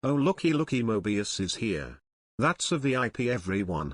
Oh looky looky, Mobius is here. That's a VIP, everyone.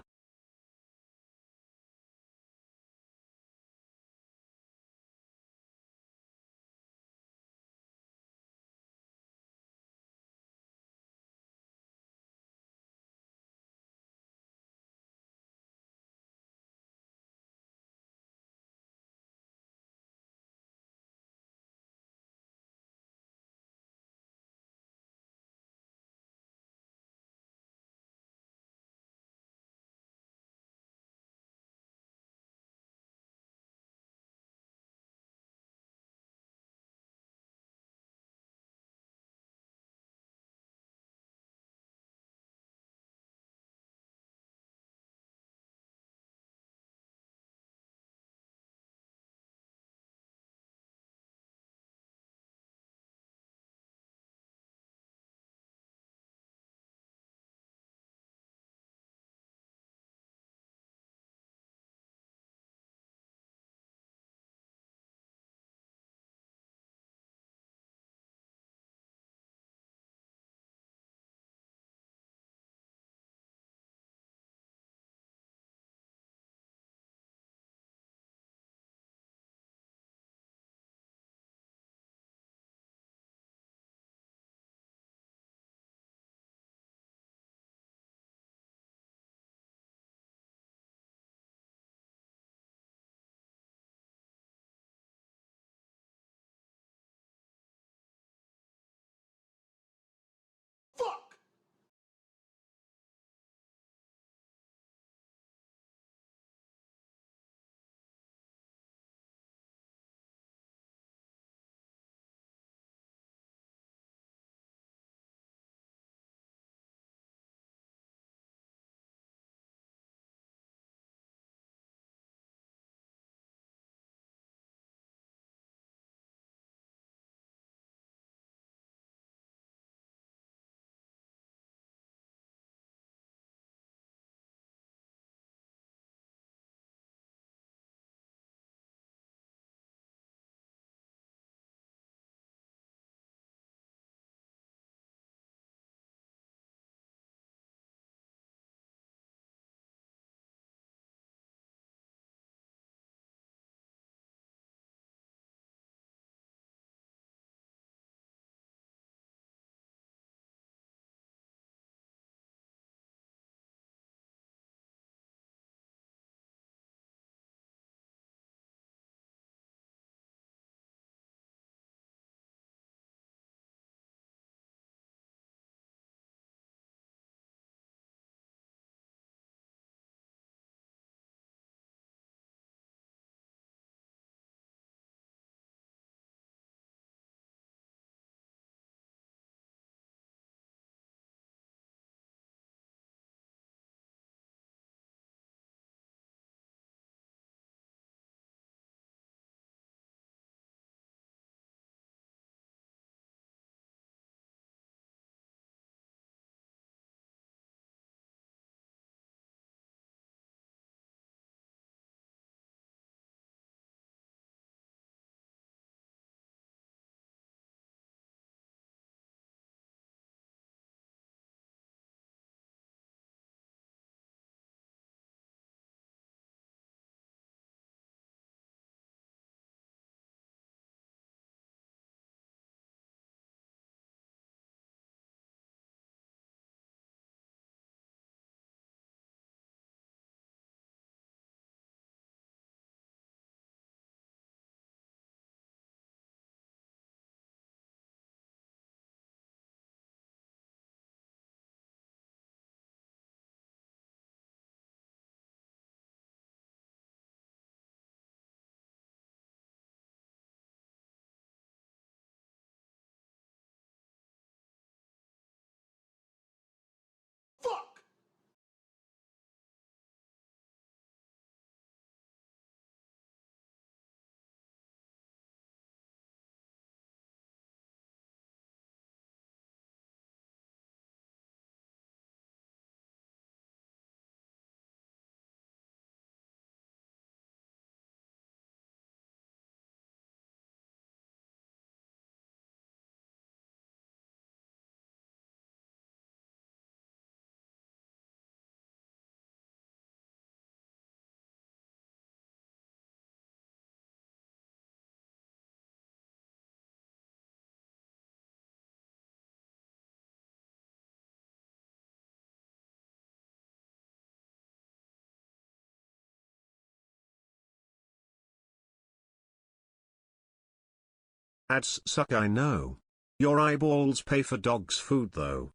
Ads suck, I know. Your eyeballs pay for dog's food though.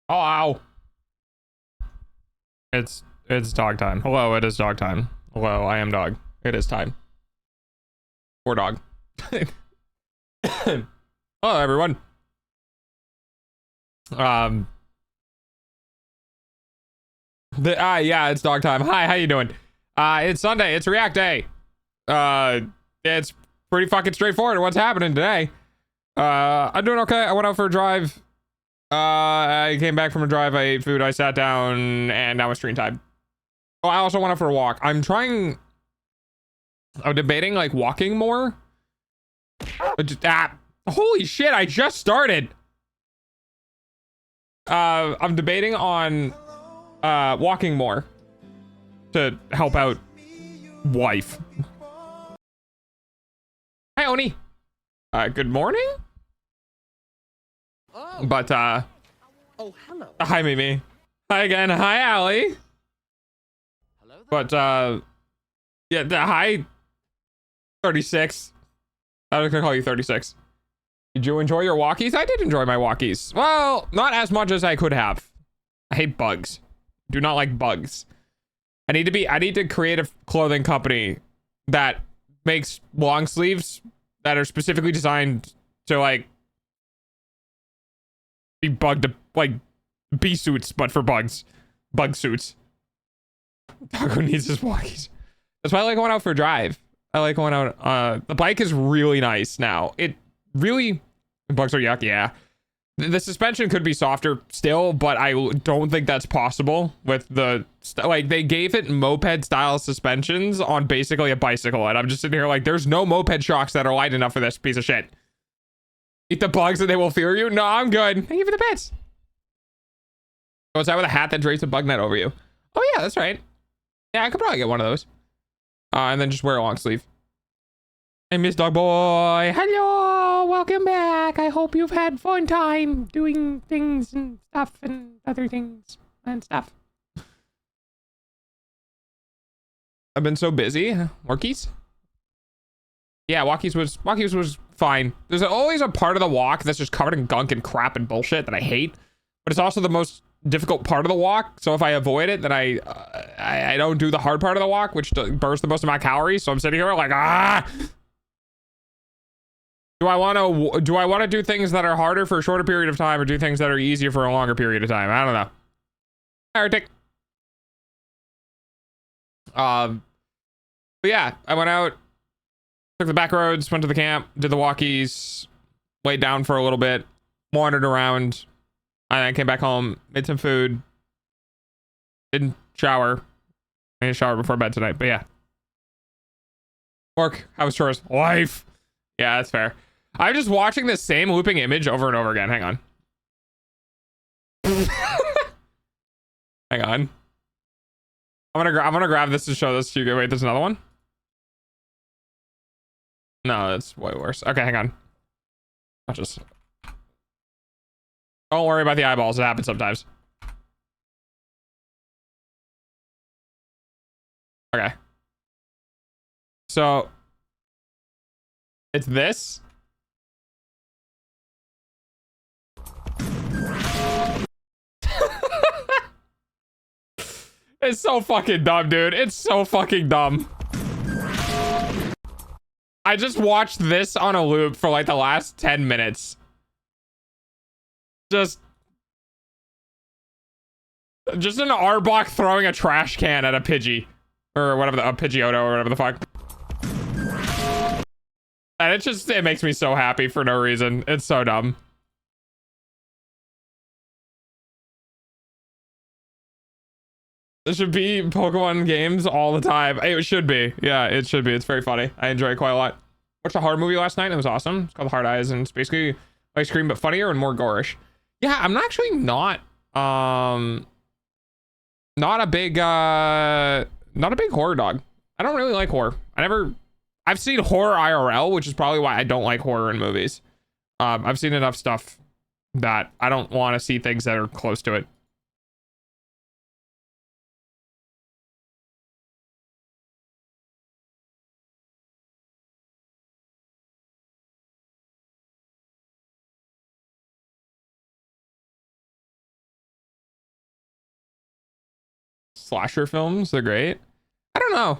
Oh, ow. It's dog time. Hello, it is dog time. Hello, I am dog. It is time. Poor dog. Hello, everyone. Yeah, it's dog time. Hi, how you doing? It's Sunday. It's React Day. It's pretty fucking straightforward. What's happening today? I'm doing okay. I went out for a drive. I came back from a drive. I ate food. I sat down, and now it's screen time. Oh, I also went out for a walk. I'm debating like walking more. Holy shit! I just started. I'm debating on walking more to help out wife. Hi, Oni. Good morning. Oh. But Oh, hello. hi, Mimi. Hi again. Hi, Allie. Hello there. But yeah, hi, 36. I was gonna call you 36. Did you enjoy your walkies? I did enjoy my walkies. Well, not as much as I could have. I hate bugs. Do not like bugs. I need to create a clothing company that makes long sleeves that are specifically designed to like be bugged, like bee suits, but for bugs. Bug suits. Taco needs his walkies. That's why I like going out for a drive. I like going out. The bike is really nice now. It really, bugs are yucky. Yeah. The suspension could be softer still, but I don't think that's possible with the, like, they gave it moped style suspensions on basically a bicycle. And I'm just sitting here like, there's no moped shocks that are light enough for this piece of shit. Eat the bugs and they will fear you. No, I'm good. Thank you for the bits. Oh, is that with a hat that drapes a bug net over you? Oh yeah, that's right. Yeah, I could probably get one of those. And then just wear a long sleeve. Hey, Miss Dog Boy. Hello. Welcome back. I hope you've had fun time doing things and stuff and other things and stuff. I've been so busy. Walkies? Yeah, walkies was fine. There's always a part of the walk that's just covered in gunk and crap and bullshit that I hate. But it's also the most difficult part of the walk. So if I avoid it, then I don't do the hard part of the walk, which burns the most amount of calories. So I'm sitting here like, Do I want to do things that are harder for a shorter period of time or do things that are easier for a longer period of time? I don't know. Arctic. But yeah, I went out, took the back roads, went to the camp, did the walkies, laid down for a little bit, wandered around, and I came back home, made some food, didn't shower. I didn't shower before bed tonight, but yeah. Work, how was chores? Life. Yeah, that's fair. I'm just watching the same looping image over and over again. Hang on. Hang on. I'm gonna grab this to show this to you. Wait, there's another one? No, that's way worse. Okay, hang on. I'll just... Don't worry about the eyeballs. It happens sometimes. Okay. So... It's this. It's so fucking dumb, dude. It's so fucking dumb. I just watched this on a loop for like the last 10 minutes. Just an Arbok throwing a trash can at a Pidgey. Or whatever, a Pidgeotto or whatever the fuck. And it makes me so happy for no reason. It's so dumb. There should be Pokemon games all the time. It should be. Yeah, it should be. It's very funny. I enjoy it quite a lot. Watched a horror movie last night. It was awesome. It's called Hard Eyes, and it's basically ice cream but funnier and more gorish. Yeah, I'm actually not a big horror dog. I don't really like horror. I've seen horror IRL, which is probably why I don't like horror in movies. I've seen enough stuff that I don't want to see things that are close to it. slasher films. They're great. I don't know.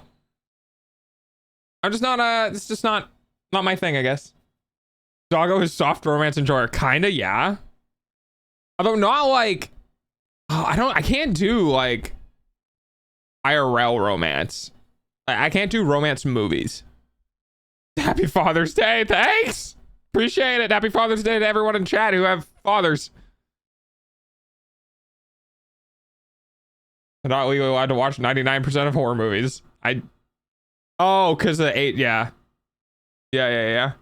I'm just not it's just not my thing, I guess. Doggo is soft romance enjoyer. Kinda, yeah. Although not like, oh, I can't do like IRL romance. I can't do romance movies. Happy Father's Day. Thanks. Appreciate it. Happy Father's Day to everyone in chat who have fathers. I'm not legally allowed to watch 99% of horror movies. Oh, because of 8, yeah. Yeah.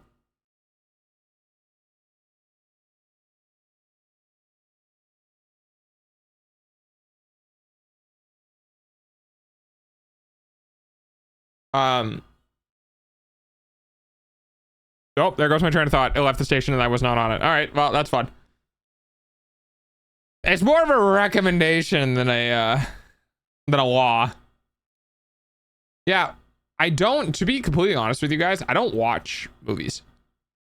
Oh, there goes my train of thought. It left the station and I was not on it. All right, well, that's fun. It's more of a recommendation than a law. Yeah, I don't, to be completely honest with you guys, I don't watch movies.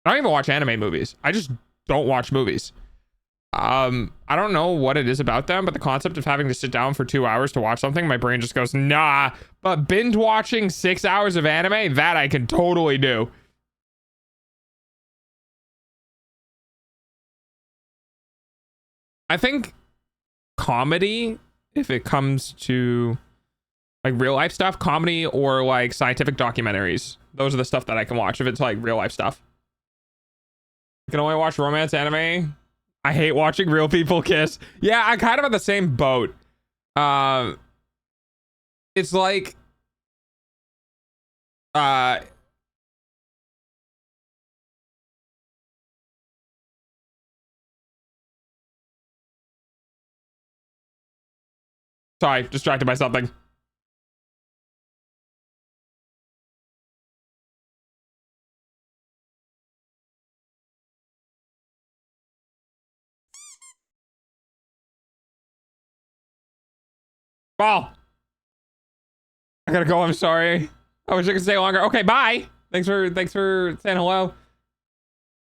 I don't even watch anime movies. I just don't watch movies. I don't know what it is about them, but the concept of having to sit down for 2 hours to watch something, my brain just goes, nah. But binge watching 6 hours of anime, that I can totally do. I think comedy, if it comes to like real life stuff, comedy or like scientific documentaries, those are the stuff that I can watch if it's like real life stuff. I can only watch romance anime. I hate watching real people kiss. Yeah, I'm kind of on the same boat. It's like sorry, distracted by something. Ball. I gotta go. I'm sorry. I wish I could stay longer. Okay, bye. Thanks for saying hello.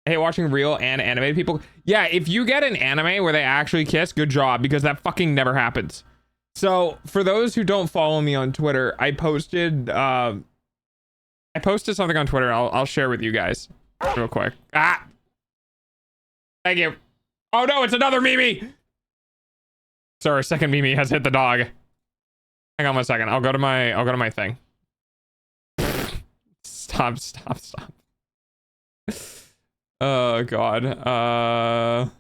I hate watching real and animated people. Yeah, if you get an anime where they actually kiss, good job, because that fucking never happens. So for those who don't follow me on Twitter, I posted something on Twitter. I'll share with you guys real quick. Ah, thank you. Oh no, it's another Mimi. Sorry, second Mimi has hit the dog. Hang on 1 second. I'll go to my thing. Stop. Oh god.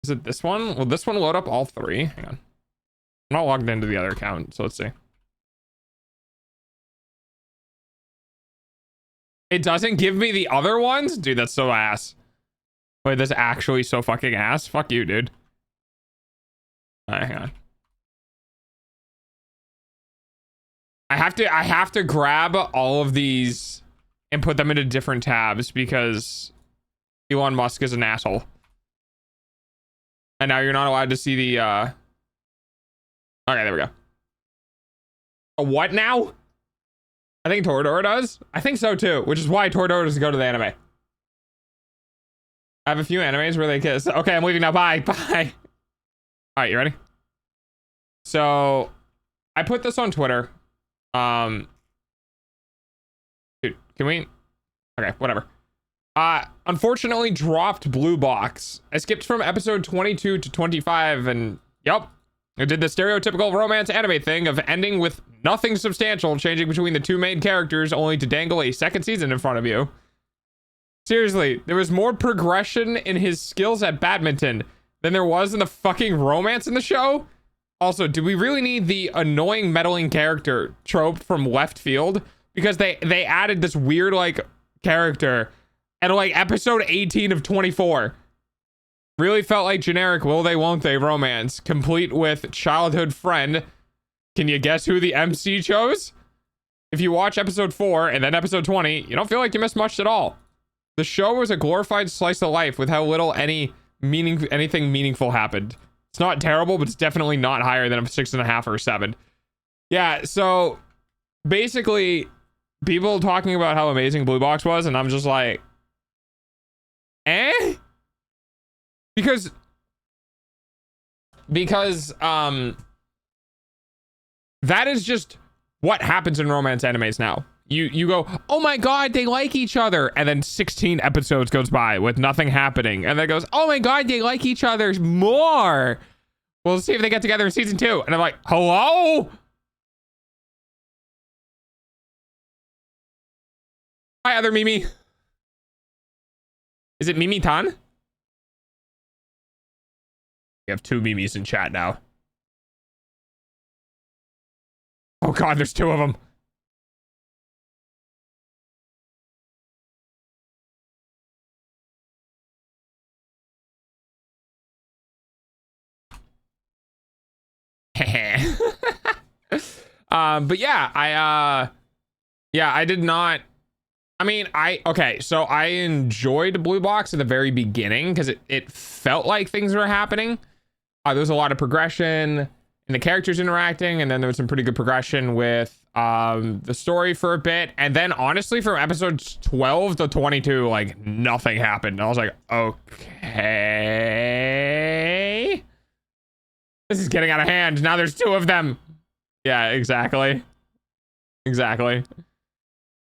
Is it this one? Will this one load up all 3? Hang on. I'm not logged into the other account, so let's see. It doesn't give me the other ones? Dude, that's so ass. Wait, that's actually so fucking ass? Fuck you, dude. Alright, hang on. I have to grab all of these and put them into different tabs because Elon Musk is an asshole. And now you're not allowed to see the okay, there we go. A what now? I think Toradora does. I think so too, which is why Toradora doesn't go to the anime. I have a few animes where they kiss. Okay, I'm leaving now. Bye. Bye. All right, you ready? So I put this on Twitter. Dude, can we? Okay, whatever. Unfortunately dropped Blue Box. I skipped from episode 22 to 25 and yep. I did the stereotypical romance anime thing of ending with nothing substantial changing between the two main characters only to dangle a second season in front of you. Seriously, there was more progression in his skills at badminton than there was in the fucking romance in the show. Also, do we really need the annoying meddling character trope from left field? Because they added this weird like character at like episode 18 of 24. Really felt like generic will they won't they romance, complete with childhood friend. Can you guess who the MC chose? If you watch episode 4 and then episode 20, you don't feel like you missed much at all. The show was a glorified slice of life with how little anything meaningful happened. It's not terrible, but it's definitely not higher than a 6.5 or 7. Yeah, so basically people talking about how amazing Blue Box was, and I'm just like, eh? Because because that is just what happens in romance animes now. You go, oh my god, they like each other, and then 16 episodes goes by with nothing happening, and then goes, oh my god, they like each other more. We'll see if they get together in season 2. And I'm like, hello? Hi, other Mimi. Is it Mimi Tan? We have 2 Mimis in chat now. Oh god, there's 2 of them. But yeah, I did not. I mean, okay, so I enjoyed Blue Box at the very beginning because it felt like things were happening. There was a lot of progression and the characters interacting, and then there was some pretty good progression with the story for a bit. And then honestly, from episodes 12 to 22, like nothing happened. I was like, okay, this is getting out of hand. Now there's 2 of them. Yeah, exactly.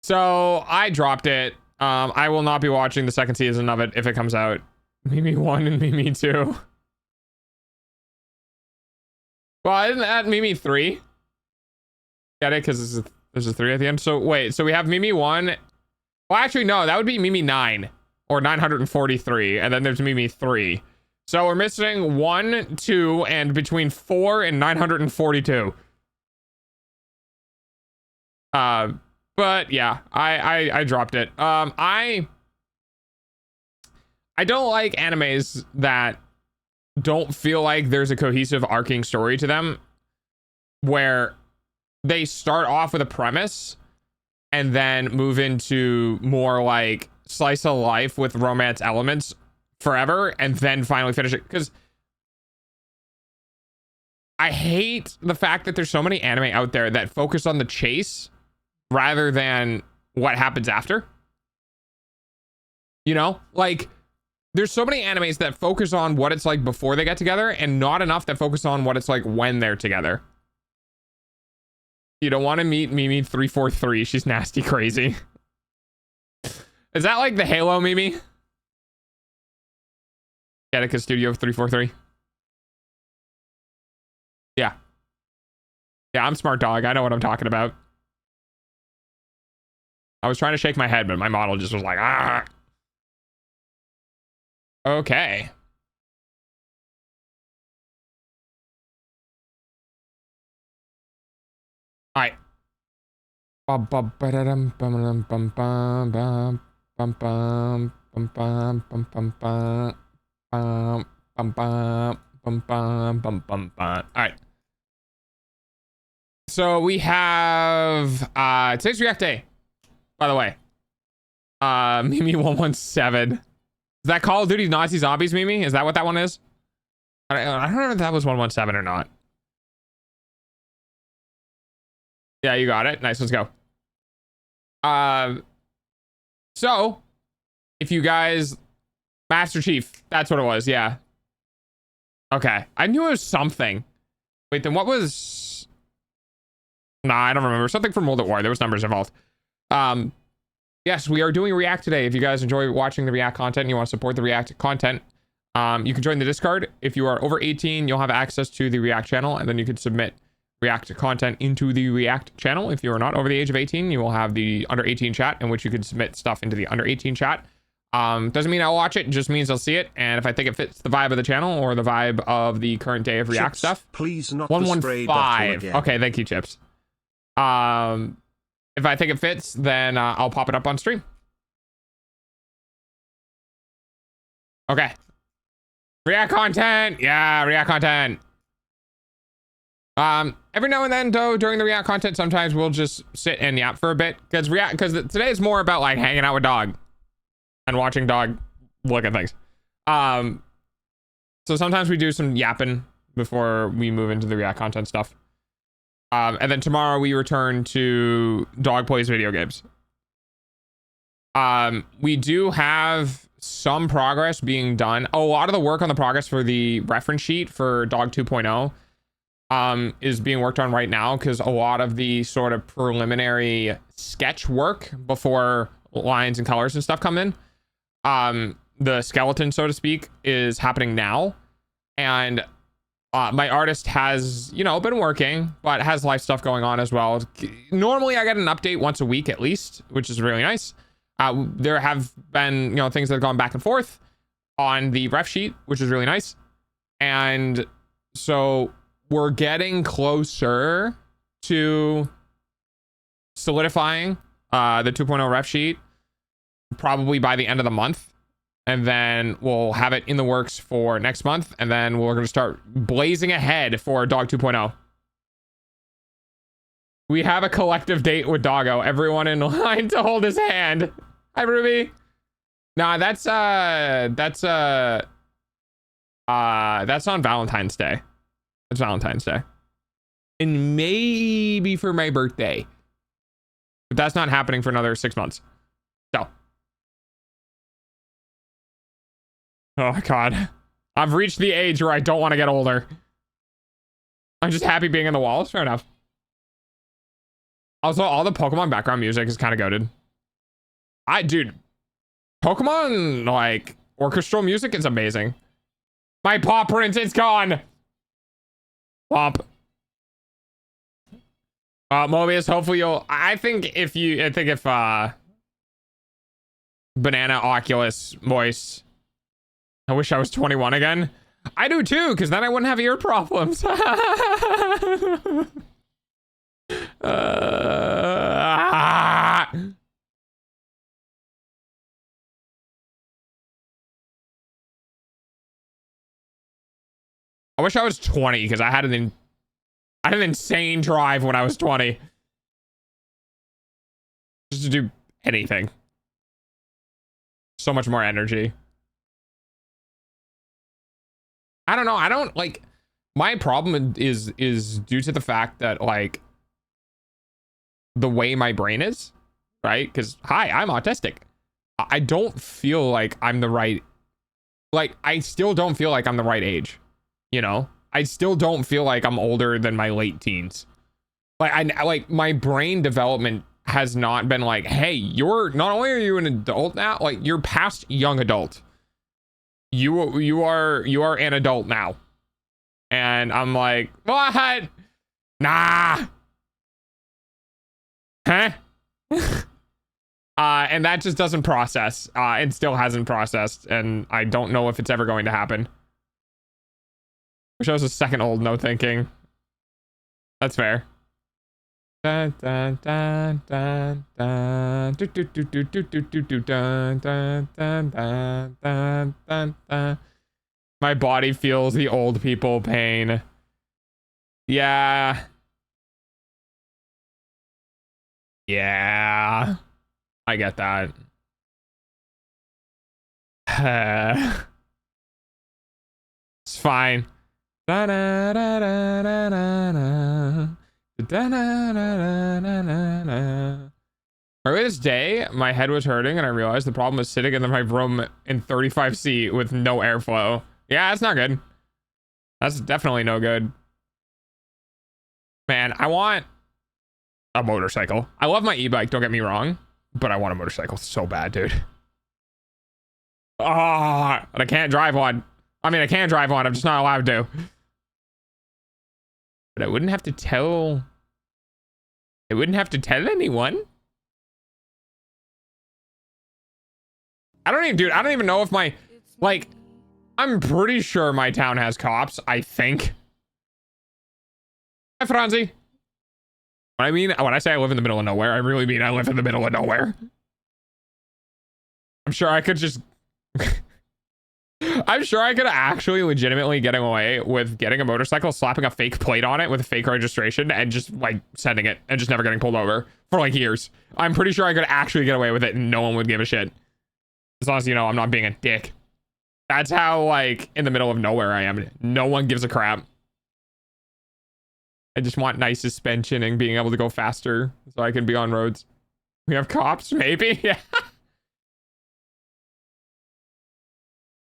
So I dropped it. I will not be watching the 2nd season of it if it comes out. Mimi 1 and Mimi 2. Well, isn't that Mimi 3? Get it? Because there's a 3 at the end. So wait, so we have Mimi 1. Well, actually, no, that would be Mimi 9 or 943. And then there's Mimi 3. So we're missing 1, 2, and between 4 and 942. But yeah, I dropped it. I don't like animes that don't feel like there's a cohesive arcing story to them, where they start off with a premise and then move into more like slice of life with romance elements forever and then finally finish it. Because I hate the fact that there's so many anime out there that focus on the chase rather than what happens after. You know, like there's so many animes that focus on what it's like before they get together and not enough that focus on what it's like when they're together. You don't want to meet Mimi 343. She's nasty crazy. Is that like the Halo Mimi? Gattaca Studio 343. Yeah. Yeah, I'm smart dog. I know what I'm talking about. I was trying to shake my head, but my model just was like, ah. Okay. All right. All right. So we have today's React Day, by the way. Mimi 117. Is that Call of Duty Nazi Zombies, Mimi? Is that what that one is? I don't know if that was 117 or not. Yeah, you got it. Nice, let's go. So if you guys, Master Chief, that's what it was. Yeah. Okay. I knew it was something. Wait, then what was, nah, I don't remember. Something from World at War. There was numbers involved. Yes, we are doing React today. If you guys enjoy watching the React content and you want to support the React content, you can join the Discord. If you are over 18, you'll have access to the React channel, and then you can submit React content into the React channel. If you are not over the age of 18, you will have the under 18 chat in which you can submit stuff into the under 18 chat. Doesn't mean I'll watch it, just means I'll see it. And if I think it fits the vibe of the channel or the vibe of the current day of React Chips, stuff. Please not the spray bottle again. Okay, thank you, Chips. If I think it fits, then I'll pop it up on stream. Okay. React content. Yeah, React content. Every now and then, though, during the React content, sometimes we'll just sit and yap for a bit because today is more about like hanging out with dog and watching dog look at things. So sometimes we do some yapping before we move into the React content stuff. And then tomorrow we return to dog plays video games. We do have some progress being done. A lot of the work on the progress for the reference sheet for dog 2.0 is being worked on right now, because a lot of the sort of preliminary sketch work before lines and colors and stuff come in, the skeleton, so to speak, is happening now. And my artist has, you know, been working, but has life stuff going on as well. Normally I get an update once a week at least, which is really nice. There have been, you know, things that have gone back and forth on the ref sheet, which is really nice. And so we're getting closer to solidifying the 2.0 ref sheet, probably by the end of the month. And then we'll have it in the works for next month. And then we're going to start blazing ahead for Dog 2.0. We have a collective date with Doggo. Everyone in line to hold his hand. Hi, Ruby. Nah, that's on Valentine's Day. It's Valentine's Day. And maybe for my birthday. But that's not happening for another 6 months. So. Oh, God. I've reached the age where I don't want to get older. I'm just happy being in the walls. Fair enough. Also, all the Pokemon background music is kind of goated. Dude, Pokemon, like, orchestral music is amazing. My paw print is gone. Plop. Mobius, hopefully you'll... I think if Banana, Oculus, Moist... I wish I was 21 again. I do too, because then I wouldn't have ear problems. I wish I was 20, because I had an insane drive when I was 20. Just to do anything. So much more energy. I don't know. I don't like, my problem is due to the fact that, like, the way my brain is, right? Because hi, I'm autistic. I don't feel like I'm the right, like, I still don't feel like I'm the right age, you know? I still don't feel like I'm older than my late teens. Like, my brain development has not been like, hey, not only are you an adult now, like, you're past young adult. You are an adult now. And I'm like, what? Nah. Huh? And that just doesn't process, and still hasn't processed, and I don't know if it's ever going to happen. Wish I was a second old, no thinking. That's fair. Dun, dun, dun, dun, dun. Do, do, do, do, do, do, do, do, dun, dun, dun, dun, dun, dun, dun. My body feels the old people pain. Yeah. Yeah. I get that. It's fine. Da, da, da, da, da, da, da. Earlier this day, my head was hurting and I realized the problem was sitting in my room in 35C with no airflow. Yeah, that's not good. That's definitely no good. Man, I want a motorcycle. I love my e-bike, don't get me wrong, but I want a motorcycle so bad, dude. But I can't drive one. I mean, I can drive one, I'm just not allowed to. But I wouldn't have to tell... I wouldn't have to tell anyone. I don't even know if my... Like, I'm pretty sure my town has cops, I think. Hi, Franzi. When I say I live in the middle of nowhere, I really mean I live in the middle of nowhere. I'm sure I could just... I'm sure I could actually legitimately getting away with getting a motorcycle, slapping a fake plate on it with a fake registration, and just, like, sending it, and just never getting pulled over for, like, years. I'm pretty sure I could actually get away with it, and no one would give a shit. As long as, you know, I'm not being a dick. That's how, like, in the middle of nowhere I am. No one gives a crap. I just want nice suspension and being able to go faster so I can be on roads. We have cops, maybe? Yeah.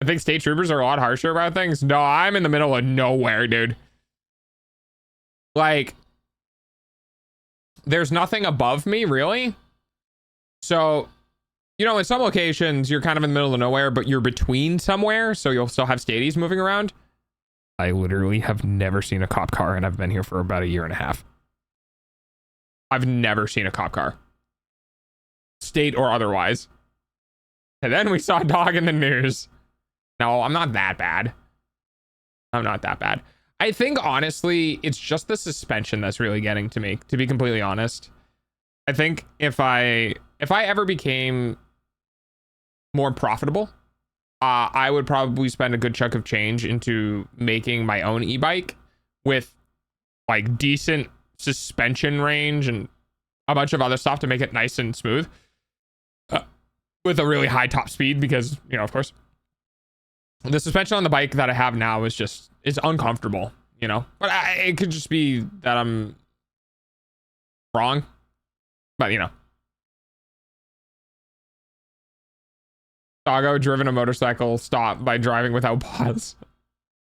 think state troopers are a lot harsher about things. No, I'm in the middle of nowhere, dude. Like, there's nothing above me, really. So, you know, in some locations, you're kind of in the middle of nowhere, but you're between somewhere, so you'll still have stadies moving around. I literally have never seen a cop car, and I've been here for about a year and a half. I've never seen a cop car. State or otherwise. And then we saw a dog in the news. No, I'm not that bad. I'm not that bad. I think, honestly, it's just the suspension that's really getting to me, to be completely honest. I think if I ever became more profitable, I would probably spend a good chunk of change into making my own e-bike with like decent suspension range and a bunch of other stuff to make it nice and smooth with a really high top speed, because, you know, of course, the suspension on the bike that I have now is uncomfortable, you know, but it could just be that I'm wrong, but you know. Doggo driven a motorcycle stopped by driving without pause.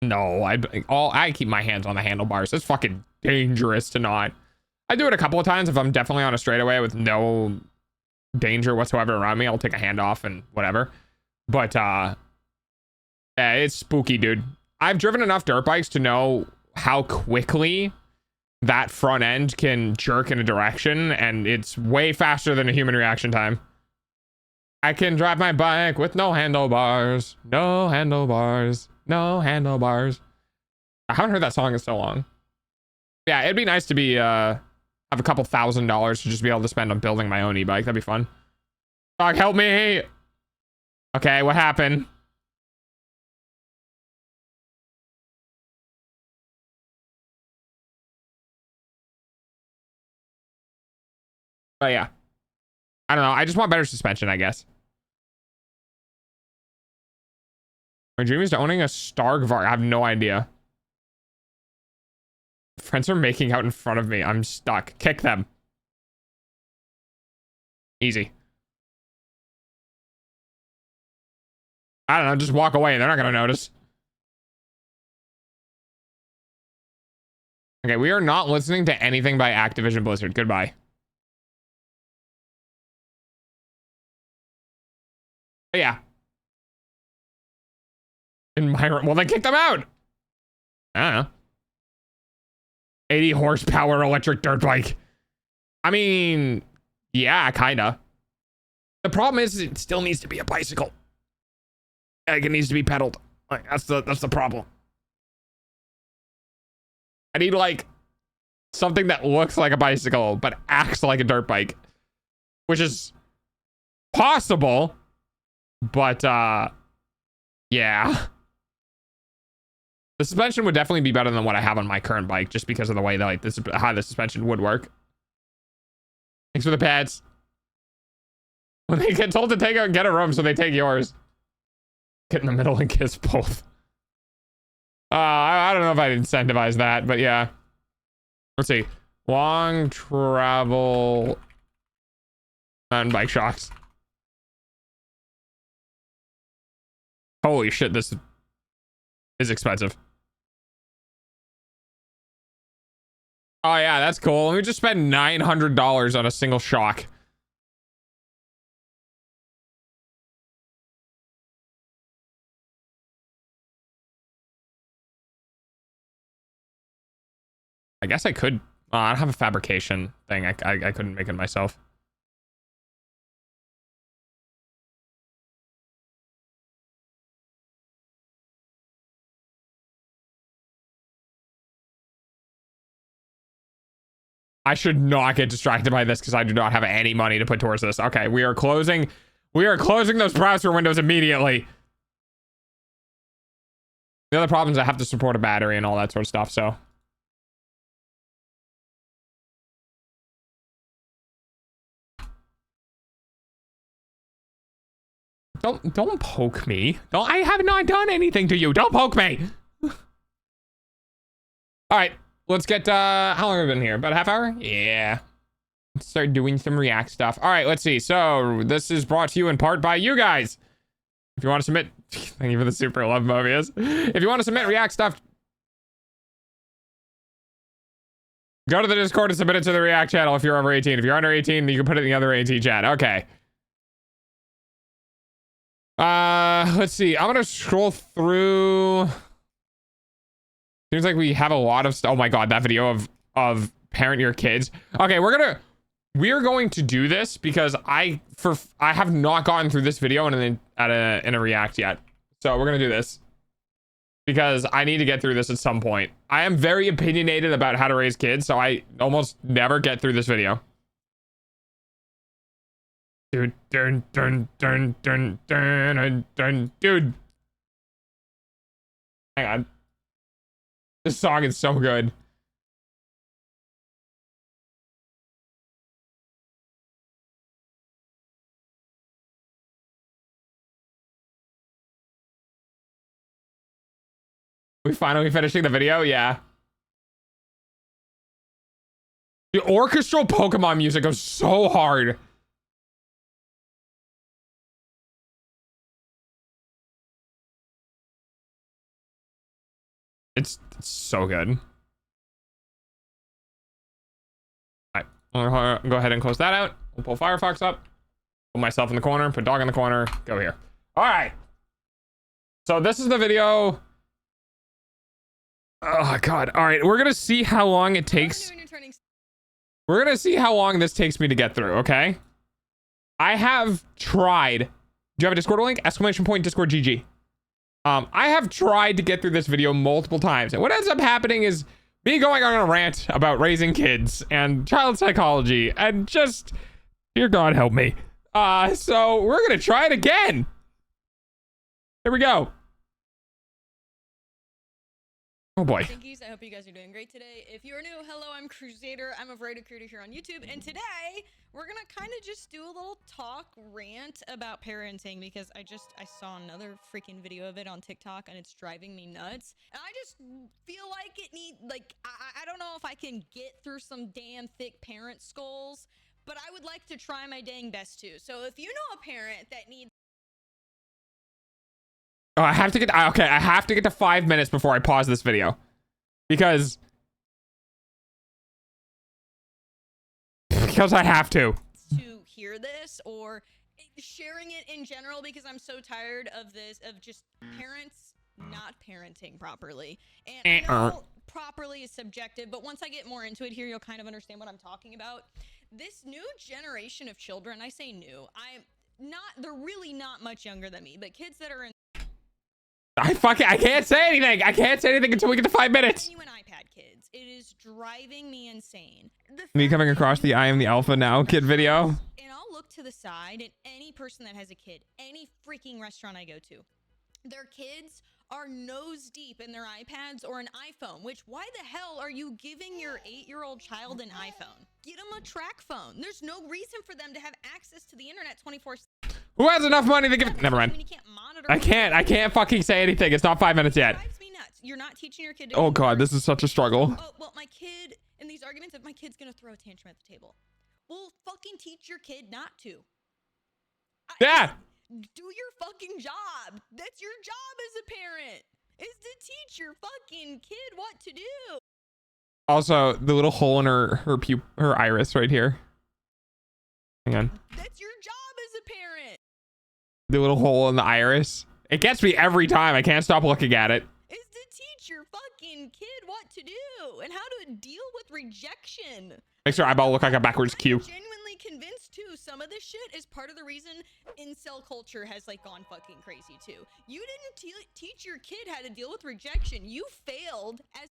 No, I keep my hands on the handlebars. It's fucking dangerous to not. I do it a couple of times if I'm definitely on a straightaway with no danger whatsoever around me. I'll take a hand off and whatever. But yeah, it's spooky, dude. I've driven enough dirt bikes to know how quickly that front end can jerk in a direction, and it's way faster than a human reaction time. I can drive my bike with no handlebars. No handlebars. No handlebars. I haven't heard that song in so long. Yeah, it'd be nice to be have a couple $1,000s to just be able to spend on building my own e-bike. That'd be fun. Dog, help me. Okay, what happened? But yeah, I don't know. I just want better suspension, I guess. My dream is to owning a Stargvar. I have no idea. Friends are making out in front of me. I'm stuck. Kick them. Easy. I don't know. Just walk away. They're not going to notice. Okay, we are not listening to anything by Activision Blizzard. Goodbye. But yeah. Well, then kick them out. I don't know. 80 horsepower electric dirt bike. I mean, yeah, kinda. The problem is it still needs to be a bicycle. Like, it needs to be pedaled. Like, that's the problem. I need like something that looks like a bicycle but acts like a dirt bike, which is possible, but yeah. The suspension would definitely be better than what I have on my current bike, just because of the way that, like, this, how the suspension would work. Thanks for the pets. When they get told to get a room, so they take yours. Get in the middle and kiss both. I don't know if I'd incentivize that, but yeah. Let's see. Long travel mountain bike shocks. Holy shit, this is expensive. Oh yeah, that's cool. Let me just spend $900 on a single shock. I guess I could. I don't have a fabrication thing. I couldn't make it myself. I should not get distracted by this because I do not have any money to put towards this. Okay, we are closing those browser windows immediately. The other problem is I have to support a battery and all that sort of stuff, so. Don't poke me. I have not done anything to you. Don't poke me. All right, let's get, how long have we been here? About a half hour? Yeah. Let's start doing some React stuff. All right, let's see. So this is brought to you in part by you guys. If you want to submit Thank you for the super love, Mobius. If you want to submit React stuff, go to the Discord and submit it to the React channel if you're over 18. If you're under 18, you can put it in the other 18 chat. Okay. Let's see. I'm gonna scroll through. Seems like we have a lot of stuff. Oh my god, that video of parent your kids. Okay, we're going to do this because I have not gotten through this video in a React yet. So we're gonna do this because I need to get through this at some point. I am very opinionated about how to raise kids, so I almost never get through this video. Dude, dude. Hang on. This song is so good. We finally finishing the video? Yeah. The orchestral Pokemon music goes so hard. It's so good. All right, I'll go ahead and close that out. We'll pull Firefox up. Put myself in the corner. Put dog in the corner. Go here. All right. So this is the video. Oh god. All right, we're gonna see how long it takes. We're gonna see how long this takes me to get through. Okay. I have tried. Do you have a Discord link? !Discord GG. I have tried to get through this video multiple times, and what ends up happening is me going on a rant about raising kids and child psychology and just, dear God help me. So we're gonna try it again. Here we go. Oh boy. Thank you. I hope you guys are doing great today. If you're new, hello, I'm Crusader. I'm a variety creator here on YouTube, and today we're gonna kind of just do a little talk rant about parenting because I saw another freaking video of it on TikTok and it's driving me nuts. And I just feel like I don't know if I can get through some damn thick parent skulls, but I would like to try my dang best to. So if you know a parent that needs Oh, I have to get okay. I have to get to 5 minutes before I pause this video because I have to hear this or sharing it in general because I'm so tired of this, of just parents not parenting properly. And I know properly is subjective, but once I get more into it here, you'll kind of understand what I'm talking about. This new generation of children, I say new, they're really not much younger than me, but kids that are in I can't say anything. I can't say anything until we get to 5 minutes. genuine iPad kids. It is driving me insane. Me coming across the I am the alpha now kid video. And I'll look to the side at any person that has a kid, any freaking restaurant I go to. Their kids are nose deep in their iPads or an iPhone, which why the hell are you giving your 8-year-old child an iPhone? Get them a track phone. There's no reason for them to have access to the internet 24/7. Who has enough money to give? Never mind. I can't fucking say anything. It's not 5 minutes yet. You're not teaching your kid to oh god, this is such a struggle. Oh, well, my kid in these arguments of my kid's gonna throw a tantrum at the table. Well, fucking teach your kid not to. Yeah. Do your fucking job. That's your job as a parent, is to teach your fucking kid what to do. Also, the little hole in her iris right here. Hang on. That's your job as a parent. The little hole in the iris. It gets me every time. I can't stop looking at it. Is to teach your fucking kid what to do and how to deal with rejection. Makes her eyeball look like a backwards Q. I'm genuinely convinced too. Some of this shit is part of the reason incel culture has gone fucking crazy too. You didn't teach your kid how to deal with rejection. You failed as.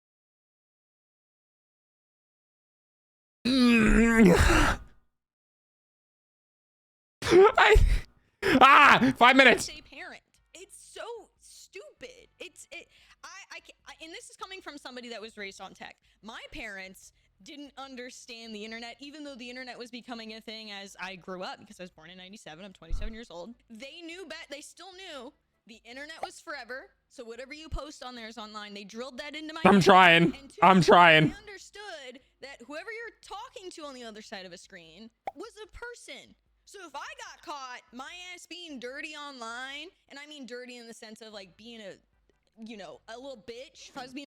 5 minutes. Say parent. It's so stupid. And this is coming from somebody that was raised on tech. My parents didn't understand the internet, even though the internet was becoming a thing as I grew up, because I was born in 97. I'm 27 years old. They knew they still knew the internet was forever. So whatever you post on there is online. They drilled that into my I'm head. trying. I'm trying. They understood that whoever you're talking to on the other side of a screen was a person So if I got caught, my ass being dirty online, and I mean dirty in the sense of like being a, you know, a little bitch. If I was being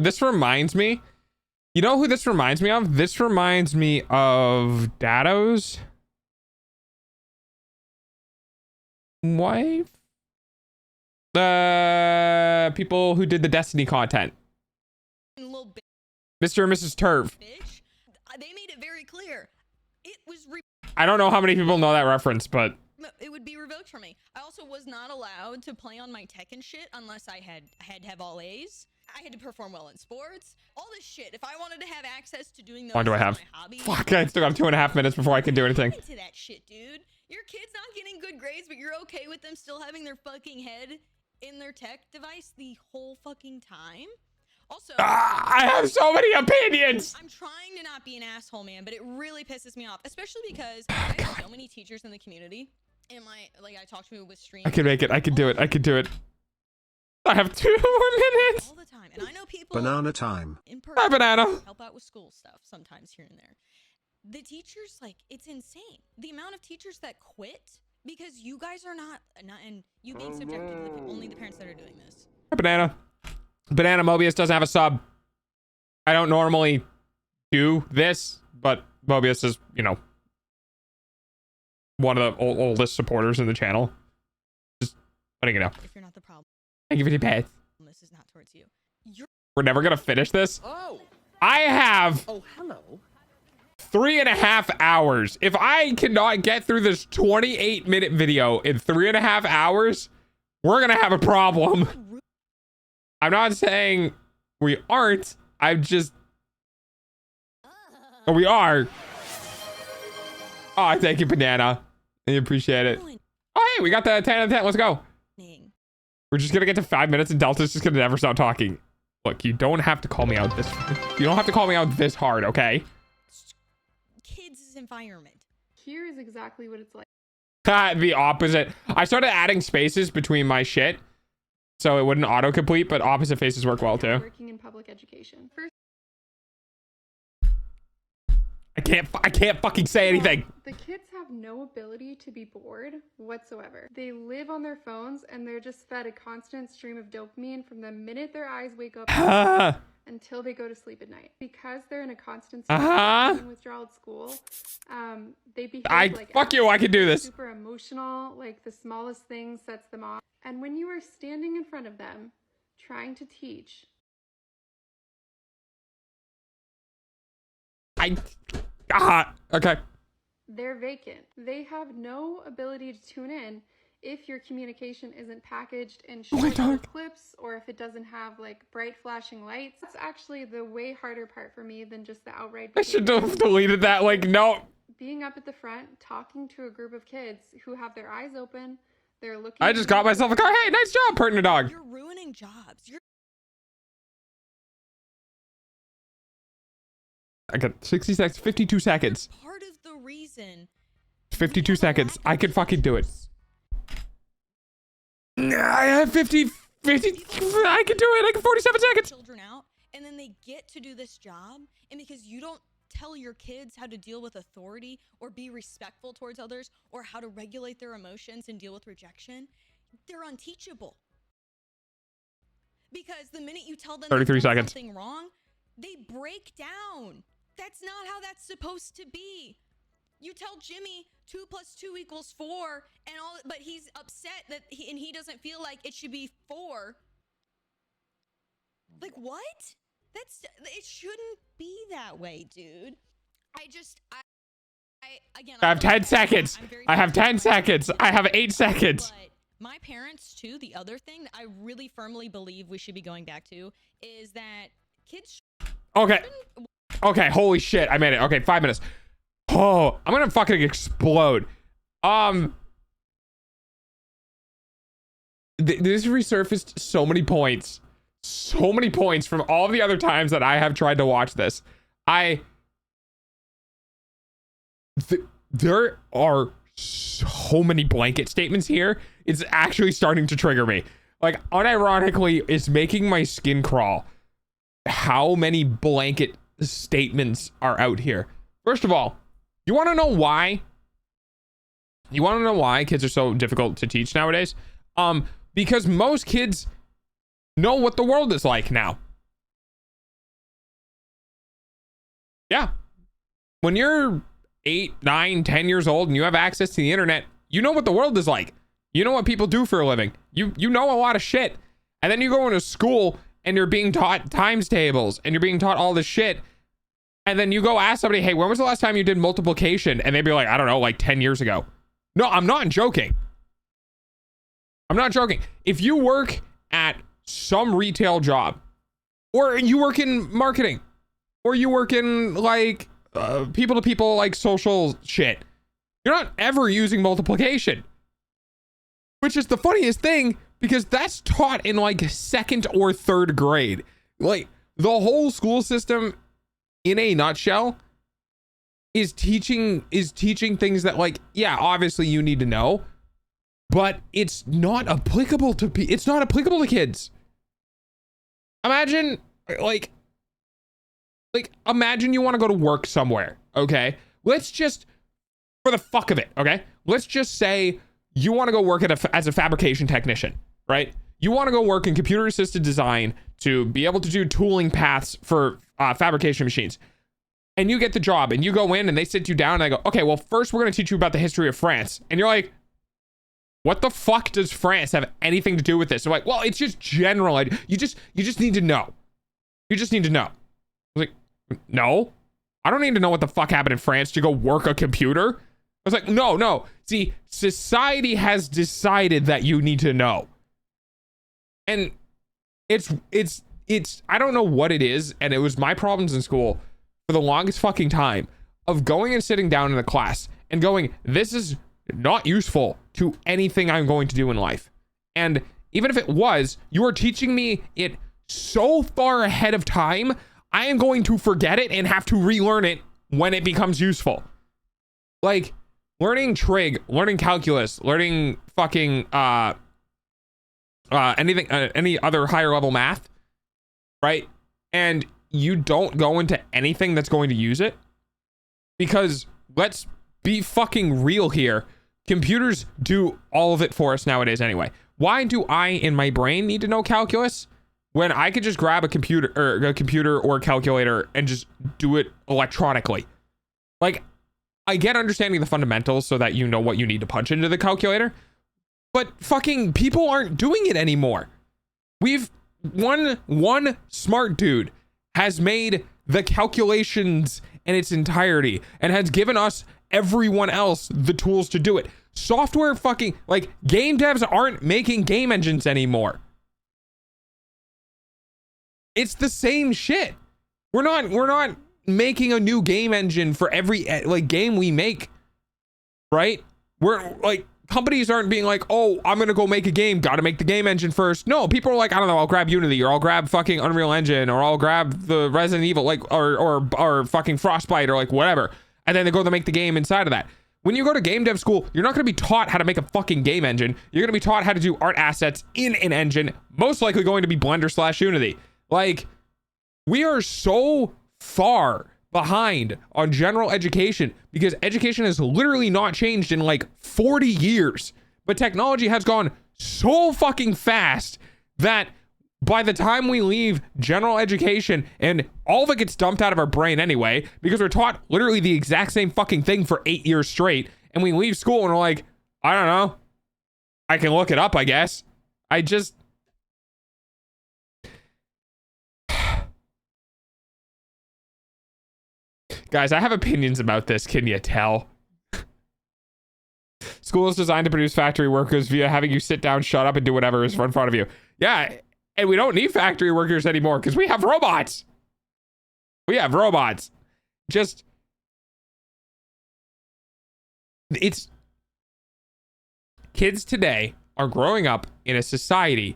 This reminds me, you know who this reminds me of? This reminds me of Dado's wife. People who did the Destiny content. little Mr. and Mrs. Turf. bitch, they made it very clear. It was I don't know how many people know that reference, but it would be revoked from me. I also was not allowed to play on my tech and shit unless I had to have all A's. I had to perform well in sports. All this shit. If I wanted to have access to doing those, what do I have? my hobby, Fuck, I still got 2.5 minutes before I can do anything. into that shit, dude. Your kid's not getting good grades, but you're okay with them still having their fucking head in their tech device the whole fucking time. Also, I have so many opinions. I'm trying to not be an asshole, man, but it really pisses me off, especially because I have so many teachers in the community. And I talk to with streams. I can make it. I can do it. I can do it. I have 2 more minutes. All the time. And I know people Banana time. in Bye, person banana. help out with school stuff sometimes here and there. The teachers, like, it's insane. The amount of teachers that quit because you guys are not and you being subjected to only the parents that are doing this. Bye, banana. Banana Mobius doesn't have a sub. I don't normally do this, but Mobius is, you know, one of the oldest supporters in the channel. Just letting you know. If you're not the problem, Thank you for the pet. this is not towards you. You're We're never gonna finish this. Oh. I have Oh, hello. 3.5 hours. If I cannot get through this 28-minute video in 3.5 hours, we're gonna have a problem. I'm not saying we aren't. I'm just. Oh, we are. Oh, thank you, Banana. I appreciate it. Oh, hey, we got the 10 out of 10. Let's go. We're just gonna get to 5 minutes and Delta's just gonna never stop talking. Look, you don't have to call me out this. You don't have to call me out this hard, okay? kids' environment. Here's exactly what it's like. The opposite. I started adding spaces between my shit so it wouldn't autocomplete, but opposite faces work well too. Working in public education. First, I can't fucking say anything. the kids have no ability to be bored whatsoever. They live on their phones and they're just fed a constant stream of dopamine from the minute their eyes wake up until they go to sleep at night. Because they're in a constant state of withdrawal at school, they behave fuck you, I can do this. Super emotional, like the smallest thing sets them off. And when you are standing in front of them trying to teach, okay. they're vacant. They have no ability to tune in if your communication isn't packaged in short little clips, or if it doesn't have like bright flashing lights. That's actually the way harder part for me than just the outright I should have deleted that. Like, no. Being up at the front, talking to a group of kids who have their eyes open, they're looking. I just got myself a car. Hey, nice job, purting a dog. You're ruining jobs. I got 60 seconds, 52 seconds. Part of the reason. 52 seconds. I could fucking do it. I have 50. I can do it. I can 47 seconds. Children out, and then they get to do this job, and because you don't tell your kids how to deal with authority or be respectful towards others or how to regulate their emotions and deal with rejection, they're unteachable. Because the minute you tell them 33 seconds. something wrong, they break down. That's not how that's supposed to be. You tell Jimmy 2 + 2 = 4, and all, but he's upset that he doesn't feel like it should be 4. Like, what? It shouldn't be that way, dude. I have 10 seconds. I have 10 seconds. I have 8 seconds. But my parents, too, the other thing that I really firmly believe we should be going back to is that kids. Okay. Okay, holy shit. I made it. Okay, 5 minutes. Oh, I'm gonna fucking explode. This resurfaced so many points. So many points from all the other times that I have tried to watch this. There are so many blanket statements here. It's actually starting to trigger me. Like, unironically, it's making my skin crawl. How many blanket statements are out here? First of all, You want to know why? You want to know why kids are so difficult to teach nowadays? Because most kids know what the world is like now. Yeah. When you're 8, 9, 10 years old and you have access to the internet, you know what the world is like. You know what people do for a living. You know a lot of shit. And then you go into school and you're being taught times tables and you're being taught all this shit. And then you go ask somebody, hey, when was the last time you did multiplication? And they'd be like, I don't know, like 10 years ago. No, I'm not joking. I'm not joking. If you work at some retail job, or you work in marketing, or you work in like people to people, like social shit, you're not ever using multiplication, which is the funniest thing because that's taught in like 2nd or 3rd grade. Like the whole school system in a nutshell is teaching things that, like, yeah, obviously you need to know, but it's not applicable to kids. Imagine imagine you want to go to work somewhere, okay? Let's just, for the fuck of it, okay? Let's just say you want to go work as a fabrication technician, right? You want to go work in computer assisted design to be able to do tooling paths for fabrication machines. And you get the job and you go in and they sit you down and they go, okay, well, first we're going to teach you about the history of France. And you're like, what the fuck does France have anything to do with this? They're like, well, it's just general. You just need to know. You just need to know. I was like, no, I don't need to know what the fuck happened in France to go work a computer. I was like, no. See, society has decided that you need to know. And it's, I don't know what it is. And it was my problems in school for the longest fucking time of going and sitting down in a class and going, this is not useful to anything I'm going to do in life. And even if it was, you are teaching me it so far ahead of time, I am going to forget it and have to relearn it when it becomes useful. Like learning trig, learning calculus, learning fucking anything, any other higher level math, right? And you don't go into anything that's going to use it, because let's be fucking real here. Computers do all of it for us nowadays anyway. Why do I in my brain need to know calculus when I could just grab a computer or a calculator and just do it electronically? Like, I get understanding the fundamentals so that you know what you need to punch into the calculator, but fucking people aren't doing it anymore. We've one smart dude has made the calculations in its entirety and has given us, everyone else, the tools to do it. Software fucking, like, game devs aren't making game engines anymore. It's the same shit. We're not making a new game engine for every like game we make, right? We're like, companies aren't being like, oh, I'm gonna go make a game, gotta make the game engine first. No, people are like, I don't know, I'll grab Unity, or I'll grab fucking Unreal Engine, or I'll grab the Resident Evil, like, or fucking Frostbite, or like whatever, and then they go to make the game inside of that. When you go to game dev school, you're not gonna be taught how to make a fucking game engine. You're gonna be taught how to do art assets in an engine, most likely going to be Blender/Unity. Like, we are so far behind on general education because education has literally not changed in like 40 years, but technology has gone so fucking fast that by the time we leave general education, and all of it gets dumped out of our brain anyway, because we're taught literally the exact same fucking thing for 8 years straight, and we leave school and we're like, I don't know, I can look it up, I guess. Guys, I have opinions about this, can you tell? School is designed to produce factory workers via having you sit down, shut up, and do whatever is in front of you. Yeah, and we don't need factory workers anymore because we have robots. We have robots. Just, it's, kids today are growing up in a society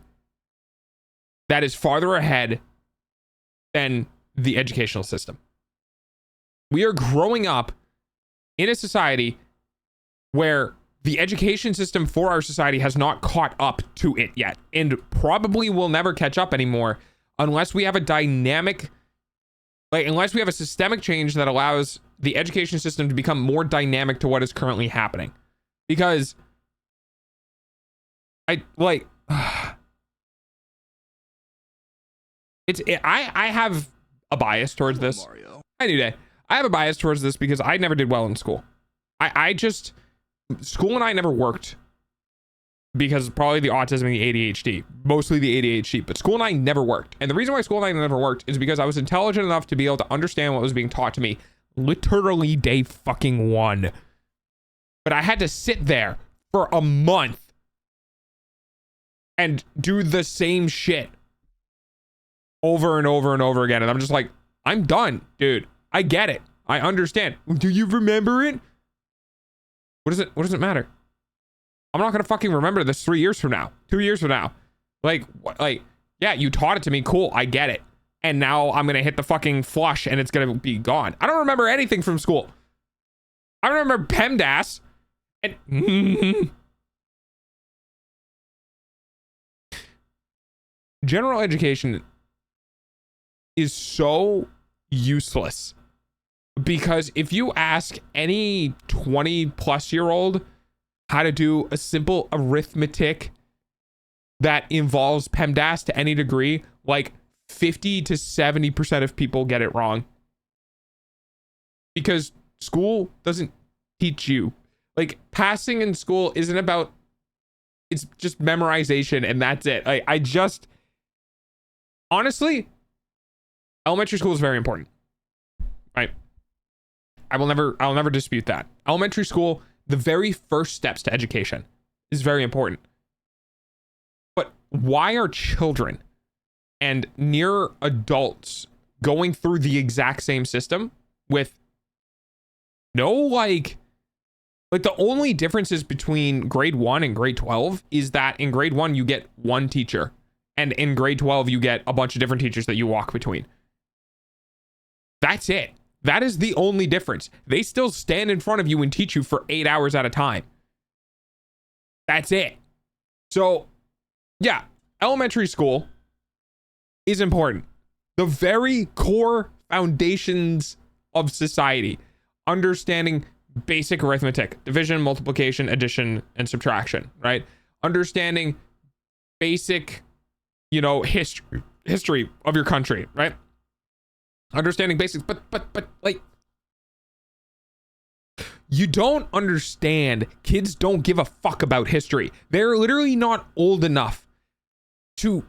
that is farther ahead than the educational system. We are growing up in a society where the education system for our society has not caught up to it yet, and probably will never catch up anymore unless we have a dynamic Like, unless we have a systemic change that allows the education system to become more dynamic to what is currently happening. Because I have a bias towards this. I do. I have a bias towards this because I never did well in school. School and I never worked because probably the autism and the ADHD, mostly the ADHD, but school and I never worked. And the reason why school and I never worked is because I was intelligent enough to be able to understand what was being taught to me literally day fucking one. But I had to sit there for a month and do the same shit over and over and over again. And I'm just like, I'm done, dude. I get it. I understand. Do you remember it? What does it matter? I'm not gonna fucking remember this 3 years from now, 2 years from now. Like, yeah, you taught it to me. Cool, I get it. And now I'm gonna hit the fucking flush and it's gonna be gone. I don't remember anything from school. I remember PEMDAS and general education is so useless because if you ask any 20-plus-year-old how to do a simple arithmetic that involves PEMDAS to any degree, like 50 to 70% of people get it wrong. Because school doesn't teach you. Like, passing in school isn't about, it's just memorization and that's it. Honestly, elementary school is very important. Right? I'll never dispute that. Elementary school, the very first steps to education is very important. But why are children and near adults going through the exact same system with no like the only differences between grade 1 and grade 12 is that in grade 1 you get one teacher and in grade 12 you get a bunch of different teachers that you walk between. That's it. That is the only difference. They still stand in front of you and teach you for 8 hours at a time. That's it. So, yeah, elementary school is important. The very core foundations of society. Understanding basic arithmetic, division, multiplication, addition, and subtraction, right? Understanding basic, history of your country, right? Understanding basics, but like, you don't understand. Kids don't give a fuck about history. They're literally not old enough to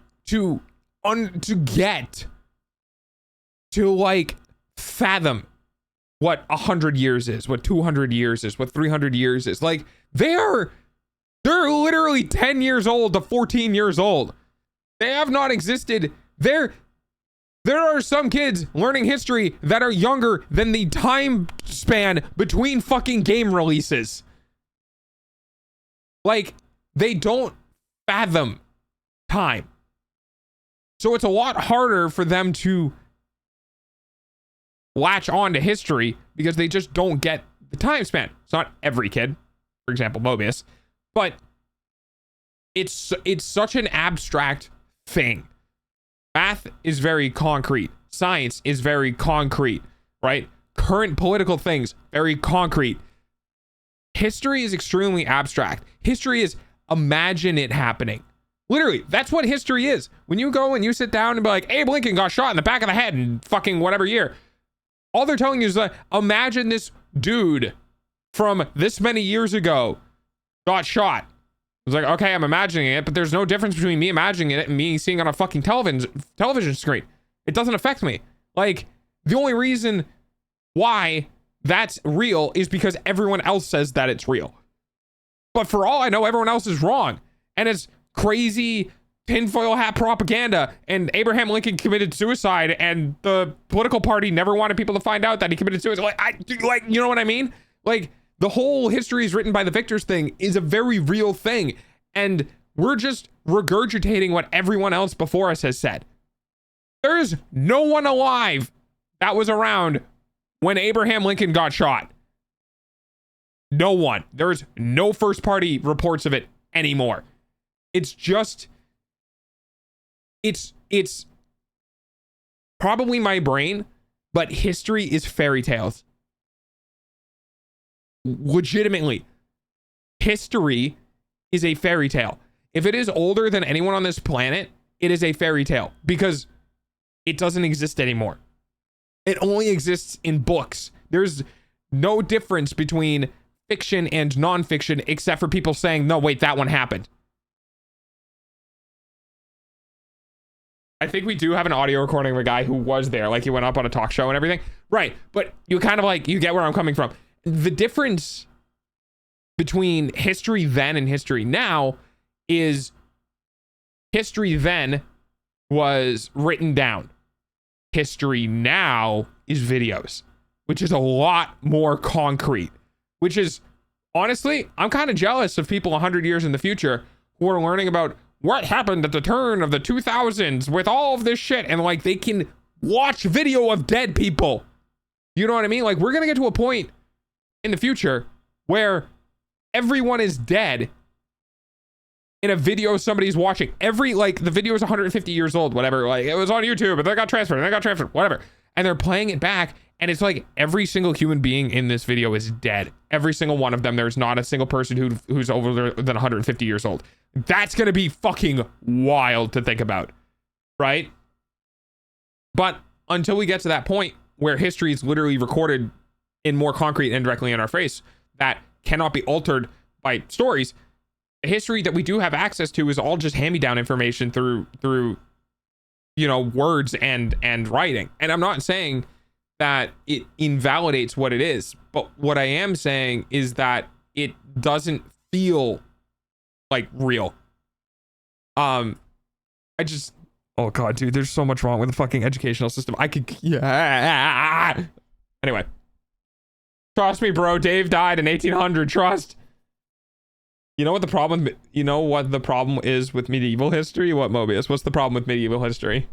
get to like fathom what 100 years is, what 200 years is, what 300 years is. Like, they're literally 10 years old to 14 years old. They have not existed. There are some kids learning history that are younger than the time span between fucking game releases. Like, they don't fathom time. So it's a lot harder for them to latch on to history because they just don't get the time span. It's not every kid, for example, Mobius, but it's such an abstract thing. Math is very concrete. Science is very concrete, right? Current political things, very concrete. History is extremely abstract. History is imagine it happening. Literally, that's what history is. When you go and you sit down and be like, Abe Lincoln got shot in the back of the head in fucking whatever year. All they're telling you is that imagine this dude from this many years ago got shot. It's like, okay, I'm imagining it, but there's no difference between me imagining it and me seeing on a fucking television screen. It doesn't affect me. Like, the only reason why that's real is because everyone else says that it's real. But for all I know, everyone else is wrong. And it's crazy tinfoil hat propaganda, and Abraham Lincoln committed suicide, and the political party never wanted people to find out that he committed suicide. Like, you know what I mean? Like, the whole history is written by the victors thing is a very real thing. And we're just regurgitating what everyone else before us has said. There's no one alive that was around when Abraham Lincoln got shot. No one. There's no first party reports of it anymore. It's just, it's probably my brain but history is fairy tales. Legitimately, history is a fairy tale. If it is older than anyone on this planet, it is a fairy tale because it doesn't exist anymore. It only exists in books. There's no difference between fiction and nonfiction except for people saying, no, wait, that one happened. I think we do have an audio recording of a guy who was there. Like he went up on a talk show and everything. Right. But you kind of like, you get where I'm coming from. The difference between history then and history now is history then was written down. History now is videos, which is a lot more concrete, which is honestly, I'm kind of jealous of people 100 years in the future who are learning about what happened at the turn of the 2000s with all of this shit. And like, they can watch video of dead people. You know what I mean? Like, we're going to get to a point in the future where everyone is dead in a video somebody's watching. Like, the video is 150 years old, whatever. Like, it was on YouTube, but they got transferred, whatever. And they're playing it back, and it's like every single human being in this video is dead. Every single one of them. There's not a single person who's over than 150 years old. That's gonna be fucking wild to think about, right? But until we get to that point where history is literally recorded in more concrete and directly in our face that cannot be altered by stories, the history that we do have access to is all just hand-me-down information through you know, words and writing. And I'm not saying that it invalidates what it is, but what I am saying is that it doesn't feel like real. I just, oh god, dude, there's so much wrong with the fucking educational system. Yeah. Anyway, trust me, bro. Dave died in 1800. Trust. You know what the problem is with medieval history? What, Mobius? What's the problem with medieval history?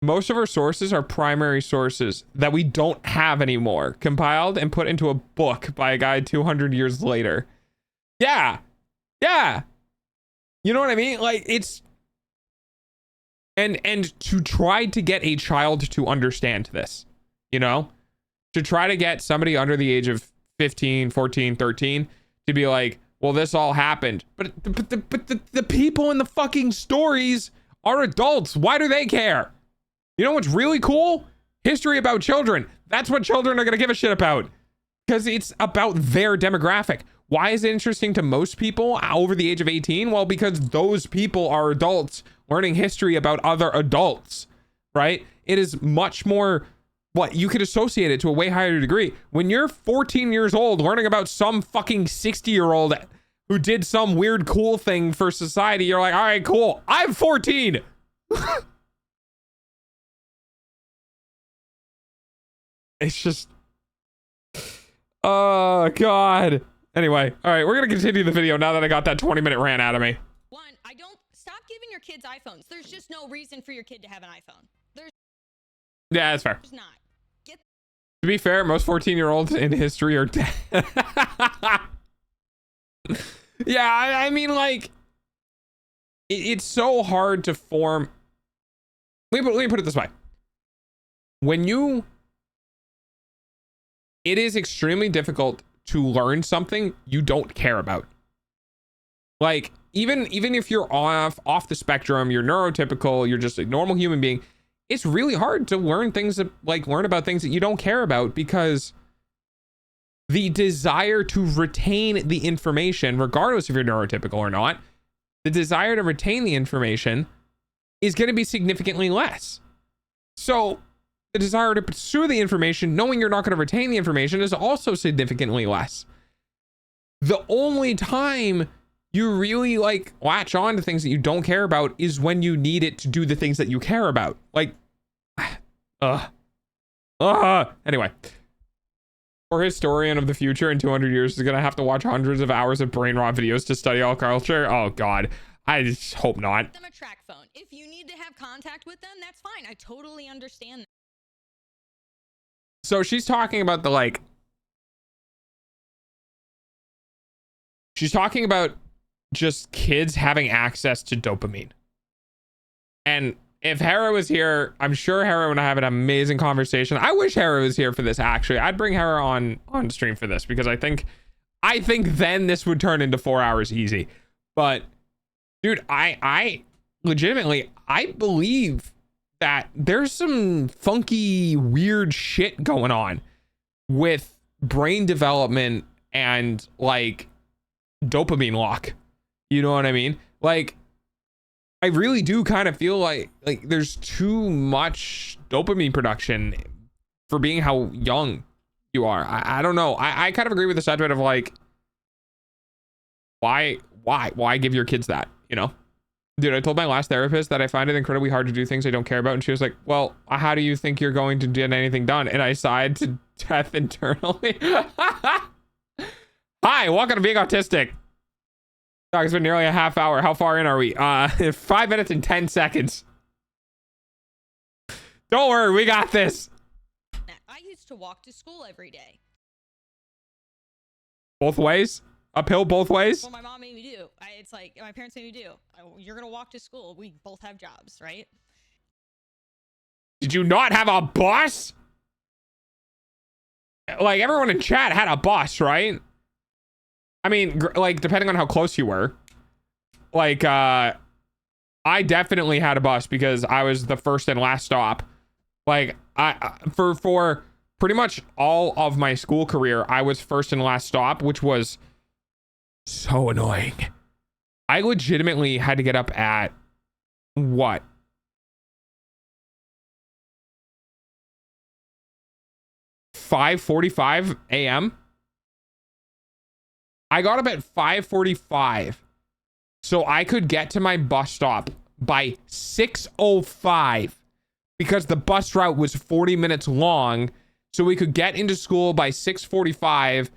Most of our sources are primary sources that we don't have anymore, compiled and put into a book by a guy 200 years later. Yeah. Yeah. You know what I mean? Like, it's... And to try to get a child to understand this, you know? To try to get somebody under the age of 15, 14, 13 to be like, well, this all happened. But the people in the fucking stories are adults. Why do they care? You know what's really cool? History about children. That's what children are going to give a shit about. Because it's about their demographic. Why is it interesting to most people over the age of 18? Well, because those people are adults learning history about other adults, right? It is much more, what, you could associate it to a way higher degree. When you're 14 years old learning about some fucking 60-year-old who did some weird cool thing for society, you're like, all right, cool. I'm 14. It's just, oh god. Anyway, all right, we're gonna continue the video now that I got that 20-minute rant out of me. One, I don't stop giving your kids iPhones. There's just no reason for your kid to have an iPhone. Yeah, that's fair. There's not. To be fair, most 14-year-olds in history are dead. Yeah, I mean, like, it's so hard to form. Let me put it this way. It is extremely difficult to learn something you don't care about. Like, even if you're off the spectrum, you're neurotypical, you're just a normal human being, it's really hard to learn about things that you don't care about, because the desire to retain the information, regardless if you're neurotypical or not, the desire to retain the information is going to be significantly less. So the desire to pursue the information, knowing you're not going to retain the information, is also significantly less. The only time you really like latch on to things that you don't care about is when you need it to do the things that you care about. Like, anyway, for historian of the future in 200 years is going to have to watch hundreds of hours of brain rot videos to study all culture. Oh god, I just hope not. Them a track phone. If you need to have contact with them, that's fine. I totally understand that. So she's talking about she's talking about just kids having access to dopamine. And if Hera was here, I'm sure Hera would have an amazing conversation. I wish Hera was here for this, actually. I'd bring Hera on stream for this, because I think then this would turn into 4 hours easy. But dude, I legitimately, I believe that there's some funky, weird shit going on with brain development and like dopamine lock. You know what I mean? Like, I really do kind of feel like there's too much dopamine production for being how young you are. I don't know. I kind of agree with the sentiment of like, why give your kids that, you know? Dude, I told my last therapist that I find it incredibly hard to do things I don't care about, and she was like, well, how do you think you're going to get anything done? And I sighed to death internally. Hi, welcome to Being Autistic. Dog, it's been nearly a half hour. How far in are we? 5 minutes and 10 seconds. Don't worry, we got this. I used to walk to school every day. Both ways? Uphill both ways? Well, my mom made me do. It's like my parents made me do. You're gonna walk to school. We both have jobs, right? Did you not have a bus? Like, everyone in chat had a bus, right? I mean, like, depending on how close you were. Like, I definitely had a bus because I was the first and last stop. Like, for pretty much all of my school career, I was first and last stop, which was so annoying. I legitimately had to get up at what? 5:45 a.m. I got up at 5:45 so I could get to my bus stop by 6:05 because the bus route was 40 minutes long, so we could get into school by 6:45,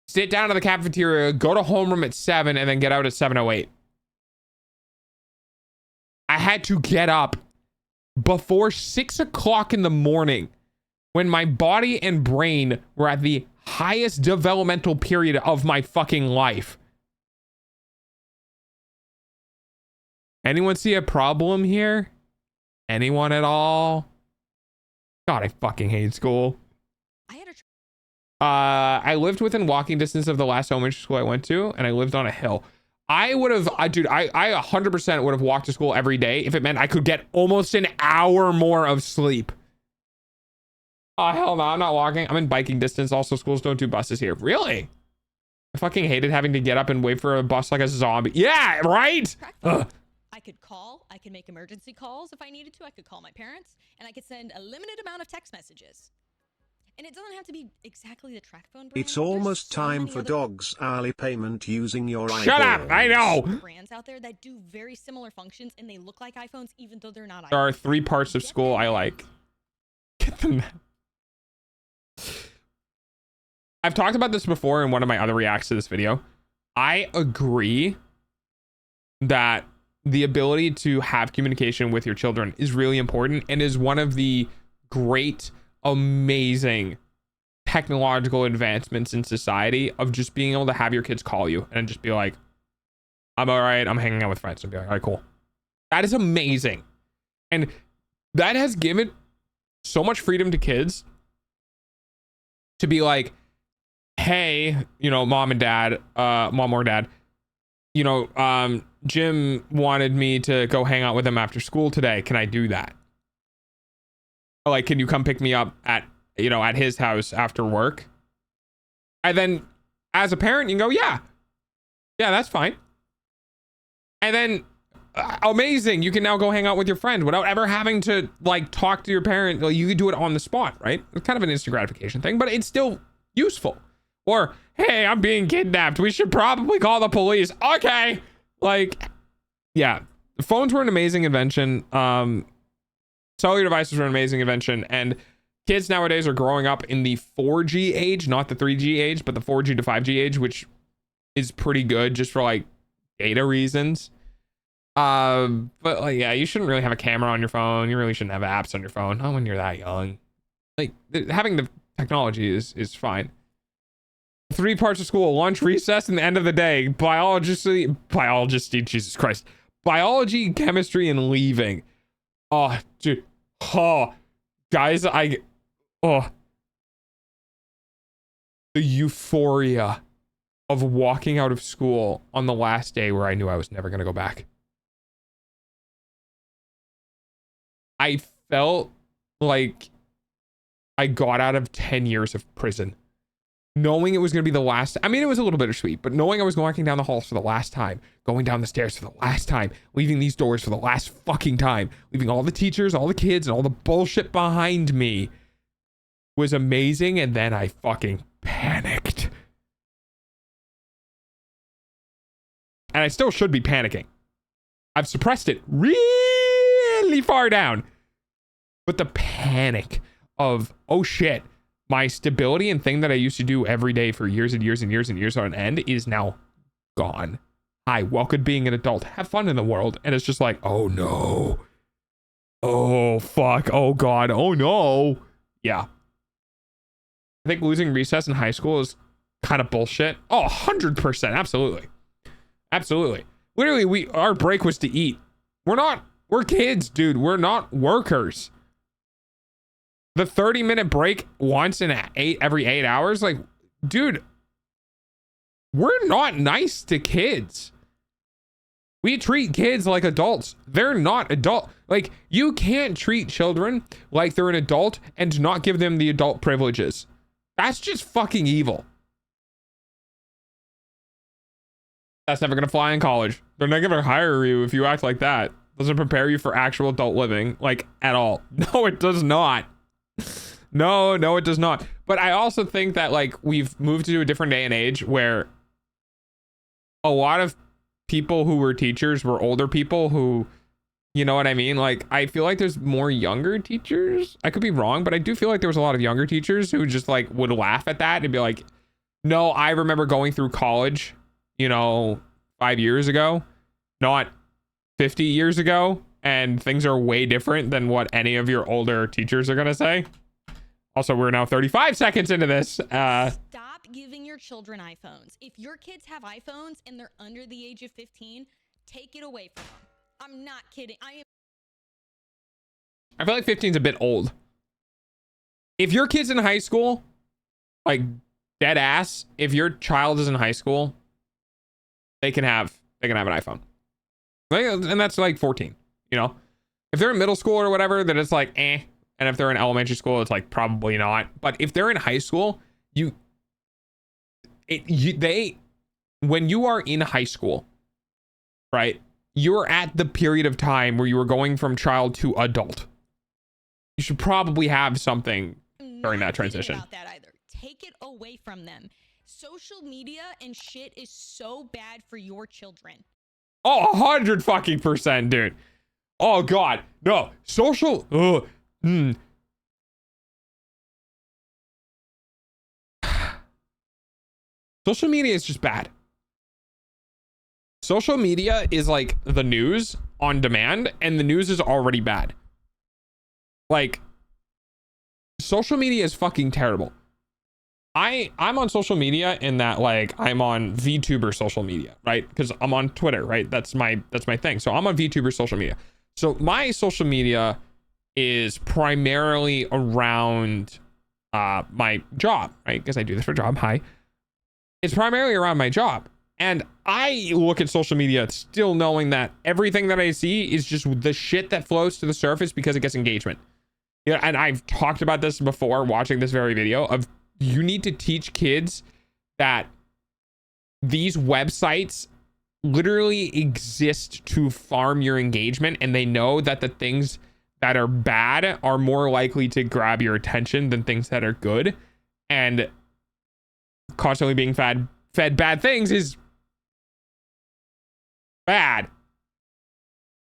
sit down in the cafeteria, go to homeroom at 7, and then get out at 7:08. I had to get up before 6 o'clock in the morning when my body and brain were at the highest developmental period of my fucking life. Anyone see a problem here? Anyone at all? God, I fucking hate school. I lived within walking distance of the last elementary school I went to, and I lived on a hill. I would have, dude, I 100% would have walked to school every day if it meant I could get almost an hour more of sleep. Oh, hell no, I'm not walking. I'm in biking distance. Also, schools don't do buses here. Really? I fucking hated having to get up and wait for a bus like a zombie. Yeah, right? I could call. I could make emergency calls if I needed to. I could call my parents, and I could send a limited amount of text messages. And it doesn't have to be exactly the track phone brand. It's almost time for dogs hourly payment using your iPhone. Shut up! I know! Brands out there that do very similar functions, and they look like iPhones even though they're not iPhones. There are 3 parts of school I like. Get them. I've talked about this before in one of my other reacts to this video. I agree that the ability to have communication with your children is really important and is one of the great, amazing technological advancements in society of just being able to have your kids call you and just be like, I'm all right, I'm hanging out with friends, and be like, all right, cool. That is amazing. And that has given so much freedom to kids to be like, hey, you know, mom or dad, you know, Jim wanted me to go hang out with him after school today. Can I do that? Like, can you come pick me up at, you know, at his house after work? And then as a parent, you can go, yeah, that's fine. And then amazing, you can now go hang out with your friend without ever having to like talk to your parent. You could do it on the spot, right? It's kind of an instant gratification thing, but it's still useful. Or, hey, I'm being kidnapped. We should probably call the police. Okay. Like, yeah, phones were an amazing invention. Cellular devices were an amazing invention. And kids nowadays are growing up in the 4G age, not the 3G age, but the 4G to 5G age, which is pretty good just for like data reasons. But like, yeah, you shouldn't really have a camera on your phone. You really shouldn't have apps on your phone. Not when you're that young. Like, having the technology is fine. 3 parts of school: lunch, recess, and the end of the day. Biology, Jesus Christ. Biology, chemistry, and leaving. Oh, dude. Oh, guys, oh. The euphoria of walking out of school on the last day where I knew I was never going to go back. I felt like I got out of 10 years of prison. Knowing it was going to be the last, I mean, it was a little bittersweet, but knowing I was walking down the halls for the last time, going down the stairs for the last time, leaving these doors for the last fucking time, leaving all the teachers, all the kids, and all the bullshit behind me was amazing. And then I fucking panicked. And I still should be panicking. I've suppressed it really far down. But the panic of, oh shit, my stability and thing that I used to do every day for years and years and years and years on end is now gone. Hi, welcome being an adult. Have fun in the world. And it's just like, oh no. Oh fuck. Oh god. Oh no. Yeah. I think losing recess in high school is kind of bullshit. Oh, 100%. Absolutely. Absolutely. Literally, our break was to eat. We're kids, dude. We're not workers. The 30-minute break once in every 8 hours, like, dude, we're not nice to kids. We treat kids like adults. They're not adult. Like, you can't treat children like they're an adult and not give them the adult privileges. That's just fucking evil. That's never gonna fly in college. They're not gonna hire you if you act like that. Doesn't prepare you for actual adult living, like, at all. No, it does not. No, it does not. But I also think that, like, we've moved to a different day and age where a lot of people who were teachers were older people who, you know what I mean? Like, I feel like there's more younger teachers. I could be wrong, but I do feel like there was a lot of younger teachers who just, like, would laugh at that and be like, no, I remember going through college, 5 years ago, not 50 years ago, and things are way different than what any of your older teachers are gonna say. Also, we're now 35 seconds into this. Stop giving your children iPhones. If your kids have iPhones and they're under the age of 15, take it away from them. I'm not kidding. I feel like 15 is a bit old. If your kid's in high school, like, dead ass, if your child is in high school, they can have an iPhone. And that's like 14, If they're in middle school or whatever, then it's like, eh. And if they're in elementary school, it's like, probably not. But if they're in high school, when you are in high school, right, you're at the period of time where you are going from child to adult. You should probably have something during that transition. About that either. Take it away from them. Social media and shit is so bad for your children. Oh, 100 fucking %, dude. Oh god, no. Social. Social media is just bad. Social media is like the news on demand, and the news is already bad. Like, social media is fucking terrible. I'm on social media in that, like, I'm on VTuber social media, right? Because I'm on Twitter, right? That's my thing. So I'm on VTuber social media. So my social media is primarily around my job, right? Because I do this for a job. Hi. It's primarily around my job. And I look at social media still knowing that everything that I see is just the shit that floats to the surface because it gets engagement. Yeah, and I've talked about this before watching this very video of, you need to teach kids that these websites literally exist to farm your engagement, and they know that the things that are bad are more likely to grab your attention than things that are good, and constantly being fed bad things is bad.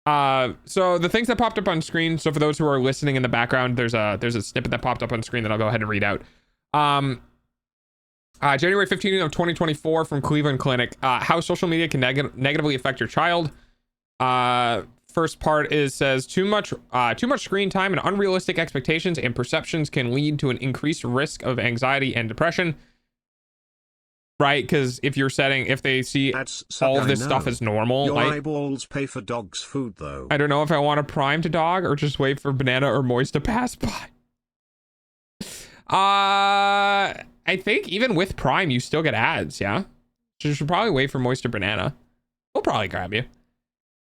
So the things that popped up on screen, so for those who are listening in the background, there's a snippet that popped up on screen that I'll go ahead and read out. January 15th of 2024 from Cleveland Clinic, how social media can negatively affect your child. First part says too much screen time and unrealistic expectations and perceptions can lead to an increased risk of anxiety and depression. right? Because if they see That's all of I this know. stuff as normal, Your like, eyeballs pay for dog's food though. I don't know if I want to prime to dog or just wait for Banana or Moist to pass by. I think even with Prime, you still get ads, yeah? So you should probably wait for Moist or Banana. We'll probably grab you.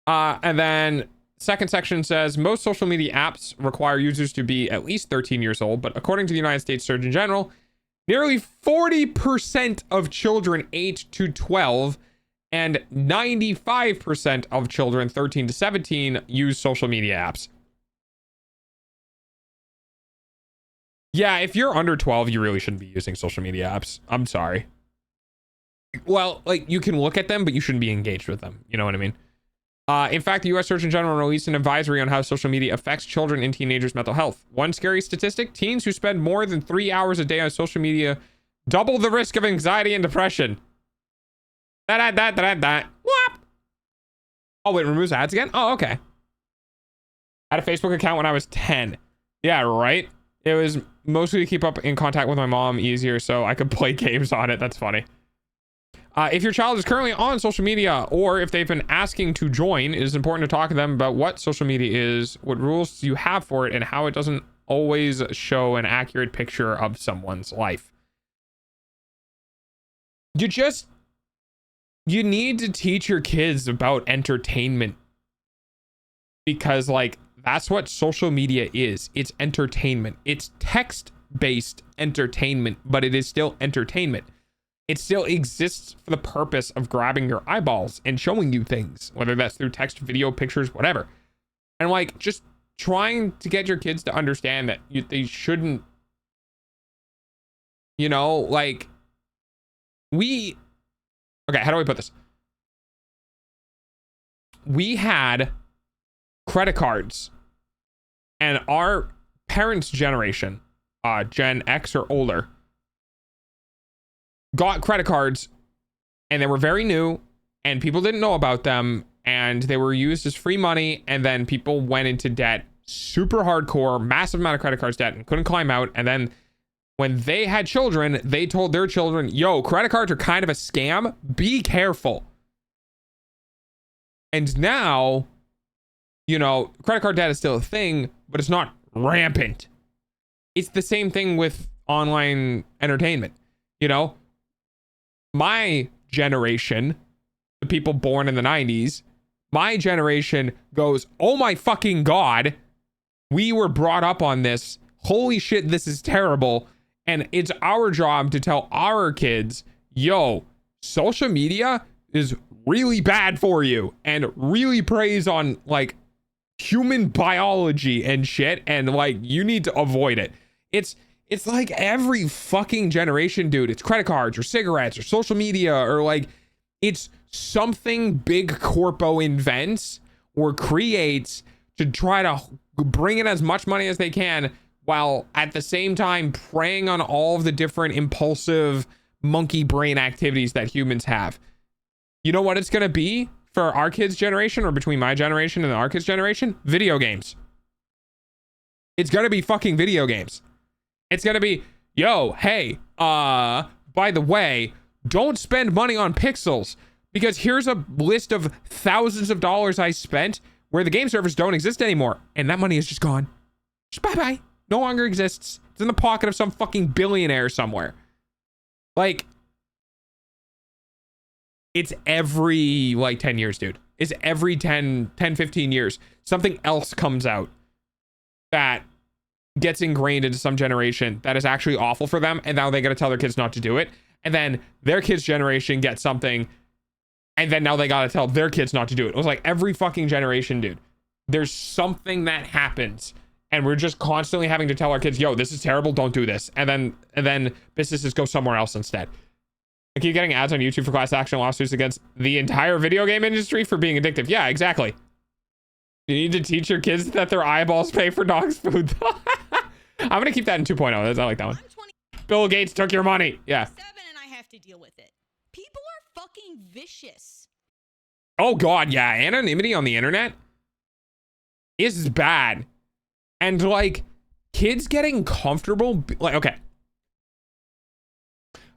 And then second section says, most social media apps require users to be at least 13 years old, but according to the United States Surgeon General, nearly 40% of children 8 to 12 and 95% of children 13 to 17 use social media apps. Yeah, if you're under 12, you really shouldn't be using social media apps. I'm sorry. Well, like, you can look at them, but you shouldn't be engaged with them. You know what I mean? In fact, the U.S. Surgeon General released an advisory on how social media affects children and teenagers' mental health. One scary statistic, teens who spend more than 3 hours a day on social media double the risk of anxiety and depression. Whop. Oh, wait, removes ads again? Oh, okay. I had a Facebook account when I was 10. Yeah, right? It was mostly to keep up in contact with my mom easier so I could play games on it. That's funny. If your child is currently on social media or if they've been asking to join, it is important to talk to them about what social media is, what rules you have for it, and how it doesn't always show an accurate picture of someone's life. You need to teach your kids about entertainment because, like, that's what social media is. It's entertainment. It's text-based entertainment, but it is still entertainment. It still exists for the purpose of grabbing your eyeballs and showing you things, whether that's through text, video, pictures, whatever. And, like, just trying to get your kids to understand that they shouldn't, you know, like, okay, how do I put this? We had credit cards, and our parents' generation, Gen X or older, got credit cards, and they were very new, and people didn't know about them, and they were used as free money, and then people went into debt, super hardcore, massive amount of credit cards debt, and couldn't climb out. And then when they had children, they told their children, yo, credit cards are kind of a scam, be careful. And now, you know, credit card debt is still a thing, but it's not rampant. It's the same thing with online entertainment. You know, my generation, the people born in the 90s, my generation goes, oh my fucking God, we were brought up on this. Holy shit, this is terrible. And it's our job to tell our kids, yo, social media is really bad for you and really preys on, like, human biology and shit, and, like, you need to avoid it. It's like every fucking generation, dude. It's credit cards or cigarettes or social media, or, like, it's something big corpo invents or creates to try to bring in as much money as they can, while at the same time preying on all of the different impulsive monkey brain activities that humans have. You know what it's going to be for our kids' generation, or between my generation and our kids' generation? Video games. It's going to be fucking video games. It's going to be, yo, hey, by the way, don't spend money on pixels, because here's a list of thousands of dollars I spent where the game servers don't exist anymore, and that money is just gone. Just bye-bye. No longer exists. It's in the pocket of some fucking billionaire somewhere. Like, it's every, like, 10 years, dude. It's every 10, 15 years. Something else comes out that gets ingrained into some generation that is actually awful for them, and now they got to tell their kids not to do it. And then their kids' generation gets something, and then now they got to tell their kids not to do it. It was like every fucking generation, dude. There's something that happens, and we're just constantly having to tell our kids, yo, this is terrible, don't do this. And then businesses go somewhere else instead. I keep getting ads on YouTube for class action lawsuits against the entire video game industry for being addictive. Yeah, exactly. You need to teach your kids that their eyeballs pay for dogs' food. I'm going to keep that in 2.0. I like that one. I'm 20. Bill Gates took your money. Yeah. 7 and I have to deal with it. People are fucking vicious. Oh, God, yeah. Anonymity on the internet is bad. And, like, kids getting comfortable. Like, okay.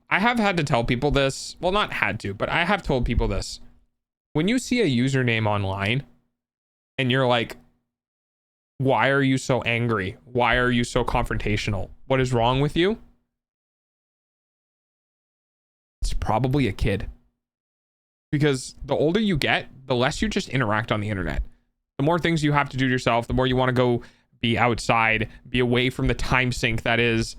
I have had to tell people this. Well, not had to, but I have told people this. When you see a username online and you're like, why are you so angry? Why are you so confrontational? What is wrong with you? It's probably a kid. Because the older you get, the less you just interact on the internet. The more things you have to do to yourself, the more you want to go be outside, be away from the time sink that is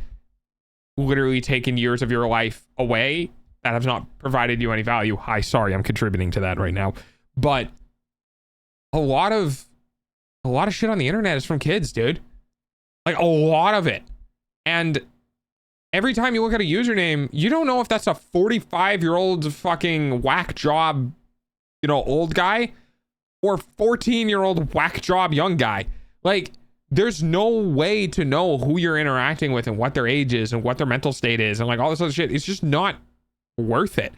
literally taken years of your life away that has not provided you any value. Hi, sorry, I'm contributing to that right now. But a lot of shit on the internet is from kids, dude. Like a lot of it. And every time you look at a username, you don't know if that's a 45-year-old fucking whack job, old guy or 14-year-old whack job young guy. Like, there's no way to know who you're interacting with and what their age is and what their mental state is and like all this other shit. It's just not worth it.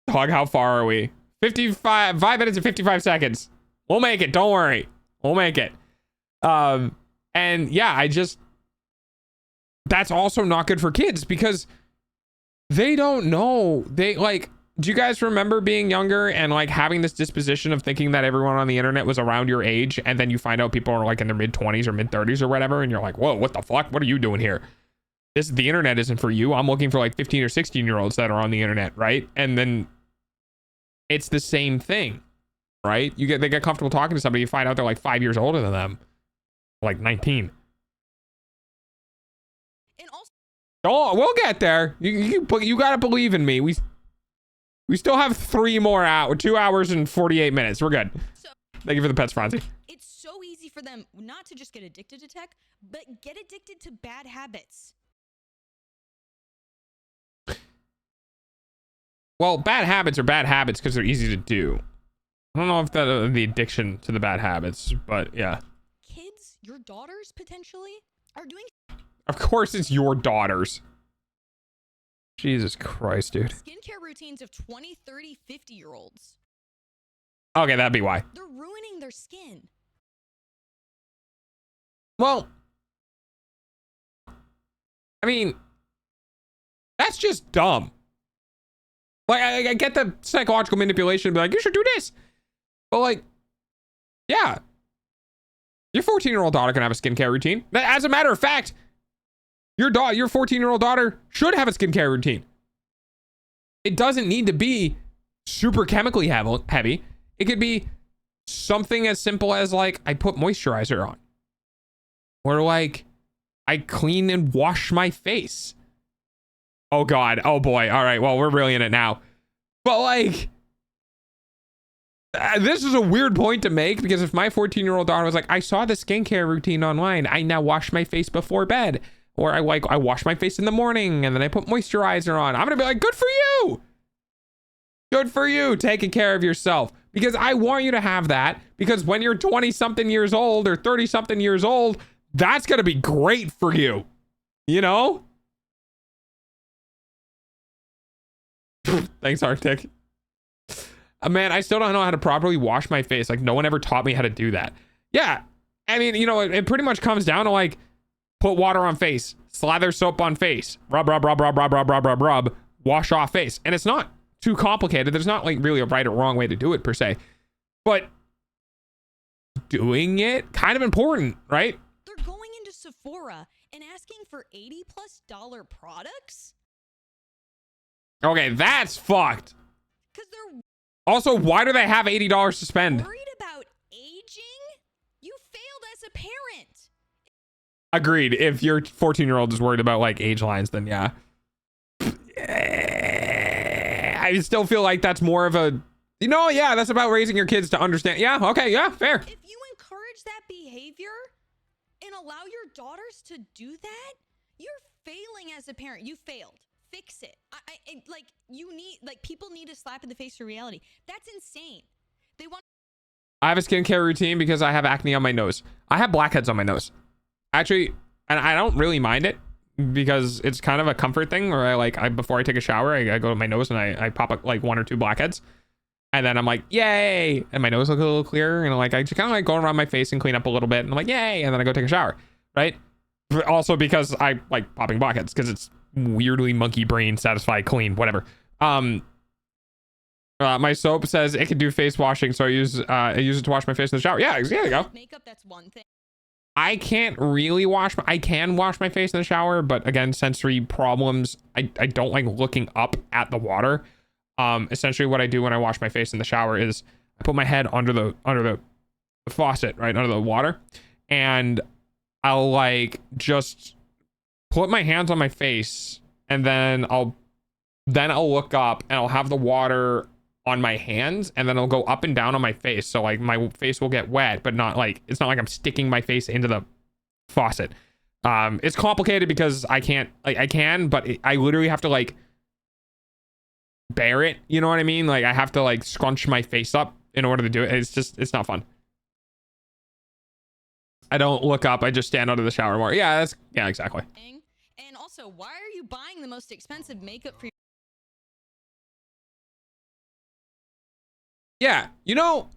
Dog, how far are we? 5 minutes and 55 seconds. We'll make it. Don't worry. We'll make it. And yeah, that's also not good for kids because they don't know. Do you guys remember being younger and like having this disposition of thinking that everyone on the internet was around your age, and then you find out people are like in their mid-20s or mid-30s or whatever, and you're like, whoa, what the fuck? What are you doing here? The internet isn't for you. I'm looking for like 15 or 16-year-olds that are on the internet, right? And then it's the same thing, right? They get comfortable talking to somebody, you find out they're like 5 years older than them, like 19. And also, oh, we'll get there. You gotta believe in me. We still have 2 hours and 48 minutes. We're good. so Thank you for the pets, Franzi. it's so easy for them not to just get addicted to tech, but get addicted to bad habits. Well, bad habits are bad habits because they're easy to do. I don't know if that the addiction to the bad habits, but yeah. Kids, your daughters potentially, are doing Of course it's your daughters. Jesus Christ, dude. skincare routines of 20, 30, 50-year-olds. Okay, that'd be why. They're ruining their skin. Well, I mean, that's just dumb. Like, I get the psychological manipulation, be like, you should do this. But like, yeah. Your 14-year-old daughter can have a skincare routine. As a matter of fact, your 14-year-old daughter should have a skincare routine. It doesn't need to be super chemically heavy. It could be something as simple as like, I put moisturizer on. Or like, I clean and wash my face. Oh God, oh boy. All right, well, we're really in it now. But like, this is a weird point to make because if my 14-year-old daughter was like, I saw the skincare routine online, I now wash my face before bed. Or I wash my face in the morning and then I put moisturizer on. I'm gonna be like, good for you. Good for you, taking care of yourself. Because I want you to have that. Because when you're 20-something years old or 30-something years old, that's gonna be great for you. You know? Thanks, Arctic. Man, I still don't know how to properly wash my face. Like, no one ever taught me how to do that. Yeah. I mean, it pretty much comes down to like, put water on face, slather soap on face, rub, wash off face. And it's not too complicated. There's not like really a right or wrong way to do it per se, but doing it kind of important, right? They're going into Sephora and asking for $80+ products. Okay, that's fucked. Because they're Also, why do they have $80 to spend? worried about aging. You failed as a parent. Agreed. If your 14-year-old is worried about like age lines, then yeah. I still feel like that's more of a, yeah, that's about raising your kids to understand. Yeah, okay, yeah, fair. If you encourage that behavior and allow your daughters to do that, you're failing as a parent. You failed. Fix it. People need a slap in the face for reality. That's insane. I have a skincare routine because I have acne on my nose. I have blackheads on my nose. Actually, and I don't really mind it because it's kind of a comfort thing where before I take a shower, I go to my nose and I pop up like 1 or 2 blackheads. And then I'm like, yay. And my nose looks a little clearer. And I just kind of go around my face and clean up a little bit. And I'm like, yay. And then I go take a shower. Right. But also because I like popping blackheads because it's weirdly monkey brain satisfied clean, whatever. My soap says it can do face washing, so I use it to wash my face in the shower. Yeah, there you go. Makeup, that's one thing. I can't really I can wash my face in the shower, but again, sensory problems. I don't like looking up at the water. Essentially what I do when I wash my face in the shower is I put my head under the faucet, right under the water, and I'll like just put my hands on my face, and then I'll look up and I'll have the water on my hands, and then I'll go up and down on my face, so like my face will get wet, but not like, it's not like I'm sticking my face into the faucet. It's complicated because I can't, like I can, but I literally have to like bear it, you know what I mean? Like I have to like scrunch my face up in order to do it. It's not fun. I don't look up, I just stand under the shower more. Yeah, exactly. And also, why are you buying the most expensive makeup for your... Yeah, you know,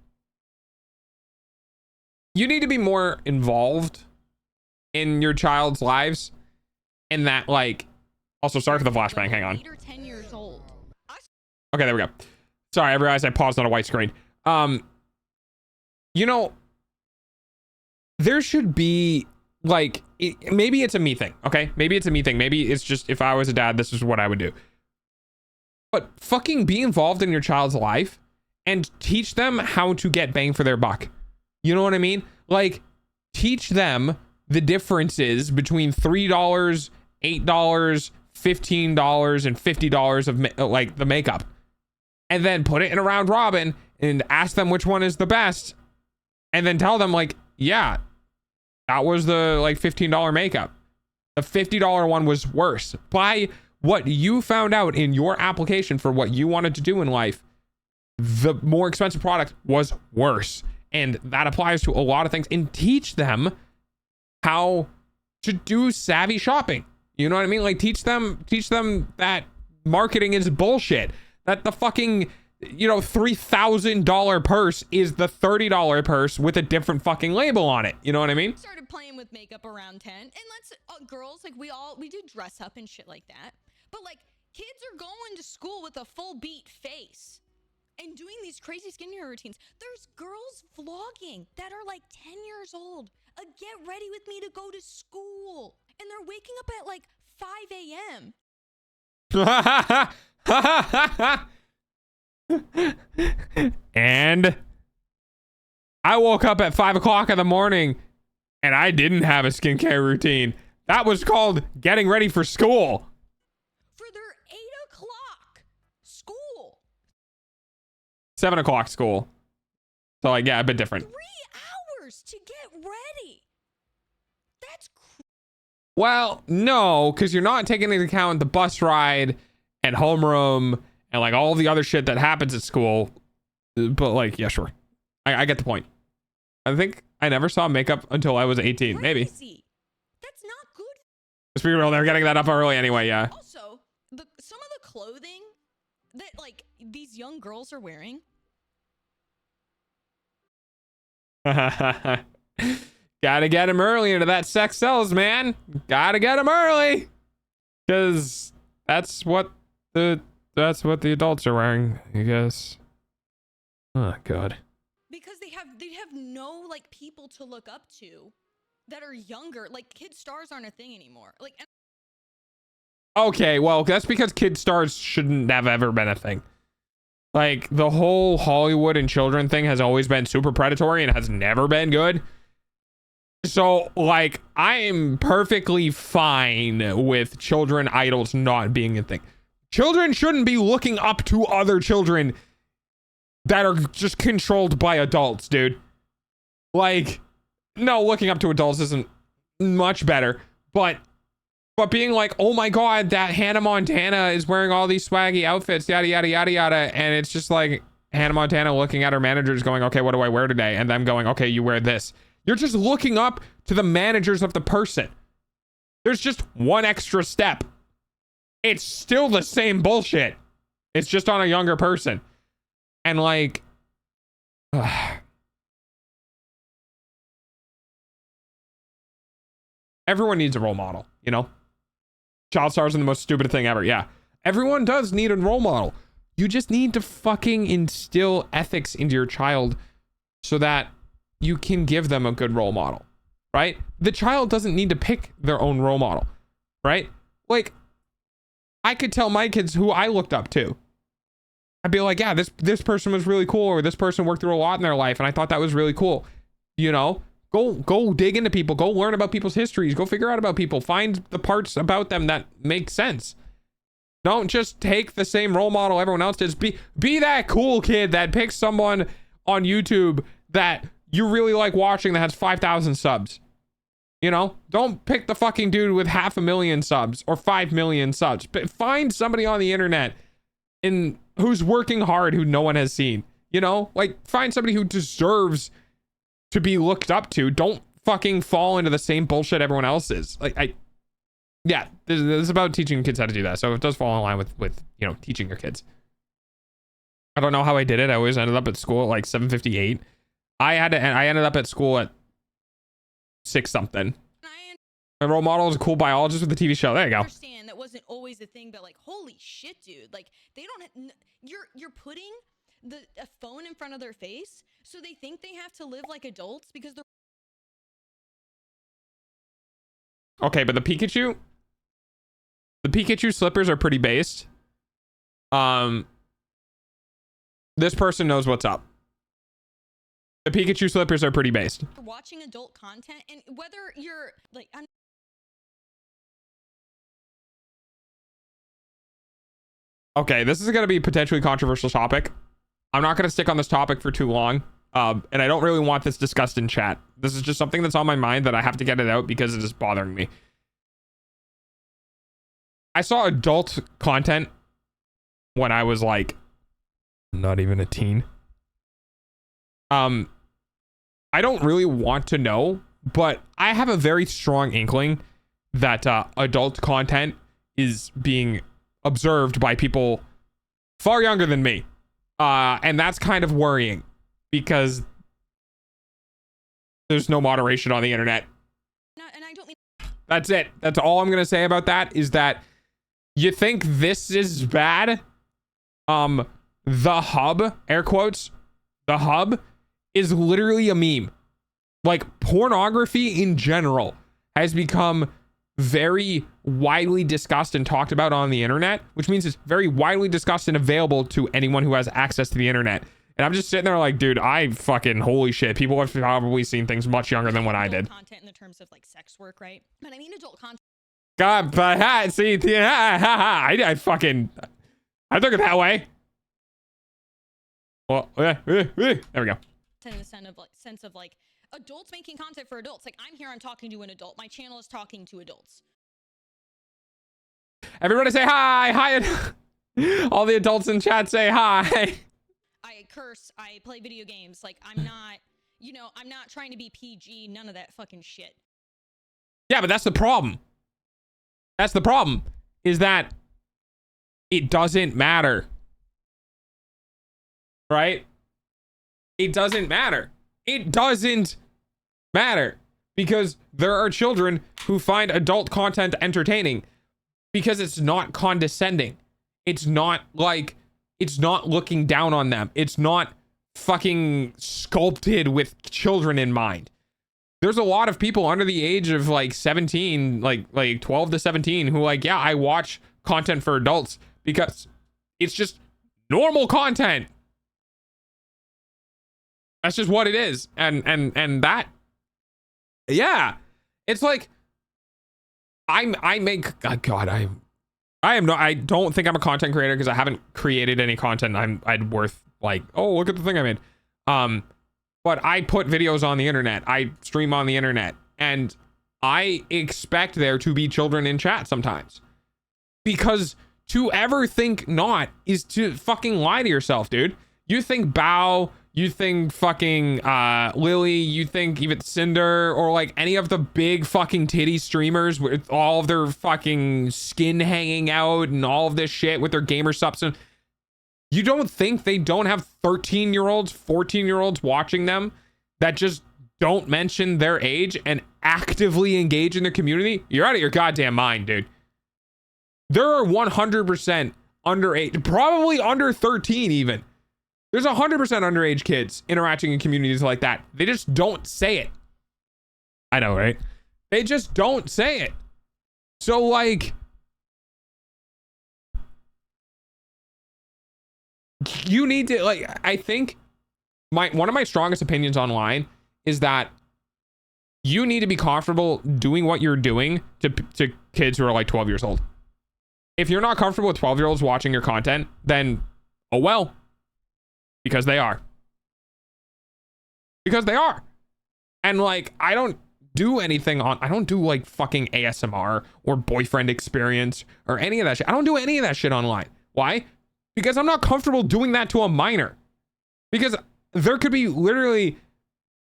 you need to be more involved in your child's lives, and that like, also sorry for the flashbang, hang on. 8 or 10 years old. Okay, there we go. Sorry, I realized I paused on a white screen. You know, there should be like, maybe it's a me thing, okay? Maybe it's a me thing. Maybe it's just, if I was a dad, this is what I would do. But fucking be involved in your child's life and teach them how to get bang for their buck. You know what I mean? Like, teach them the differences between $3, $8, $15, and $50 of like the makeup. And then put it in a round robin and ask them which one is the best. And then tell them like, yeah, that was the like $15 makeup. The $50 one was worse. By what you found out in your application for what you wanted to do in life, the more expensive product was worse. And that applies to a lot of things. And teach them how to do savvy shopping. You know what I mean? Like teach them that marketing is bullshit. That the fucking, you know, $3,000 purse is the $30 purse with a different fucking label on it. You know what I mean? Started playing with makeup around 10, and let's girls, like we do dress up and shit like that. But like kids are going to school with a full beat face and doing these crazy skincare routines. There's girls vlogging that are like 10 years old. Get ready with me to go to school, and they're waking up at like 5 a.m. And I woke up at 5 o'clock in the morning and I didn't have a skincare routine. That was called getting ready for school. For their 8 o'clock school. 7 o'clock school. So like, yeah, a bit different. 3 hours to get ready. That's Well, no, because you're not taking into account the bus ride and homeroom and like all the other shit that happens at school. But like, yeah, sure. I get the point. I think I never saw makeup until I was 18, maybe. That's not good. Let's be real, they're getting that up early anyway, yeah. Also, some of the clothing that like these young girls are wearing. Gotta get him early into that sex sells, man. Gotta get him early, because that's what the adults are wearing, I guess. Oh god. Because they have no like people to look up to that are younger. Like kid stars aren't a thing anymore. Like okay, well that's because kid stars shouldn't have ever been a thing. Like the whole Hollywood and children thing has always been super predatory and has never been good. So like I'm perfectly fine with children idols not being a thing. Children shouldn't be looking up to other children that are just controlled by adults, dude. Like, no, looking up to adults isn't much better, but being like, oh my god, that Hannah Montana is wearing all these swaggy outfits, yada yada yada yada, and it's just like Hannah Montana looking at her managers going, okay, what do I wear today? And them going, okay, you wear this. You're just looking up to the managers of the person. There's just one extra step. It's still the same bullshit. It's just on a younger person. And like, everyone needs a role model, you know? Child stars are the most stupid thing ever. Yeah. Everyone does need a role model. You just need to fucking instill ethics into your child so that you can give them a good role model, right? The child doesn't need to pick their own role model, right? Like, I could tell my kids who I looked up to. I'd be like, yeah, this person was really cool, or this person worked through a lot in their life, and I thought that was really cool. You know, go dig into people, go learn about people's histories, go figure out about people, find the parts about them that make sense. Don't just take the same role model everyone else does. Be that cool kid that picks someone on YouTube that you really like watching that has 5,000 subs. You know, don't pick the fucking dude with 500,000 subs or 5 million subs. But find somebody on the internet who's working hard, who no one has seen. You know, like, find somebody who deserves to be looked up to. Don't fucking fall into the same bullshit everyone else is. Like, yeah, this is about teaching kids how to do that. So it does fall in line with you know, teaching your kids. I don't know how I did it. I always ended up at school at like 7:58. I ended up at school at 6 something. My role model is a cool biologist with a TV show. There you go. Understand that wasn't always a thing, but like, holy shit, dude! Like, they don't. You're putting a phone in front of their face, so they think they have to live like adults because they're. Okay, but the Pikachu slippers are pretty based. This person knows what's up. The Pikachu slippers are pretty based. Watching adult content, and whether you're like, Okay, this is going to be a potentially controversial topic. I'm not going to stick on this topic for too long. And I don't really want this discussed in chat. This is just something that's on my mind that I have to get it out because it is bothering me. I saw adult content when I was like not even a teen. I don't really want to know, but I have a very strong inkling that adult content is being observed by people far younger than me. And that's kind of worrying because there's no moderation on the internet. and I don't mean. That's it. That's all I'm going to say about that is that you think this is bad? The hub, air quotes, the hub is literally a meme. Like, pornography in general has become very widely discussed and talked about on the internet, which means it's very widely discussed and available to anyone who has access to the internet. And I'm just sitting there like, dude, I fucking, holy shit. People have probably seen things much younger than what I did. Content in the terms of like sex work, right? But I mean adult content. God, but see, I fucking, I took it that way. Well, there we go. In the sense of like adults making content for adults. Like, I'm here, I'm talking to an adult. My channel is talking to adults. Everybody say hi. Hi. All the adults in chat say hi. I curse, I play video games. Like, I'm not, you know, I'm not trying to be PG, none of that fucking shit. Yeah, but that's the problem. That's the problem, is that it doesn't matter. Right? It doesn't matter. It doesn't matter because there are children who find adult content entertaining because it's not condescending. It's not like, it's not looking down on them. It's not fucking sculpted with children in mind. There's a lot of people under the age of like 17, like 12 to 17 who like, yeah, I watch content for adults because it's just normal content. That's just what it is. And that, yeah, it's like, I don't think I'm a content creator because I haven't created any content I'd worth like, oh, look at the thing I made. But I put videos on the internet. I stream on the internet and I expect there to be children in chat sometimes because to ever think not is to fucking lie to yourself, dude. You think Bao, you think fucking Lily, you think even Cinder or like any of the big fucking titty streamers with all of their fucking skin hanging out and all of this shit with their gamer substance. You don't think they don't have 13-year-olds, 14-year-olds watching them that just don't mention their age and actively engage in their community? You're out of your goddamn mind, dude. There are 100% underage, probably under 13 even. There's 100% underage kids interacting in communities like that. They just don't say it. I know, right? They just don't say it. So like, you need to, like, I think one of my strongest opinions online is that you need to be comfortable doing what you're doing to kids who are like 12 years old. If you're not comfortable with 12-year-olds watching your content, then oh well, because they are. Because they are. And like, I don't do anything on, I don't do like fucking ASMR or boyfriend experience or any of that shit. I don't do any of that shit online. Why? Because I'm not comfortable doing that to a minor. Because there could be literally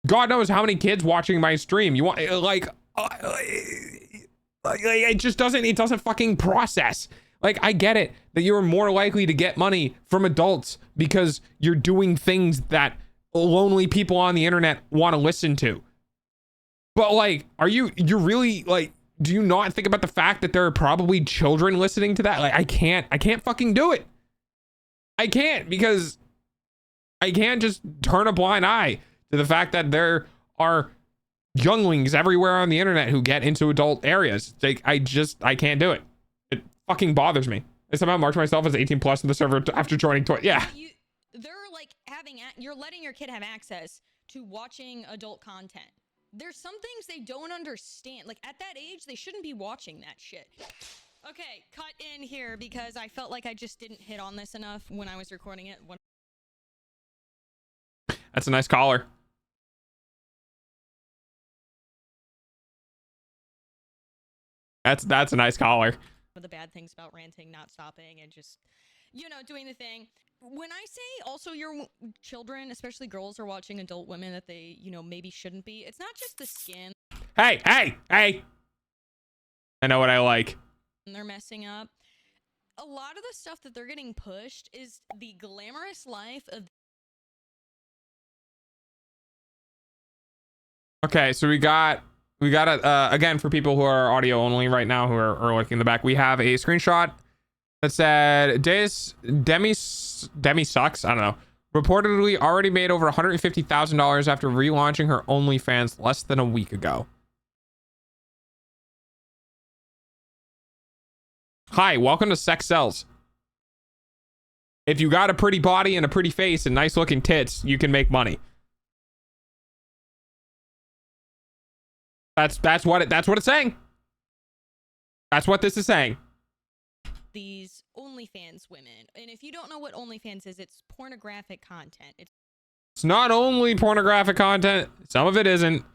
God knows how many kids watching my stream. You want like it just doesn't fucking process. Like, I get it that you're more likely to get money from adults because you're doing things that lonely people on the internet want to listen to. But like, you're really like, do you not think about the fact that there are probably children listening to that? Like, I can't fucking do it. I can't, because I can't just turn a blind eye to the fact that there are younglings everywhere on the internet who get into adult areas. Like, I can't do it. It fucking bothers me. I somehow marked myself as 18 plus in the server after joining yeah. They're like you're letting your kid have access to watching adult content. There's some things they don't understand. Like, at that age, they shouldn't be watching that shit. Okay, cut in here because I felt like I just didn't hit on this enough when I was recording it. That's a nice collar. That's a nice collar. One of the bad things about ranting, not stopping, and just, doing the thing. When I say also your children, especially girls, are watching adult women that they, maybe shouldn't be, it's not just the skin. Hey! I know what I like. And they're messing up. A lot of the stuff that they're getting pushed is the glamorous life of. Okay, so we got again, for people who are audio only right now, who are looking in the back, we have a screenshot that said Demi sucks. I don't know. Reportedly already made over $150,000 after relaunching her OnlyFans less than a week ago. Hi, welcome to Sex Sells. If you got a pretty body and a pretty face and nice looking tits, you can make money. That's what it's saying. That's what this is saying. These OnlyFans women, and if you don't know what OnlyFans is, it's pornographic content. It's not only pornographic content. Some of it isn't,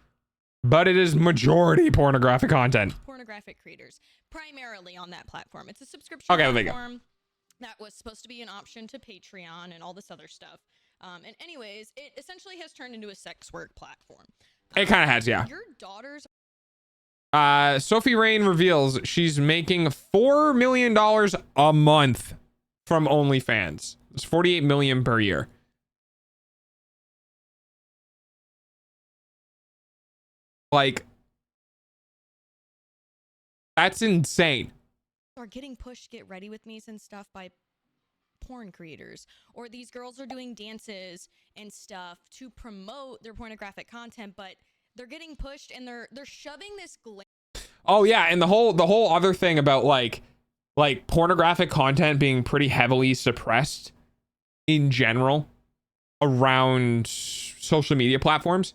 but it is majority pornographic content. Pornographic creators, primarily on that platform. It's a subscription platform that was supposed to be an option to Patreon and all this other stuff. And anyways, it essentially has turned into a sex work platform. It kind of has, yeah. Your daughters. Sophie Rain reveals she's making $4 million a month from OnlyFans. It's $48 million per year. Like, that's insane. Are getting pushed, get ready with me's and stuff by porn creators, or these girls are doing dances and stuff to promote their pornographic content, but they're getting pushed and they're shoving this oh yeah, and the whole other thing about like pornographic content being pretty heavily suppressed in general around social media platforms,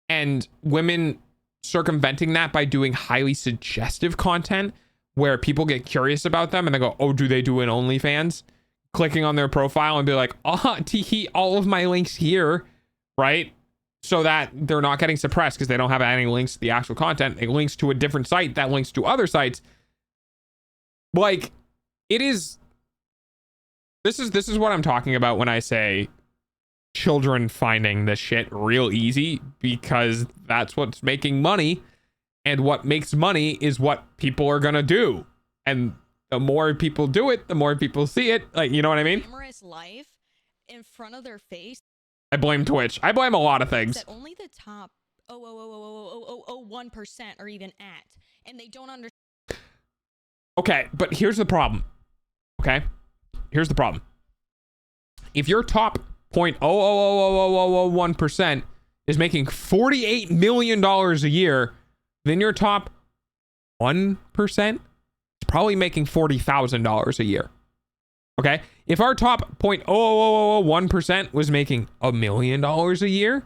and women circumventing that by doing highly suggestive content where people get curious about them and they go, oh, do they do an OnlyFans? Clicking on their profile and be like, oh, tee, all of my links here, right? So that they're not getting suppressed because they don't have any links to the actual content. It links to a different site that links to other sites. Like, it is. This is what I'm talking about when I say children finding this shit real easy, because that's what's making money, and what makes money is what people are gonna do, and the more people do it, the more people see it. Like, you know what I mean? Glamorous life in front of their face. I blame Twitch. I blame a lot of things. That only the top 1% are even at, and they don't understand. Okay, but here's the problem. Okay? Here's the problem. If your top 0.00001% is making $48 million a year, then your top 1% is probably making $40,000 a year. Okay? If our top 0.00001% was making $1 million a year,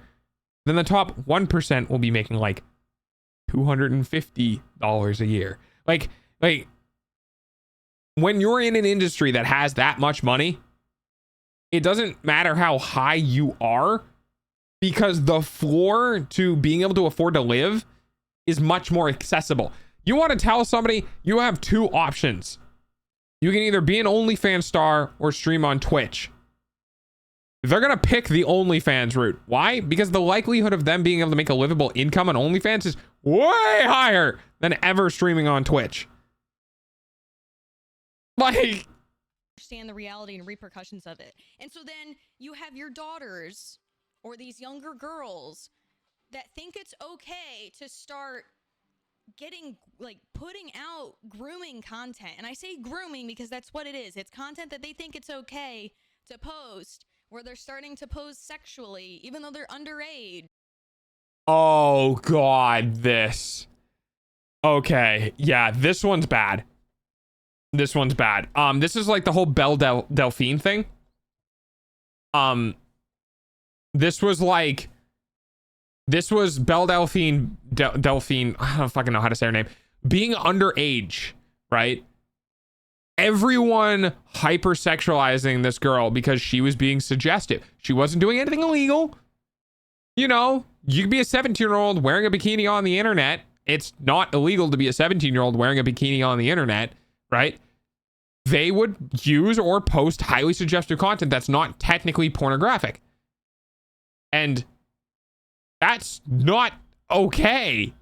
then the top 1% will be making like $250 a year. Like when you're in an industry that has that much money, it doesn't matter how high you are, because the floor to being able to afford to live is much more accessible. You want to tell somebody you have two options. You can either be an OnlyFans star or stream on Twitch. They're going to pick the OnlyFans route. Why? Because the likelihood of them being able to make a livable income on OnlyFans is way higher than ever streaming on Twitch. Like, understand the reality and repercussions of it. And so then you have your daughters or these younger girls that think it's okay to start getting, like, putting out grooming content. And I say grooming because that's what it is. It's content that they think it's okay to post, where they're starting to pose sexually even though they're underage. oh God, this. Okay, yeah, this one's bad. This one's bad. This is like the whole Belle Delphine thing. This was Belle Delphine. I don't fucking know how to say her name. Being underage, right? Everyone hypersexualizing this girl because she was being suggestive. She wasn't doing anything illegal. You know, you could be a 17-year-old wearing a bikini on the internet. It's not illegal to be a 17-year-old wearing a bikini on the internet, right? They would use or post highly suggestive content that's not technically pornographic. And that's not okay.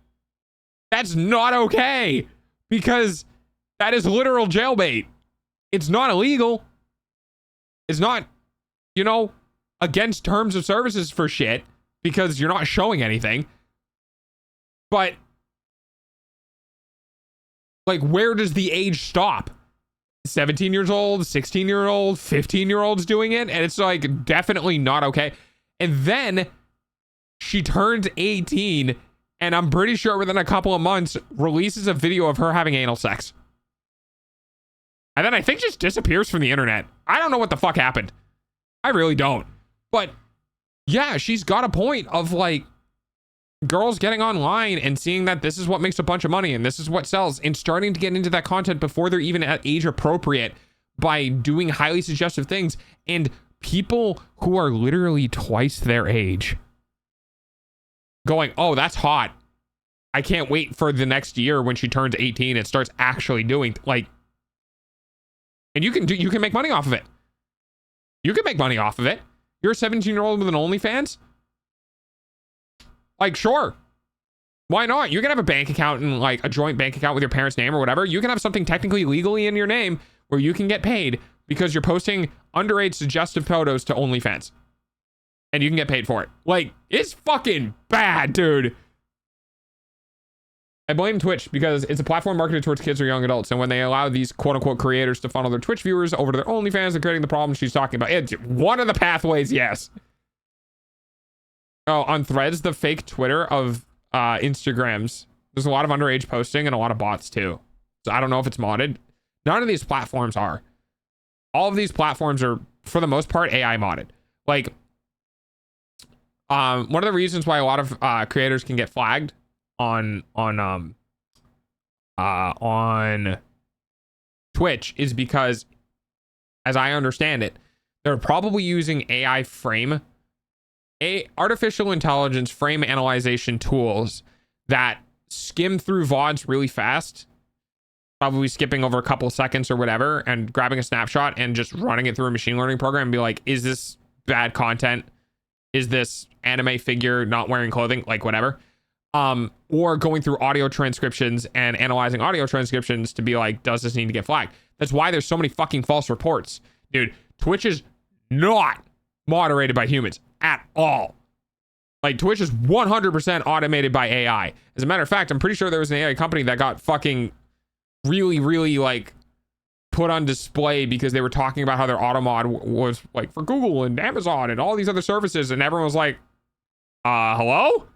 That's not okay, because that is literal jailbait. It's not illegal. It's not, you know, against terms of services for shit, because you're not showing anything. But, like, where does the age stop? 17 years old, 16-year-old, 15-year-olds doing it, and it's like definitely not okay. And then she turns 18, and I'm pretty sure within a couple of months releases a video of her having anal sex. And then I think just disappears from the internet. I don't know what the fuck happened. I really don't. But yeah, she's got a point of, like, girls getting online and seeing that this is what makes a bunch of money and this is what sells, and starting to get into that content before they're even at age appropriate by doing highly suggestive things. And people who are literally twice their age going, oh, that's hot. I can't wait for the next year when she turns 18 and starts actually doing, like, and you can make money off of it. You can make money off of it. You're a 17-year-old with an OnlyFans? Like, sure. Why not? You can have a bank account and, like, a joint bank account with your parents' name or whatever. You can have something technically legally in your name where you can get paid because you're posting underage suggestive photos to OnlyFans. And you can get paid for it. Like, it's fucking bad, dude. I blame Twitch because it's a platform marketed towards kids or young adults. And when they allow these quote-unquote creators to funnel their Twitch viewers over to their OnlyFans, they're creating the problem she's talking about. It's one of the pathways, yes. Oh, on Threads, the fake Twitter of Instagrams, there's a lot of underage posting and a lot of bots too. So I don't know if it's modded. None of these platforms are. All of these platforms are, for the most part, AI modded. Like, one of the reasons why a lot of creators can get flagged on Twitch is because, as I understand it, they're probably using artificial intelligence frame analyzation tools that skim through VODs really fast, probably skipping over a couple seconds or whatever, and grabbing a snapshot and just running it through a machine learning program and be like, is this bad content? Is this anime figure not wearing clothing? Like, whatever. Or going through audio transcriptions and analyzing audio transcriptions to be like, does this need to get flagged? That's why there's so many fucking false reports. Dude, Twitch is not moderated by humans at all. Like, Twitch is 100% automated by AI. As a matter of fact, I'm pretty sure there was an AI company that got fucking really, really like put on display because they were talking about how their auto mod was like for Google and Amazon and all these other services, and everyone was like, hello?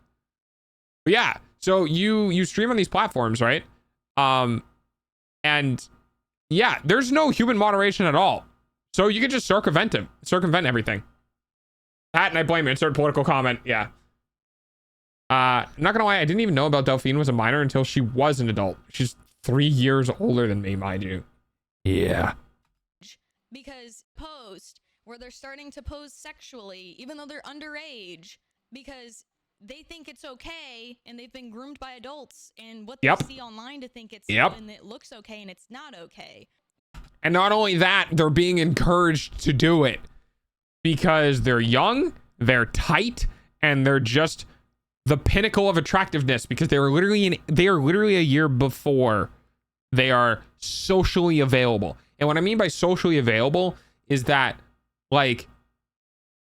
But yeah, so you stream on these platforms, right? And yeah, there's no human moderation at all. So you can just circumvent everything. Pat, and I blame it. Insert political comment. Yeah. I'm not gonna lie, I didn't even know about Delphine was a minor until she was an adult. She's 3 years older than me, mind you. Yeah. Because post where they're starting to pose sexually, even though they're underage, because they think it's okay and they've been groomed by adults and what they see online to think it's and it looks okay and it's not okay. And not only that, they're being encouraged to do it because they're young, they're tight, and they're just the pinnacle of attractiveness because they are literally a year before they are socially available. And what I mean by socially available is that like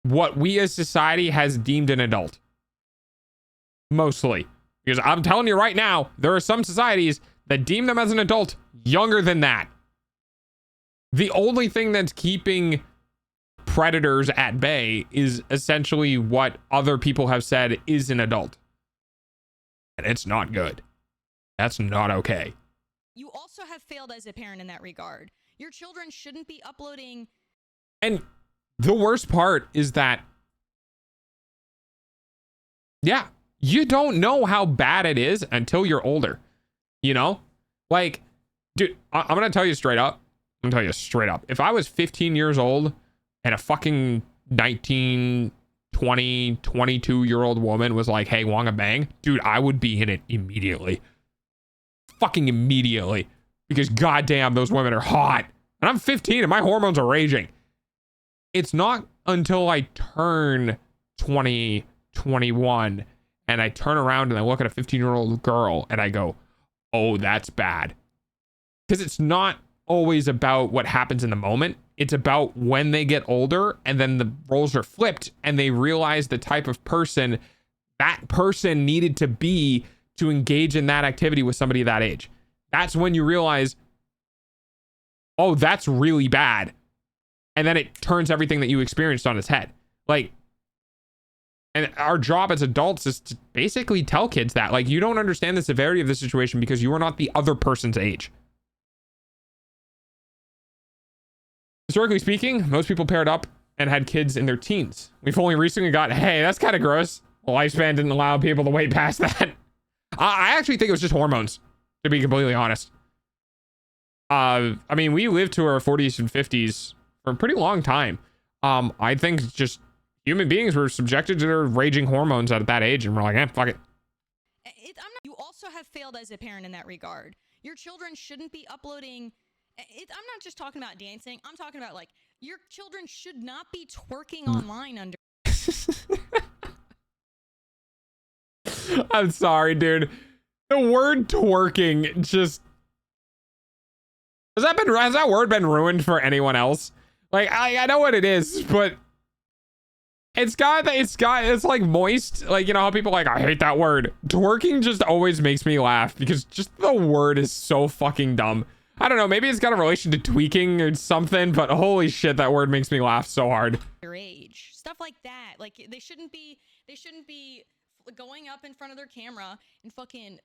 what we as society has deemed an adult. Mostly. Because I'm telling you right now, there are some societies that deem them as an adult younger than that. The only thing that's keeping predators at bay is essentially what other people have said is an adult. And it's not good. That's not okay. You also have failed as a parent in that regard. Your children shouldn't be uploading. And the worst part is that, yeah, you don't know how bad it is until you're older. You know? Like, dude, I'm going to tell you straight up. I'm going to tell you straight up. If I was 15 years old and a fucking 19, 20, 22-year-old woman was like, hey, want a bang? Dude, I would be in it immediately. Fucking immediately. Because goddamn, those women are hot. And I'm 15 and my hormones are raging. It's not until I turn 20, 21 and I turn around and I look at a 15-year-old girl and I go, oh, that's bad. Because it's not always about what happens in the moment. It's about when they get older and then the roles are flipped and they realize the type of person that person needed to be to engage in that activity with somebody that age. That's when you realize, oh, that's really bad. And then it turns everything that you experienced on its head. Like, and our job as adults is to basically tell kids that, like, you don't understand the severity of the situation because you are not the other person's age. Historically speaking, most people paired up and had kids in their teens. We've only recently got, hey, that's kind of gross. The lifespan didn't allow people to wait past that. I actually think it was just hormones, to be completely honest. I mean, we lived to our 40s and 50s for a pretty long time. I think just human beings were subjected to their raging hormones at that age, and we're like, fuck it. You also have failed as a parent in that regard. Your children shouldn't be uploading. I'm not just talking about dancing. I'm talking about, like, your children should not be twerking online under. I'm sorry, dude. The word twerking just has that word been ruined for anyone else? Like, I know what it is, but it's like moist. Like, you know how people like, I hate that word. Twerking just always makes me laugh because just the word is so fucking dumb. I don't know, maybe it's got a relation to tweaking or something, but holy shit, that word makes me laugh so hard. Their age, stuff like that. Like, they shouldn't be going up in front of their camera and fucking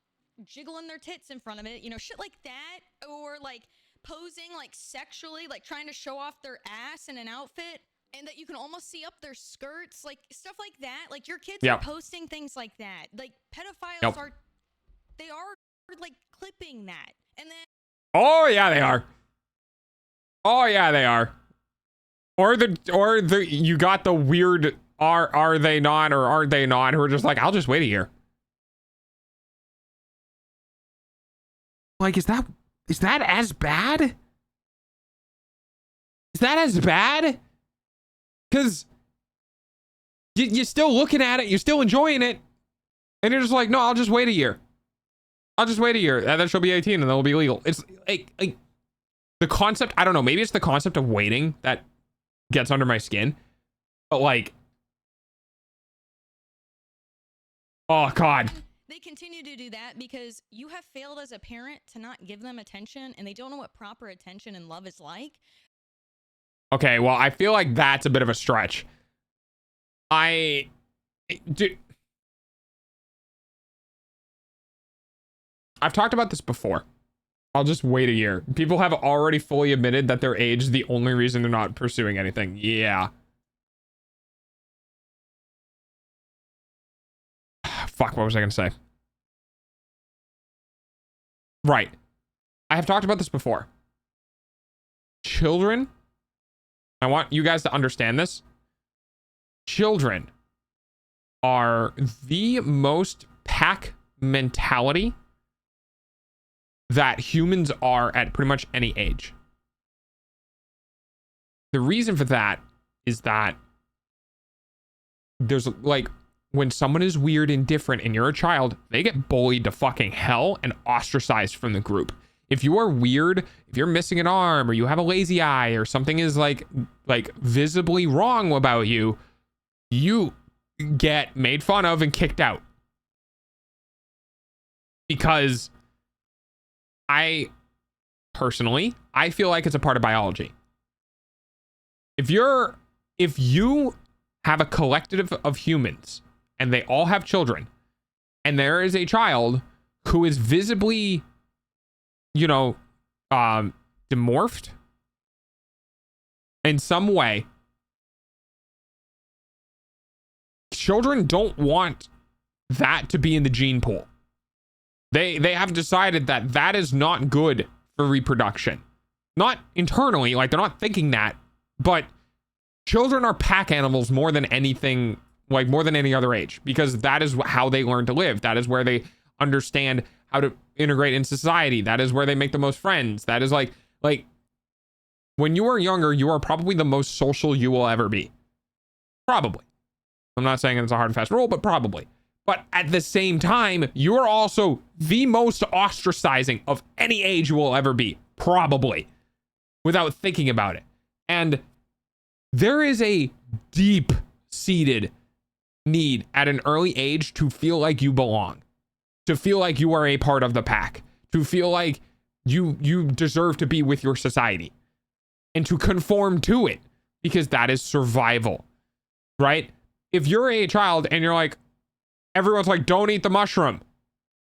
jiggling their tits in front of it, you know, shit like that, or like posing like sexually, like trying to show off their ass in an outfit and that you can almost see up their skirts, like stuff like that. Like, your kids are posting things like that. Like, pedophiles are like clipping that. And then oh yeah, they are. Oh yeah, they are. Or the you got the weird are they not or aren't they not who are just like, I'll just wait a year. Like, is that as bad? Is that as bad? Because you're still looking at it, you're still enjoying it, and you're just like, no, I'll just wait a year. I'll just wait a year, and then she'll be 18, and then it'll be legal. It's like the concept. I don't know. Maybe it's the concept of waiting that gets under my skin. But like, oh god. They continue to do that because you have failed as a parent to not give them attention, and they don't know what proper attention and love is like. Okay, well, I feel like that's a bit of a stretch. I've talked about this before. I'll just wait a year. People have already fully admitted that their age is the only reason they're not pursuing anything. Yeah. Fuck, what was I going to say? Right. I have talked about this before. Children, I want you guys to understand this. Children are the most pack mentality that humans are at pretty much any age. The reason for that is that there's like, when someone is weird and different and you're a child, they get bullied to fucking hell and ostracized from the group. If you are weird, if you're missing an arm or you have a lazy eye or something is like visibly wrong about you, you get made fun of and kicked out. Because I feel like it's a part of biology. If you have a collective of humans and they all have children, and there is a child who is visibly, demorphed in some way, children don't want that to be in the gene pool. They have decided that that is not good for reproduction. Not internally, like they're not thinking that, but children are pack animals more than anything, like more than any other age, because that is how they learn to live. That is where they understand how to integrate in society. That is where they make the most friends. That is like when you are younger, you are probably the most social you will ever be. Probably. I'm not saying it's a hard and fast rule, but probably. But at the same time, you are also the most ostracizing of any age you will ever be. Probably. Without thinking about it. And there is a deep-seated need at an early age to feel like you belong. To feel like you are a part of the pack. To feel like you deserve to be with your society. And to conform to it. Because that is survival. Right? If you're a child and you're like, everyone's like, don't eat the mushroom.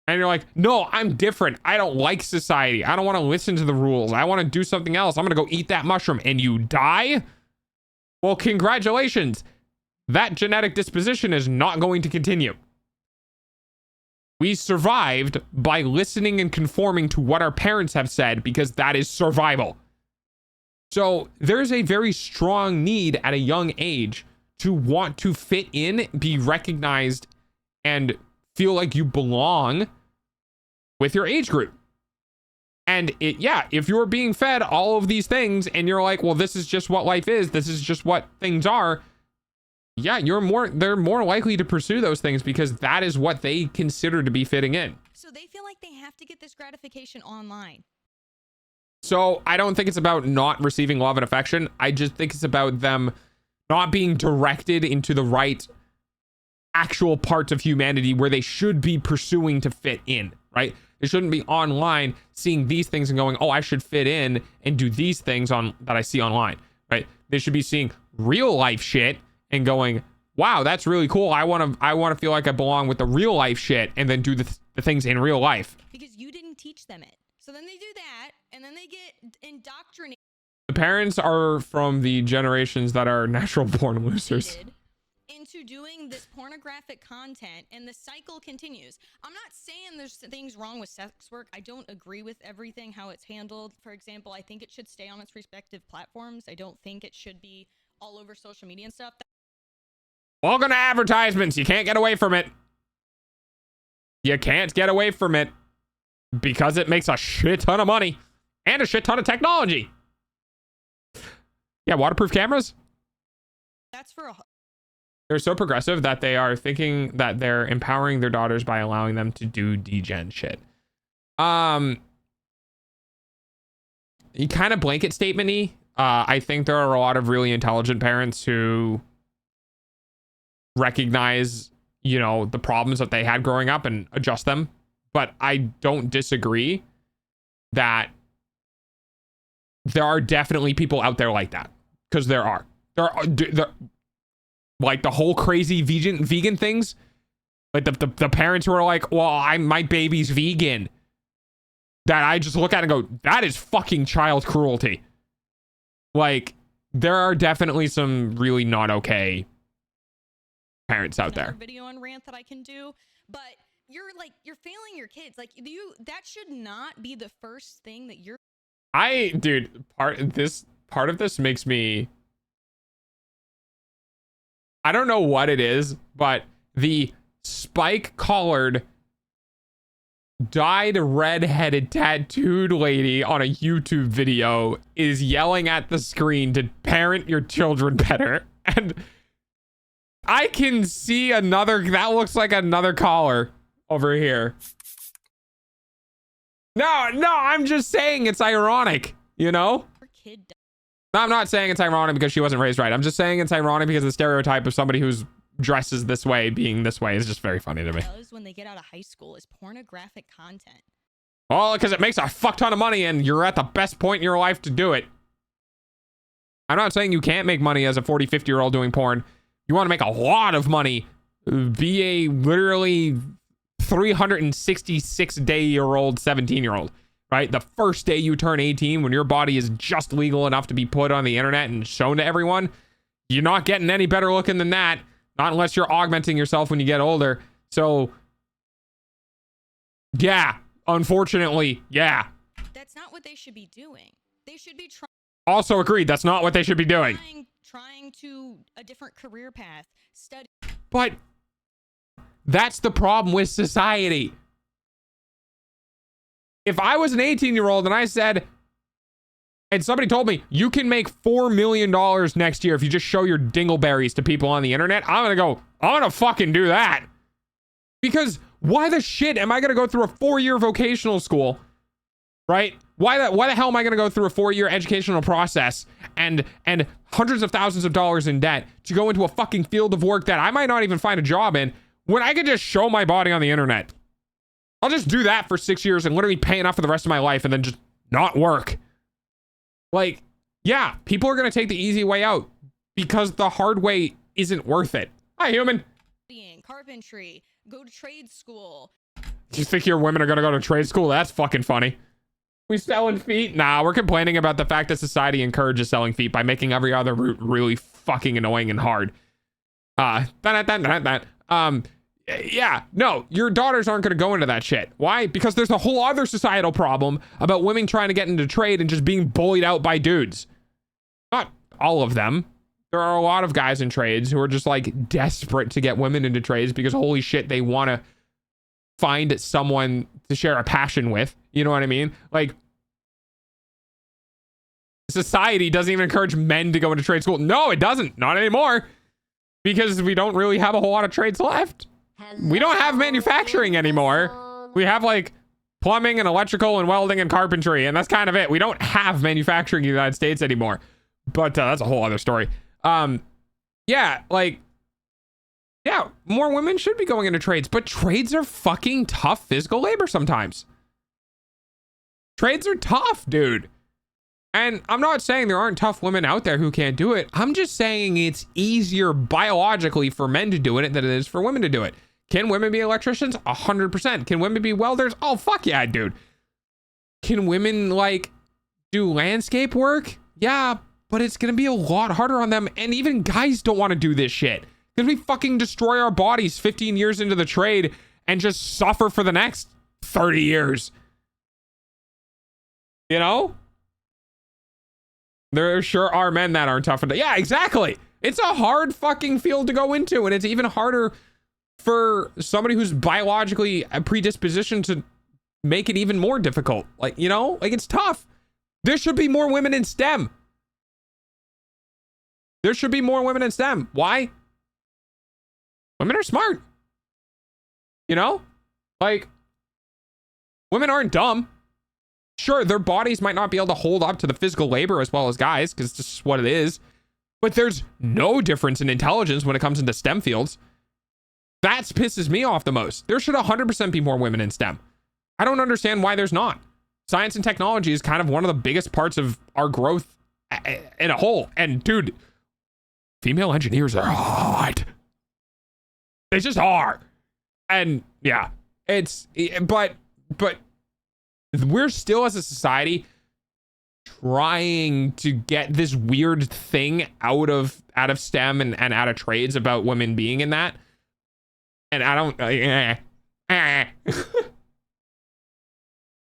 And you're like, no, I'm different. I don't like society. I don't want to listen to the rules. I want to do something else. I'm going to go eat that mushroom. And you die? Well, congratulations. That genetic disposition is not going to continue. We survived by listening and conforming to what our parents have said because that is survival. So there's a very strong need at a young age to want to fit in, be recognized, and feel like you belong with your age group. And if you're being fed all of these things and you're like, well, this is just what life is, this is just what things are, yeah, they're more likely to pursue those things because that is what they consider to be fitting in. So they feel like they have to get this gratification online. So I don't think it's about not receiving love and affection. I just think it's about them not being directed into the right actual parts of humanity where they should be pursuing to fit in, right? They shouldn't be online seeing these things and going, oh, I should fit in and do these things that I see online, right? They should be seeing real life shit and going, wow, that's really cool. I want to feel like I belong with the real life shit and then do the things in real life. Because you didn't teach them it. So then they do that and then they get indoctrinated. The parents are from the generations that are natural born losers. Into doing this pornographic content, and the cycle continues. I'm not saying there's things wrong with sex work. I don't agree with everything how it's handled. For example, I think it should stay on its respective platforms. I don't think it should be all over social media and stuff. Welcome to advertisements. You can't get away from it. You can't get away from it because it makes a shit ton of money and a shit ton of technology. Yeah, waterproof cameras. That's for They're so progressive that they are thinking that they're empowering their daughters by allowing them to do degen shit. You kind of blanket statement-y. I think there are a lot of really intelligent parents who recognize, you know, the problems that they had growing up and adjust them. But I don't disagree that there are definitely people out there like that, because there are like the whole crazy vegan things, like the parents who are like, well, my baby's vegan, that I just look at and go, that is fucking child cruelty. Like, there are definitely some really not okay parents out there. Video on rant that I can do, but you're failing your kids. Like, that should not be the first thing that you're. Dude, part of this makes me, I don't know what it is, but the spike collared, dyed red-headed tattooed lady on a YouTube video is yelling at the screen to parent your children better. And I can see that looks like another collar over here. No, I'm just saying it's ironic, you know? No, I'm not saying it's ironic because she wasn't raised right. I'm just saying it's ironic because the stereotype of somebody who's dresses this way being this way is just very funny to me. When they get out of high school is pornographic content. Well, because it makes a fuck ton of money and you're at the best point in your life to do it. I'm not saying you can't make money as a 40, 50-year-old doing porn. You want to make a lot of money, be a literally 366-day-year-old 17-year-old, right? The first day you turn 18, when your body is just legal enough to be put on the internet and shown to everyone, you're not getting any better looking than that. Not unless you're augmenting yourself when you get older. So, yeah, unfortunately, yeah. That's not what they should be doing. They should be also agreed, that's not what they should be doing. Trying to a different career path, study. But that's the problem with society. If I was an 18-year-old and I said, and somebody told me, you can make $4 million next year if you just show your dingleberries to people on the internet, I'm gonna fucking do that. Because why the shit am I gonna go through a 4-year vocational school, right? Why the hell am I gonna go through a 4-year educational process and hundreds of thousands of dollars in debt to go into a fucking field of work that I might not even find a job in when I could just show my body on the internet? I'll just do that for 6 years and literally pay enough for the rest of my life and then just not work. Like, yeah, people are going to take the easy way out because the hard way isn't worth it. Hi, human. Carpentry, go to trade school. You think your women are going to go to trade school? That's fucking funny. We selling feet? Nah, we're complaining about the fact that society encourages selling feet by making every other route really fucking annoying and hard. Yeah, no, your daughters aren't going to go into that shit. Why? Because there's a whole other societal problem about women trying to get into trade and just being bullied out by dudes. Not all of them. There are a lot of guys in trades who are just like desperate to get women into trades because holy shit, they want to find someone to share a passion with. You know what I mean? Like, society doesn't even encourage men to go into trade school. No, it doesn't. Not anymore. Because we don't really have a whole lot of trades left. We don't have manufacturing anymore. We have like plumbing and electrical and welding and carpentry, and that's kind of it. We don't have manufacturing in the United States anymore. But that's a whole other story. Yeah, like, yeah, more women should be going into trades, but trades are fucking tough physical labor sometimes. Trades are tough, dude. And I'm not saying there aren't tough women out there who can't do it. I'm just saying it's easier biologically for men to do it than it is for women to do it. Can women be electricians? 100%. Can women be welders? Oh, fuck yeah, dude. Can women, like, do landscape work? Yeah, but it's going to be a lot harder on them. And even guys don't want to do this shit. Because we fucking destroy our bodies 15 years into the trade and just suffer for the next 30 years. You know? There sure are men that aren't tough enough. Yeah, exactly. It's a hard fucking field to go into, and it's even harder for somebody who's biologically predispositioned to make it even more difficult. Like, you know, like, it's tough. There should be more women in STEM. There should be more women in STEM. Why? Women are smart. You know? Like, women aren't dumb. Sure, their bodies might not be able to hold up to the physical labor as well as guys, because it's just what it is. But there's no difference in intelligence when it comes into STEM fields. That pisses me off the most. There should 100% be more women in STEM. I don't understand why there's not. Science and technology is kind of one of the biggest parts of our growth in a whole. And dude, female engineers are hot. They just are. And yeah, but we're still as a society trying to get this weird thing out of STEM and out of trades about women being in that. And I don't,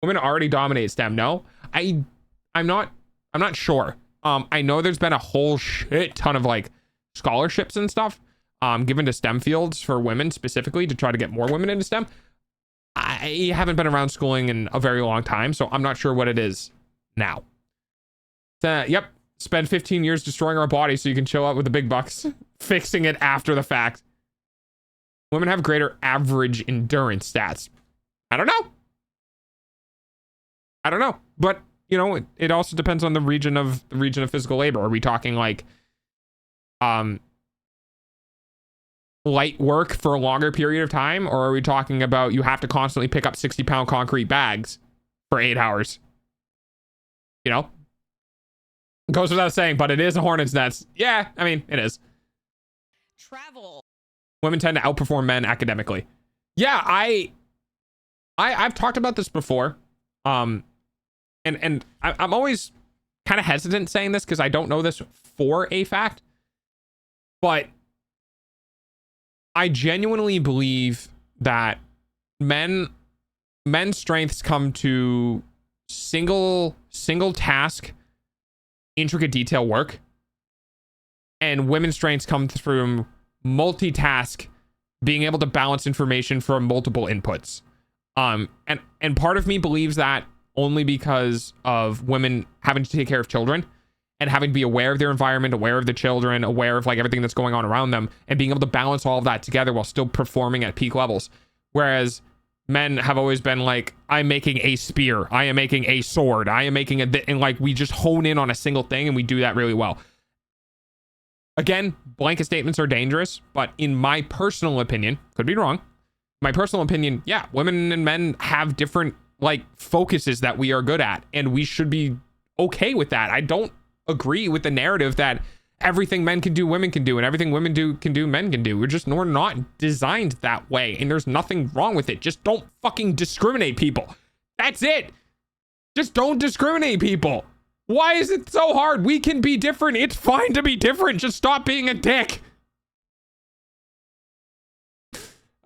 women already dominate STEM. No, I'm not sure. I know there's been a whole shit ton of like scholarships and stuff given to STEM fields for women specifically to try to get more women into STEM. I haven't been around schooling in a very long time, so I'm not sure what it is now. Yep. Spend 15 years destroying our body so you can chill out with the big bucks, fixing it after the fact. Women have greater average endurance stats. I don't know. But, you know, it also depends on the region of physical labor. Are we talking like light work for a longer period of time, or are we talking about you have to constantly pick up 60-pound concrete bags for 8 hours? You know? Goes without saying, but it is a hornet's nest. Yeah, I mean, it is. Travel. Women tend to outperform men academically. Yeah, I've talked about this before. And I'm always kind of hesitant saying this because I don't know this for a fact. But I genuinely believe that men's strengths come to single task, intricate detail work, and women's strengths come from multitask, being able to balance information from multiple inputs. And part of me believes that only because of women having to take care of children and having to be aware of their environment, aware of the children, aware of like everything that's going on around them, and being able to balance all of that together while still performing at peak levels. Whereas men have always been like, I'm making a spear, I am making a sword, I am making and like we just hone in on a single thing and we do that really well. Again, blanket statements are dangerous, but in my personal opinion, could be wrong, my personal opinion, yeah, women and men have different like focuses that we are good at, and we should be okay with that. I don't agree with the narrative that everything men can do, women can do, and everything women can do, men can do. We're not designed that way, and there's nothing wrong with it. Just don't fucking discriminate people. That's it. Just don't discriminate people. Why is it so hard? We can be different. It's fine to be different. Just stop being a dick.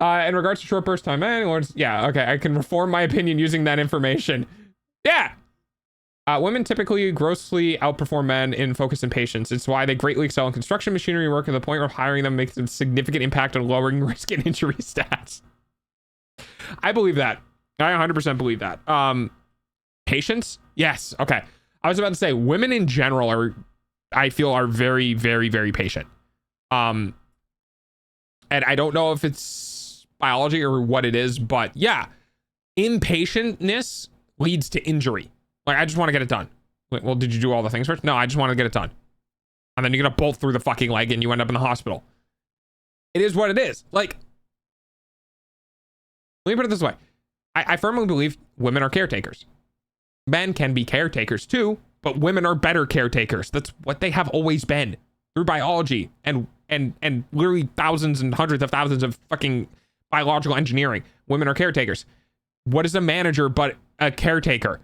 In regards to short burst time, yeah, okay, I can reform my opinion using that information. Yeah. Women typically grossly outperform men in focus and patience. It's why they greatly excel in construction machinery work, to the point where hiring them makes a significant impact on lowering risk and injury stats. I believe that. I 100% believe that. Patience? Yes. Okay. I was about to say women in general I feel are very, very, very patient. And I don't know if it's biology or what it is, but yeah, impatientness leads to injury. Like, I just want to get it done. Well, did you do all the things first? No, I just want to get it done. And then you're going to bolt through the fucking leg and you end up in the hospital. It is what it is. Like, let me put it this way. I firmly believe women are caretakers. Men can be caretakers too, but women are better caretakers. That's what they have always been through biology and literally thousands and hundreds of thousands of fucking biological engineering. Women are caretakers. What is a manager but a caretaker?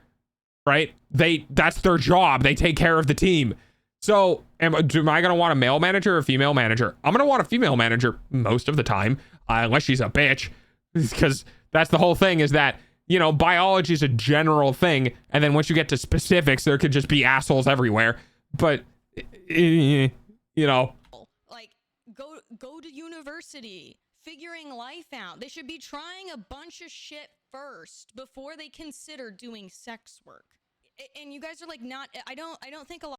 Right? That's their job. They take care of the team. So am I gonna want a male manager or a female manager? I'm gonna want a female manager most of the time, unless she's a bitch, because that's the whole thing, is that, you know, biology is a general thing, and then once you get to specifics, there could just be assholes everywhere. But you know, like go to university, figuring life out. They should be trying a bunch of shit first before they consider doing sex work. And you guys are like, not, I don't think a lot.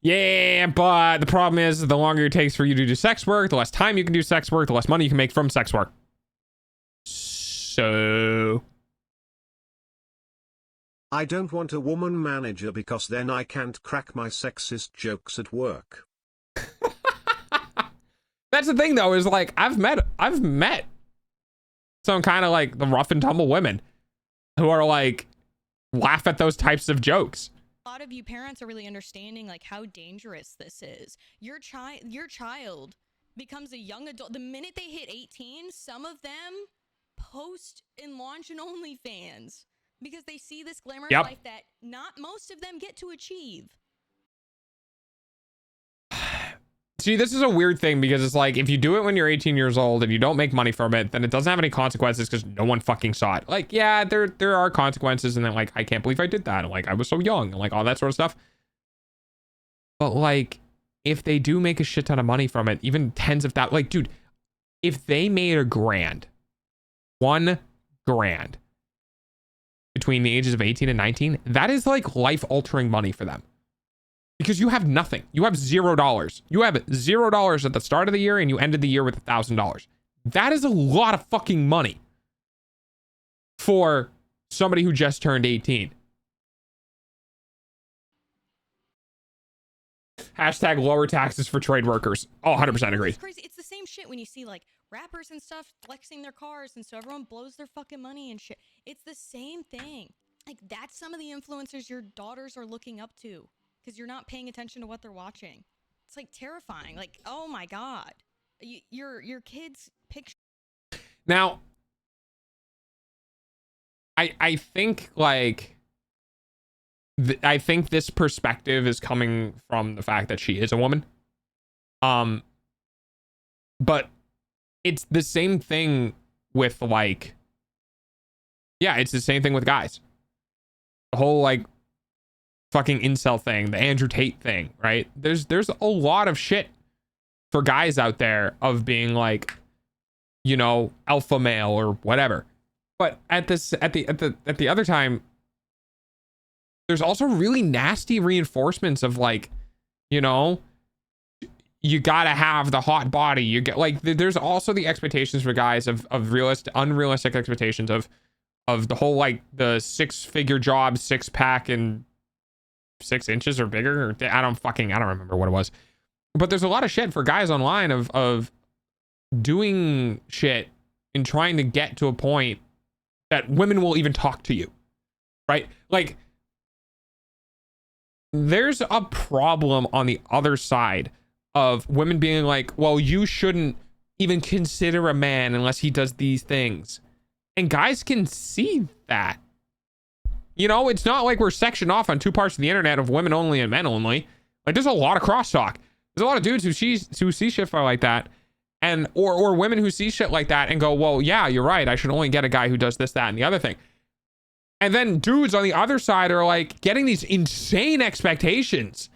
Yeah, but the problem is, the longer it takes for you to do sex work, the less time you can do sex work, the less money you can make from sex work. So I don't want a woman manager because then I can't crack my sexist jokes at work. That's the thing though, is like, I've met some kind of like the rough and tumble women who are like laugh at those types of jokes. A lot of you parents are really understanding like how dangerous this is. Your child becomes a young adult the minute they hit 18. Some of them post and launch an OnlyFans because they see this glamorous life that not most of them get to achieve. See, this is a weird thing because it's like if you do it when you're 18 years old and you don't make money from it, then it doesn't have any consequences because no one fucking saw it. Like, yeah, there are consequences, and then like I can't believe I did that, and like I was so young, and like all that sort of stuff. But like, if they do make a shit ton of money from it, even tens of thousands, like, dude, if they made $1,000 between the ages of 18 and 19, that is like life altering money for them. Because you have nothing. You have $0. You have $0 at the start of the year and you ended the year with $1,000. That is a lot of fucking money for somebody who just turned 18. Hashtag lower taxes for trade workers. Oh, 100% agree. It's crazy. It's the same shit when you see like rappers and stuff flexing their cars and so everyone blows their fucking money and shit. It's the same thing. Like that's some of the influencers your daughters are looking up to. Because you're not paying attention to what they're watching. It's like terrifying. Like, oh my God. Your kids' picture. Now, I think like, I think this perspective is coming from the fact that she is a woman. But it's the same thing with like, yeah, it's the same thing with guys. The whole like, fucking incel thing, the Andrew Tate thing, right? There's a lot of shit for guys out there of being like, you know, alpha male or whatever. But at the other time, there's also really nasty reinforcements of like, you know, you gotta have the hot body. You get like there's also the expectations for guys of unrealistic expectations of the whole like the 6-figure job, 6-pack and 6 inches or bigger, or I don't remember what it was. But there's a lot of shit for guys online of doing shit and trying to get to a point that women will even talk to you, right? Like there's a problem on the other side of women being like, well, you shouldn't even consider a man unless he does these things. And guys can see that. You know, it's not like we're sectioned off on 2 parts of the internet of women only and men only. Like, there's a lot of crosstalk. There's a lot of dudes who see shit like that, and or women who see shit like that and go, well, yeah, you're right. I should only get a guy who does this, that, and the other thing. And then dudes on the other side are like getting these insane expectations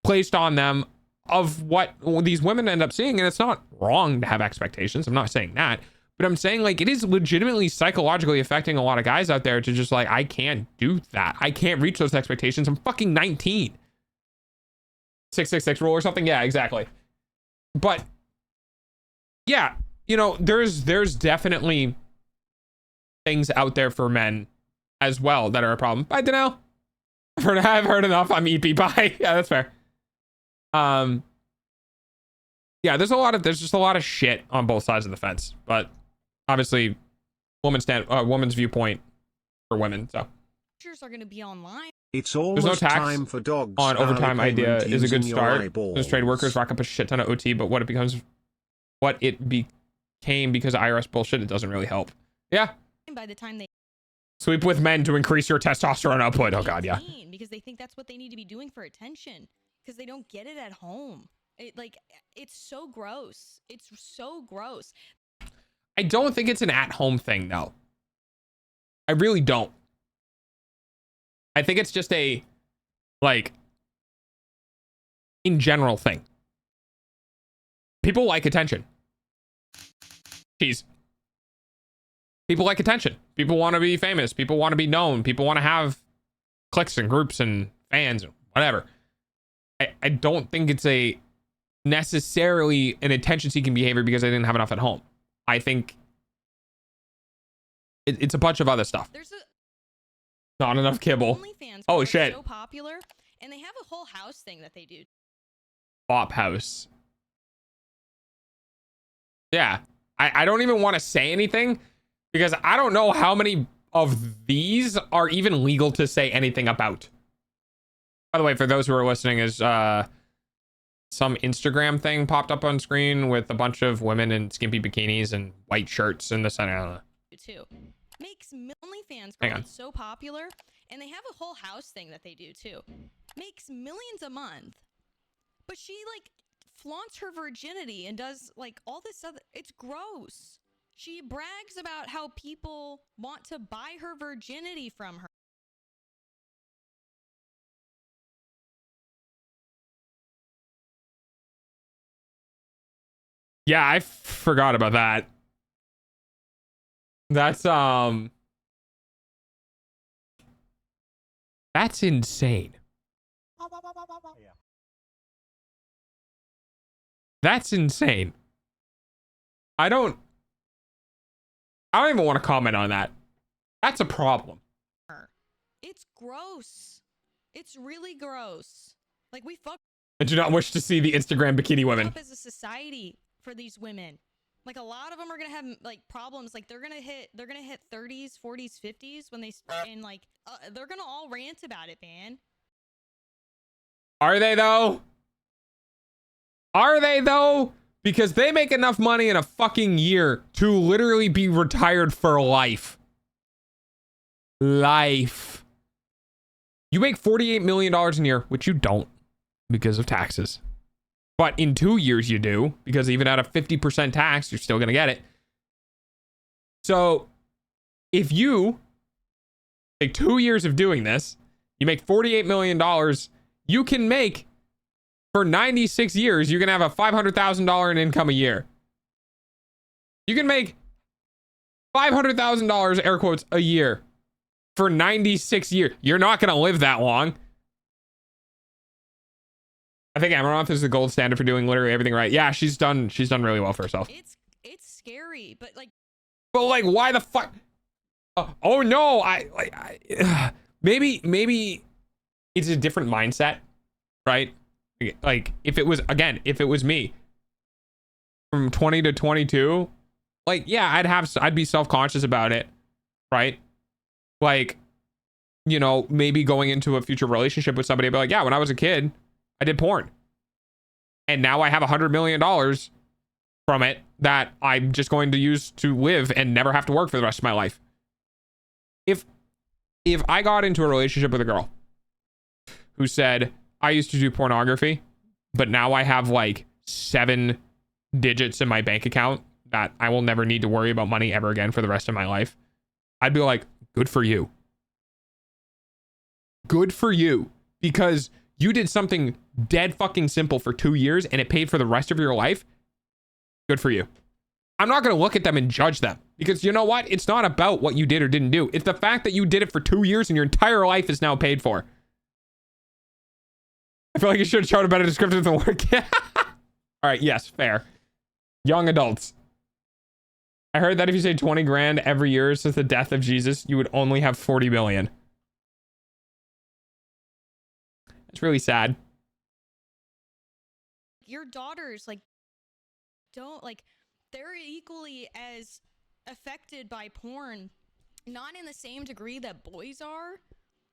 placed on them of what these women end up seeing. And it's not wrong to have expectations. I'm not saying that. But I'm saying like it is legitimately psychologically affecting a lot of guys out there to just like, I can't do that. I can't reach those expectations. I'm fucking 19. 666 rule or something. Yeah, exactly. But yeah, you know, there's definitely things out there for men as well that are a problem. Bye, Danelle. I've heard enough. I'm EP. Bye. Yeah, that's fair. Yeah, there's just a lot of shit on both sides of the fence, but obviously woman's viewpoint for women. So Pictures are going to be online. It's almost no tax time for dogs. on overtime idea is a good start. Eyeballs. Those trade workers rack up a shit ton of OT, but what it became because of IRS bullshit, it doesn't really help. Yeah. By the time they Sleep with men to increase your testosterone output. Oh god, yeah. Because they think that's what they need to be doing for attention because they don't get it at home. It's so gross. It's so gross. I don't think it's an at-home thing, though. I really don't. I think it's just a, like, in general thing. People like attention. Jeez. People like attention. People want to be famous. People want to be known. People want to have cliques and groups and fans and whatever. I don't think it's a necessarily an attention-seeking behavior because I didn't have enough at home. I think it's a bunch of other stuff. There's not enough kibble. OnlyFans Oh are shit. So popular, and they have a whole house thing that they do. Bop house. Yeah. I don't even want to say anything Because I don't know how many of these are even legal to say anything about. By the way, for those who are listening, is some Instagram thing popped up on screen with a bunch of women in skimpy bikinis and white shirts in the center. I don't know. Too. Makes OnlyFans Hang on. girls so popular, and they have a whole house thing that they do too. Makes millions a month, but she like flaunts her virginity and does like all this other. It's gross. She brags about how people want to buy her virginity from her. Yeah, I forgot about that. That's insane. That's insane. I don't even want to comment on that. That's a problem. It's gross. It's really gross. Like we fuck I do not wish to see the Instagram bikini women. up as a society for these women. Like a lot of them are gonna have like problems. Like they're gonna hit 30s, 40s, 50s when they and like they're gonna all rant about it, man. Are they though? Are they though? Because they make enough money in a fucking year to literally be retired for life. Life. You make $48 million a year, which you don't because of taxes. But in 2 years you do, because even at a 50% tax, you're still going to get it. So if you take 2 years of doing this, you make $48 million, you can make, for 96 years, you can have a $500,000 in income a year. You can make $500,000, air quotes, a year for 96 years. You're not going to live that long. I think Amaranth is the gold standard for doing literally everything right. Yeah, she's done really well for herself. It's scary, but like why the fuck? Oh no, maybe it's a different mindset, right? Like if it was me from 20 to 22, like yeah, I'd be self-conscious about it, right? Like, you know, maybe going into a future relationship with somebody, I'd be like, yeah, when I was a kid, I did porn. And now I have $100 million from it that I'm just going to use to live and never have to work for the rest of my life. If I got into a relationship with a girl who said, I used to do pornography, but now I have like 7 digits in my bank account that I will never need to worry about money ever again for the rest of my life, I'd be like, good for you. Good for you. Because you did something dead fucking simple for 2 years and it paid for the rest of your life. Good for you. I'm not going to look at them and judge them because you know what? It's not about what you did or didn't do. It's the fact that you did it for 2 years and your entire life is now paid for. I feel like you should have shown a better description of the work. All right. Yes. Fair. Young adults. I heard that if you say 20 grand every year since the death of Jesus, you would only have 40 million. It's really sad. Your daughters like don't like they're equally as affected by porn, not in the same degree that boys are,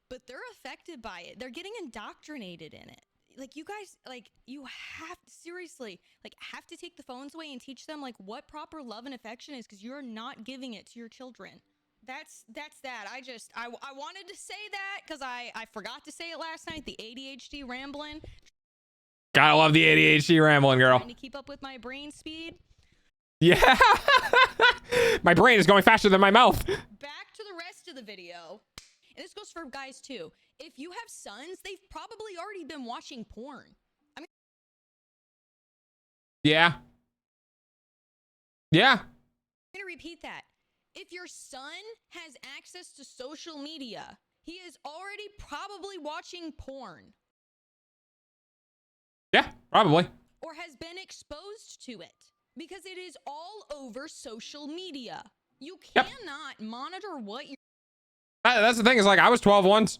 but they're affected by it. They're getting indoctrinated in it. Like you guys, like you have seriously like have to take the phones away and teach them like what proper love and affection is, because you're not giving it to your children. That's that. I wanted to say that because I forgot to say it last night. The ADHD rambling. Gotta love the ADHD rambling, girl. Trying to keep up with my brain speed. Yeah. My brain is going faster than my mouth. Back to the rest of the video. And this goes for guys too. If you have sons, they've probably already been watching porn. I mean, yeah. Yeah. I'm gonna repeat that. If your son has access to social media, he is already probably watching porn. Yeah, probably. Or has been exposed to it because it is all over social media. You cannot monitor what you're. That's the thing. Is like I was 12 once.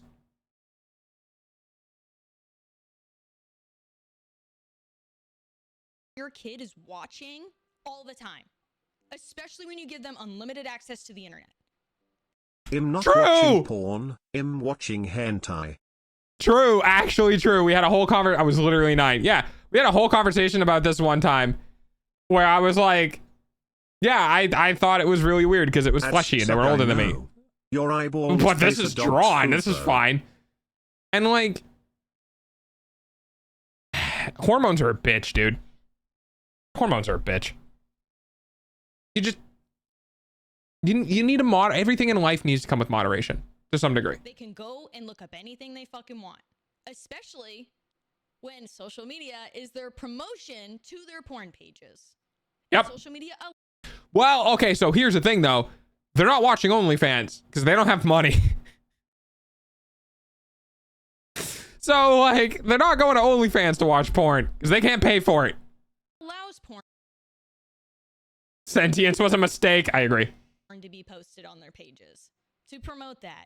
Your kid is watching all the time. especially when you give them unlimited access to the internet. I'm not True. watching porn, I'm watching hentai. True, actually true. We had a whole I was literally 9. Yeah, we had a whole conversation about this one time where I was like, yeah, I thought it was really weird because it was fleshy and they were older than me. Your eyeballs. But this face is a dog's drawn. This is hoover. fine. And like, hormones are a bitch, dude. Hormones are a bitch. You need a everything in life needs to come with moderation to some degree. They can go and look up anything they fucking want, especially when social media is their promotion to their porn pages. Yep. Social media. Well, okay, so here's the thing though. They're not watching OnlyFans because they don't have money. So like, they're not going to OnlyFans to watch porn because they can't pay for it. Allows porn Sentience was a mistake. I agree. to be posted on their pages to promote that.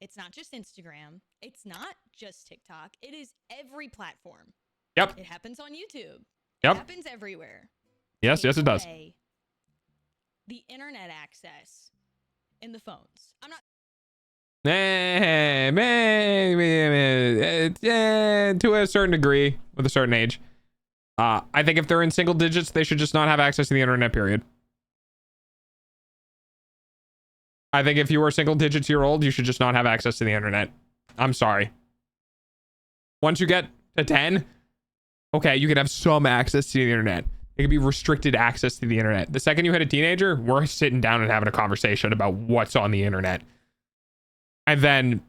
It's not just Instagram. It's not just TikTok. It is every platform. Yep. It happens on YouTube. Yep. It happens everywhere. Yes, yes, it does. Away the internet access in the phones. I'm not. To a certain degree, with a certain age. I think if they're in single digits, they should just not have access to the internet, period. I think if you were single digits year old, you should just not have access to the internet. I'm sorry. Once you get to 10, okay, you can have some access to the internet. It could be restricted access to the internet. The second you hit a teenager, we're sitting down and having a conversation about what's on the internet. And then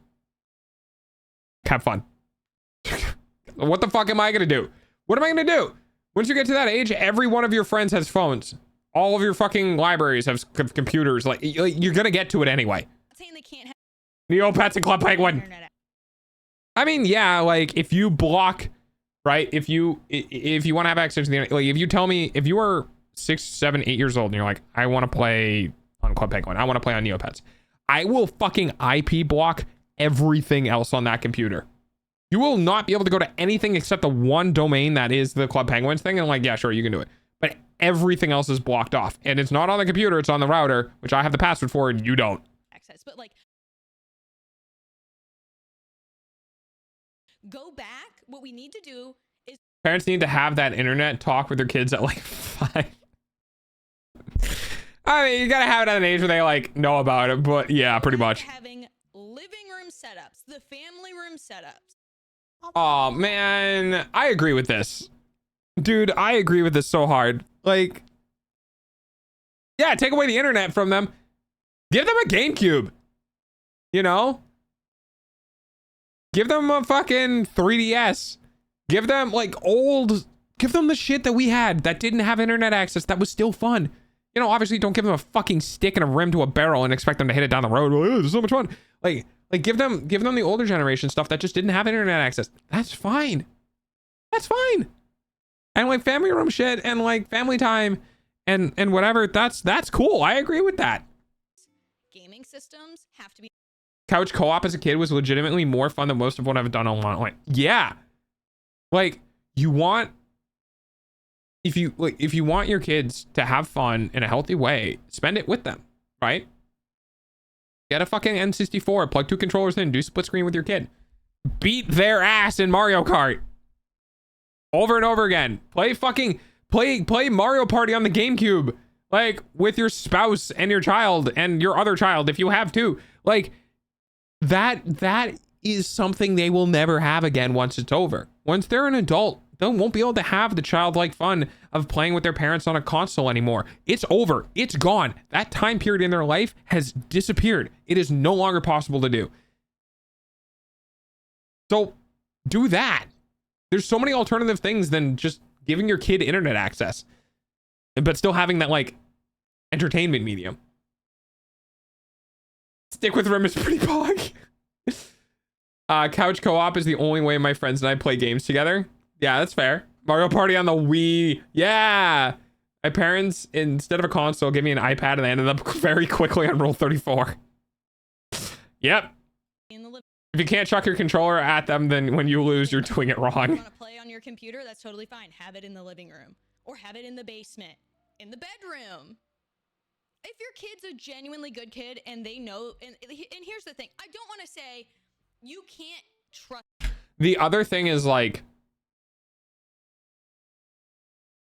have fun. What the fuck am I going to do? What am I going to do? Once you get to that age, every one of your friends has phones. All of your fucking libraries have computers. Like, you're going to get to it anyway. I'm saying they can't have Neopets and Club Penguin. internet. I mean, yeah, like if you block, right? If you want to have access to the internet, like if you tell me, if you are 6, 7, 8 years old and you're like, I want to play on Club Penguin, I want to play on Neopets, I will fucking IP block everything else on that computer. You will not be able to go to anything except the one domain that is the Club Penguins thing. And I'm like, yeah, sure, you can do it. But everything else is blocked off. And it's not on the computer, it's on the router, which I have the password for and you don't. Access, but like, go back. What we need to do is Parents need to have that internet talk with their kids at like 5. I mean, you gotta have it at an age where they like know about it, but yeah, pretty much. having living room setups, the family room setups. Oh man, I agree with this. Dude, I agree with this so hard. Like, yeah, take away the internet from them. Give them a GameCube. You know? Give them a fucking 3DS. Give them like give them the shit that we had that didn't have internet access that was still fun. You know, obviously don't give them a fucking stick and a rim to a barrel and expect them to hit it down the road. Oh, this is so much fun. Like give them the older generation stuff that just didn't have internet access. That's fine. That's fine. And like family room shit and like family time and whatever, that's cool. I agree with that. Gaming systems have to be Couch co-op as a kid was legitimately more fun than most of what I've done online. Yeah. Like if you want your kids to have fun in a healthy way, spend it with them, right? Get a fucking N64, plug 2 controllers in, do split screen with your kid. Beat their ass in Mario Kart. Over and over again. Play Mario Party on the GameCube. Like with your spouse and your child and your other child if you have two. Like that is something they will never have again once it's over. Once they're an adult, they won't be able to have the childlike fun of playing with their parents on a console anymore. It's over. It's gone. That time period in their life has disappeared. It is no longer possible to do. So do that. There's so many alternative things than just giving your kid internet access, but still having that like entertainment medium. Stick with Rim is pretty pog. Couch co-op is the only way my friends and I play games together. Yeah, that's fair. Mario Party on the Wii. Yeah. My parents, instead of a console, gave me an iPad and I ended up very quickly on Rule 34. Yep. in the living If you can't chuck your controller at them, then when you lose, you're doing it room. wrong. You want to play on your computer? That's totally fine. Have it in the living room or have it in the basement, in the bedroom. if your kid's a genuinely good kid and they know, and here's the thing, I don't want to say you can't trust. The other thing is like,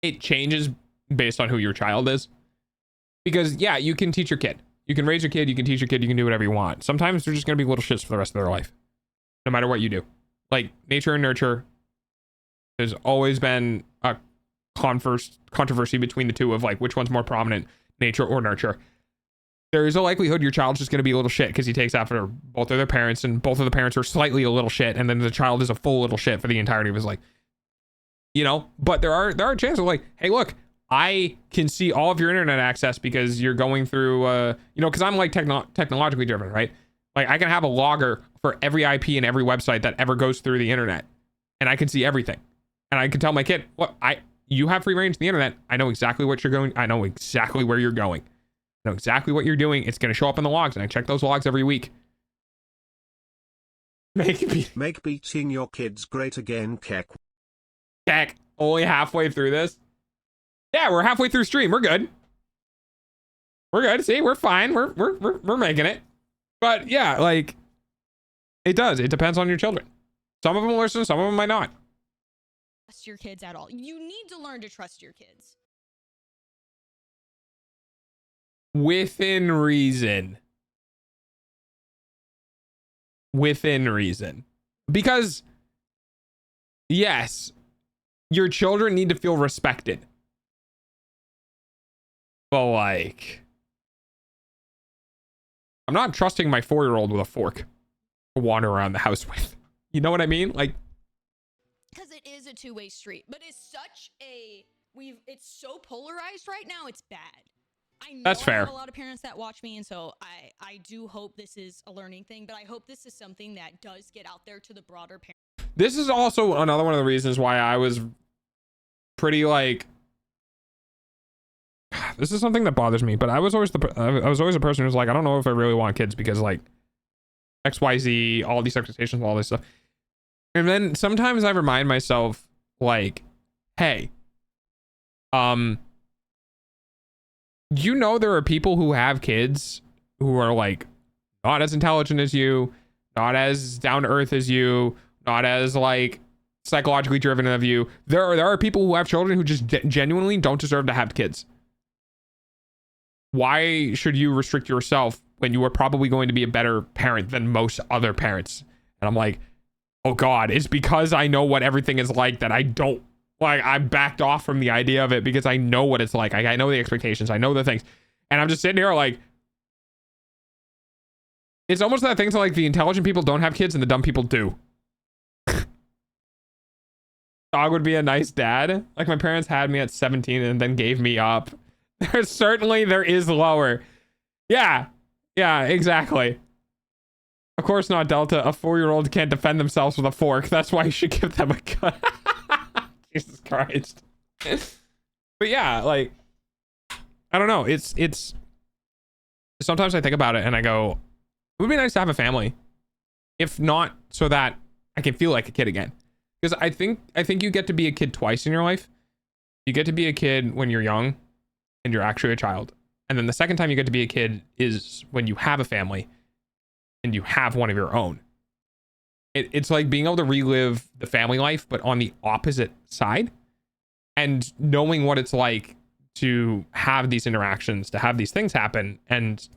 it changes based on who your child is. Because yeah, you can teach your kid. You can raise your kid, you can teach your kid, you can do whatever you want. Sometimes they're just going to be little shits for the rest of their life. No matter what you do. Like nature and nurture. There's always been a controversy between the two of like which one's more prominent, nature or nurture. There is a likelihood your child's just going to be a little shit because he takes after both of their parents, and both of the parents are slightly a little shit, and then the child is a full little shit for the entirety of his life. You know, but there are chances like, hey, look, I can see all of your internet access because you're going through, you know, because I'm like technologically driven, right? Like I can have a logger for every IP and every website that ever goes through the internet, and I can see everything, and I can tell my kid, what you have free range to the internet. I know exactly what you're going. I know exactly where you're going. I know exactly what you're doing. It's going to show up in the logs, and I check those logs every week. Make beating your kids great again, Keck. Keck, only halfway through this. Yeah, we're halfway through stream. We're good. We're good. See, we're fine. We're making it. But yeah, like it does. It depends on your children. Some of them will listen, some of them might not. Trust your kids at all. You need to learn to trust your kids. Within reason. Within reason. Because yes, your children need to feel respected. But like, I'm not trusting my 4-year-old with a fork to wander around the house with. You know what I mean? Like, because it is a two-way street, but it's so polarized right now, it's bad. I know that's fair. I have a lot of parents that watch me, and so I do hope this is a learning thing, but I hope this is something that does get out there to the broader parents. This is also another one of the reasons why I was pretty like, this is something that bothers me, but I was always a person who's like, I don't know if I really want kids because like XYZ, all these expectations, all this stuff. And then sometimes I remind myself like, hey, you know, there are people who have kids who are like not as intelligent as you, not as down to earth as you, not as like psychologically driven of you. There are people who have children who just genuinely don't deserve to have kids. Why should you restrict yourself when you are probably going to be a better parent than most other parents? And I'm like, oh God, it's because I know what everything is like that I don't like. I backed off from the idea of it because I know what it's like. I know the expectations. I know the things. And I'm just sitting here like, it's almost that thing to like the intelligent people don't have kids and the dumb people do. Dog would be a nice dad. Like my parents had me at 17 and then gave me up. There is lower. Yeah, exactly. Of course not, Delta. A 4-year-old can't defend themselves with a fork. That's why you should give them a gun. Jesus Christ. But yeah, like, I don't know. It's sometimes I think about it and I go, it would be nice to have a family. If not so that I can feel like a kid again. Because I think you get to be a kid twice in your life. You get to be a kid when you're young and you're actually a child. And then the second time you get to be a kid is when you have a family and you have one of your own. It's like being able to relive the family life, but on the opposite side, and knowing what it's like to have these interactions, to have these things happen, and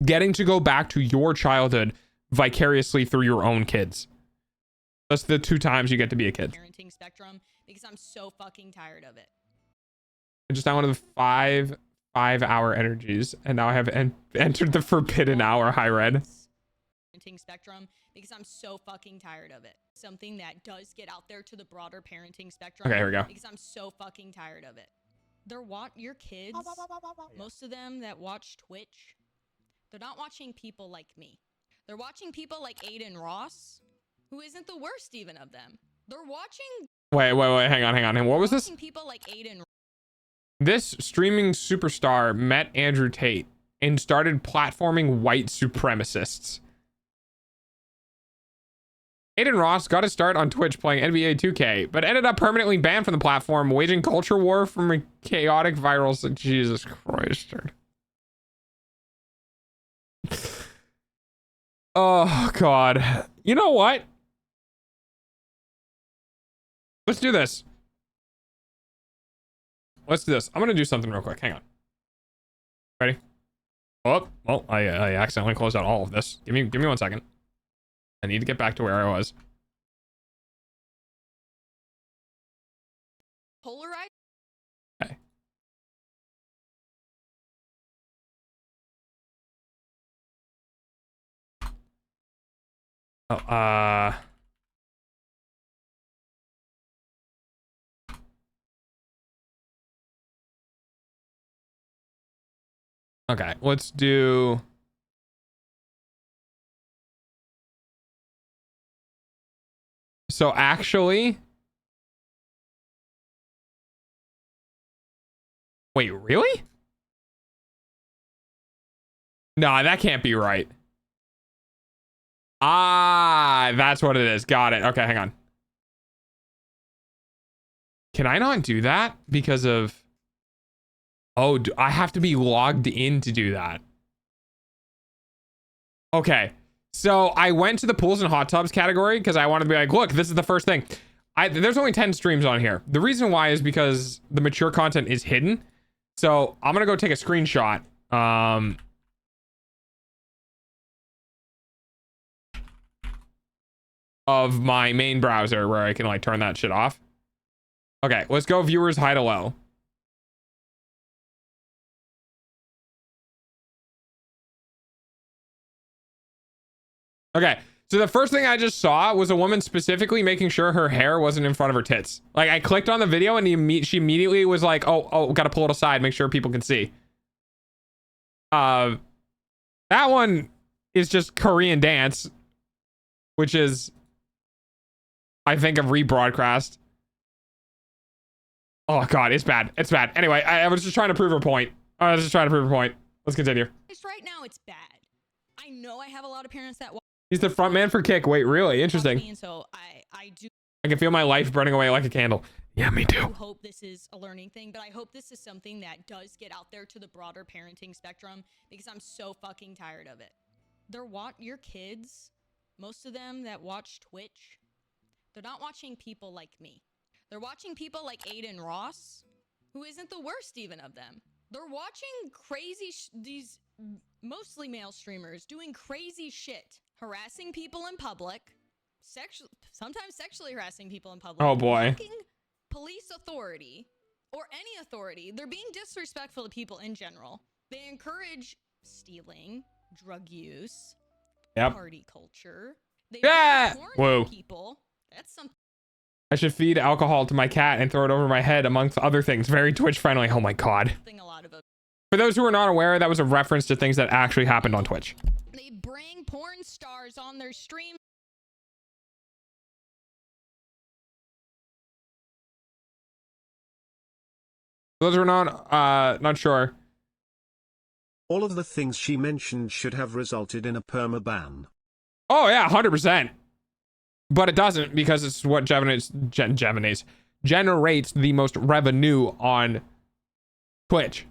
getting to go back to your childhood vicariously through your own kids. That's the 2 times you get to be a kid. Parenting spectrum, because I'm so fucking tired of it. I just downloaded the 5-hour energies, and now I have entered the forbidden hour. High red. Parenting spectrum, because I'm so fucking tired of it. Something that does get out there to the broader parenting spectrum. Okay, here we go. Because I'm so fucking tired of it. Your kids, most of them that watch Twitch, they're not watching people like me. They're watching people like Aiden Ross, who isn't the worst even of them. They're watching. Wait, hang on. What was this? People like Aiden. This streaming superstar met Andrew Tate and started platforming white supremacists. Aiden Ross got a start on Twitch playing NBA 2K, but ended up permanently banned from the platform, waging culture war from a chaotic viral. Jesus Christ, dude. Oh, God. You know what? Let's do this. Let's do this. I'm going to do something real quick. Hang on. Ready? Oh, well, I accidentally closed out all of this. Give me 1 second. I need to get back to where I was. Polarized. Okay. Oh, okay, let's do... So actually... Wait, really? No, that can't be right. Ah, that's what it is. Got it. Okay, hang on. Can I not do that because of... Oh, I have to be logged in to do that. Okay. So I went to the pools and hot tubs category because I wanted to be like, look, this is the first thing. There's only 10 streams on here. The reason why is because the mature content is hidden. So I'm going to go take a screenshot. Of my main browser where I can like turn that shit off. Okay, let's go viewers high to low. Okay, so the first thing I just saw was a woman specifically making sure her hair wasn't in front of her tits. Like I clicked on the video and she immediately was like, oh, gotta pull it aside, make sure people can see. That one is just Korean dance, which is, I think, a rebroadcast. Oh God, it's bad. It's bad. Anyway, I was just trying to prove her point. Let's continue. Right now, it's bad. I know I have a lot of parents that watch. He's the front man for Kick. Wait, really? Interesting. And so I do. I can feel my life burning away like a candle. Yeah, me too. I hope this is a learning thing, but I hope this is something that does get out there to the broader parenting spectrum because I'm so fucking tired of it. Your kids, most of them that watch Twitch, they're not watching people like me. They're watching people like Aiden Ross, who isn't the worst even of them. They're watching crazy, these mostly male streamers doing crazy shit, harassing people in public, sometimes sexually harassing people in public. Oh boy. Police authority or any authority. They're being disrespectful to people in general. They encourage stealing, drug use, party culture. They Whoa. People. That's something. I should feed alcohol to my cat and throw it over my head, amongst other things. Very Twitch friendly. Oh my God. For those who are not aware, that was a reference to things that actually happened on Twitch. They bring porn stars on their stream. Those who are not sure. All of the things she mentioned should have resulted in a perma ban. Oh yeah, 100%. But it doesn't because it's what generates the most revenue on Twitch.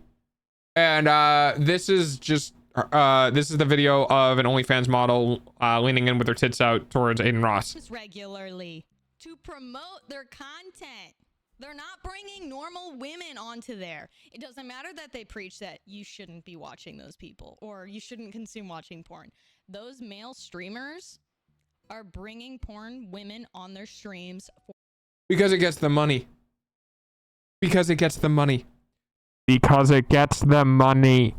And this is just this is the video of an OnlyFans model leaning in with her tits out towards Aiden Ross. Regularly to promote their content. They're not bringing normal women onto there. It doesn't matter that they preach that you shouldn't be watching those people or you shouldn't consume watching porn. Those male streamers are bringing porn women on their streams because it gets the money. Because it gets the money. Because it gets the money.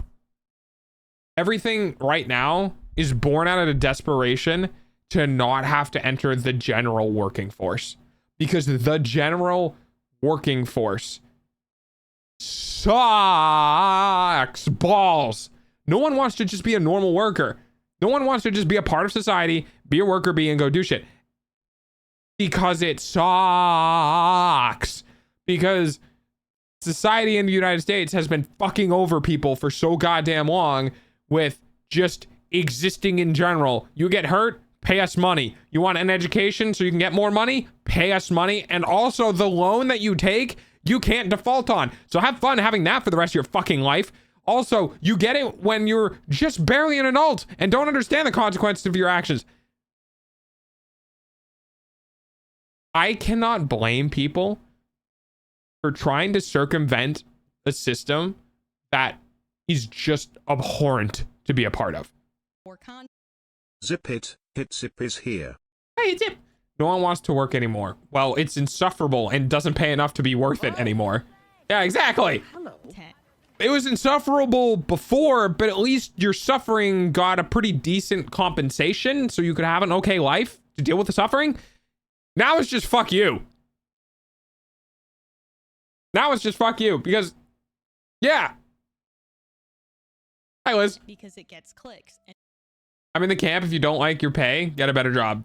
Everything right now is born out of a desperation to not have to enter the general working force. Because the general working force sucks balls. No one wants to just be a normal worker. No one wants to just be a part of society, be a worker bee, and go do shit. Because it sucks. Because society in the United States has been fucking over people for so goddamn long with just existing in general. You get hurt, Pay us money. You want an education so you can get more money? Pay us money. And also the loan that you take, you can't default on. So have fun having that for the rest of your fucking life. Also, you get it when you're just barely an adult and don't understand the consequences of your actions. I cannot blame people for trying to circumvent a system that is just abhorrent to be a part of. Zip it, hit zip is here. Hey, Zip. No one wants to work anymore. Well, it's insufferable and doesn't pay enough to be worth it anymore. Yeah, exactly. Hello. It was insufferable before, but at least your suffering got a pretty decent compensation so you could have an okay life to deal with the suffering. Now it's just fuck you. Now it's just fuck you because, yeah. Hi, Liz. Because it gets clicks. And I'm in the camp. If you don't like your pay, get a better job.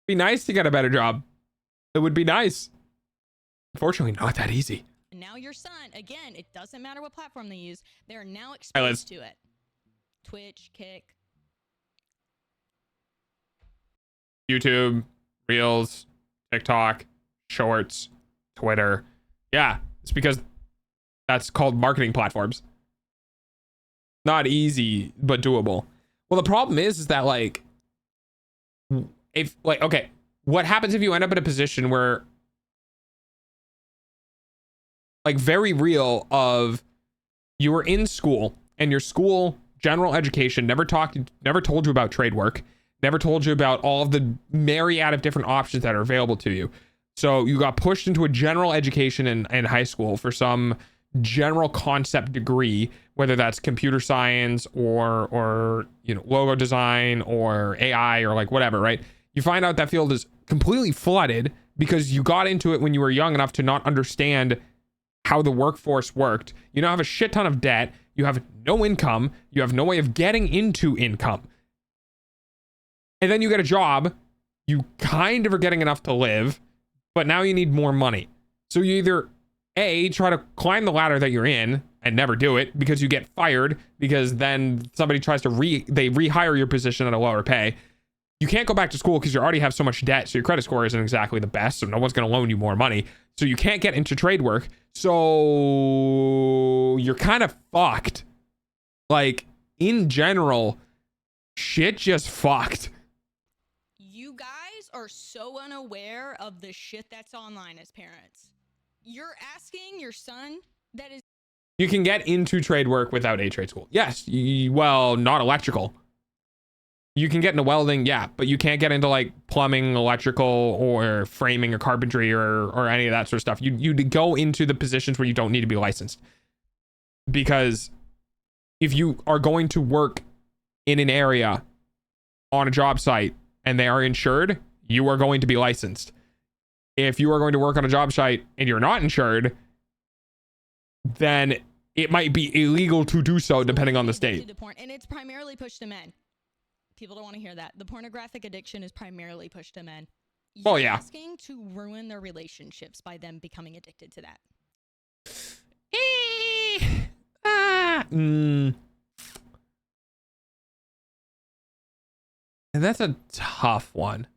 Be nice to get a better job. It would be nice. Unfortunately, not that easy. now your son, again, it doesn't matter what platform they use, they're now exposed to it. Twitch, Kick. YouTube, Reels, TikTok, Shorts, Twitter. Yeah, it's because that's called marketing platforms. Not easy, but doable. Well, the problem is that like, if like, okay, what happens if you end up in a position where like very real of you were in school and your school general education never told you about trade work, never told you about all of the myriad of different options that are available to you. So you got pushed into a general education in high school for some general concept degree, whether that's computer science or you know, logo design or AI or like whatever, right? You find out that field is completely flooded because you got into it when you were young enough to not understand how the workforce worked. You now have a shit ton of debt. You have no income. You have no way of getting into income. And then you get a job. You kind of are getting enough to live, but now you need more money. So you either A, try to climb the ladder that you're in and never do it because you get fired because then somebody tries to rehire your position at a lower pay. You can't go back to school because you already have so much debt. So your credit score isn't exactly the best. So no one's going to loan you more money. So you can't get into trade work. So you're kind of fucked. Like in general, shit just fucked. You guys are so unaware of the shit that's online as parents. You're asking your son that is... You can get into trade work without a trade school. Yes. Well, not electrical. You can get into welding, yeah, but you can't get into like plumbing, electrical, or framing or carpentry or any of that sort of stuff. You go into the positions where you don't need to be licensed. Because if you are going to work in an area on a job site and they are insured, you are going to be licensed. If you are going to work on a job site and you're not insured, then it might be illegal to do so depending on the state. And it's primarily pushed to men. People don't want to hear that. The pornographic addiction is primarily pushed to men. Well, yeah. Asking to ruin their relationships by them becoming addicted to that. And that's a tough one.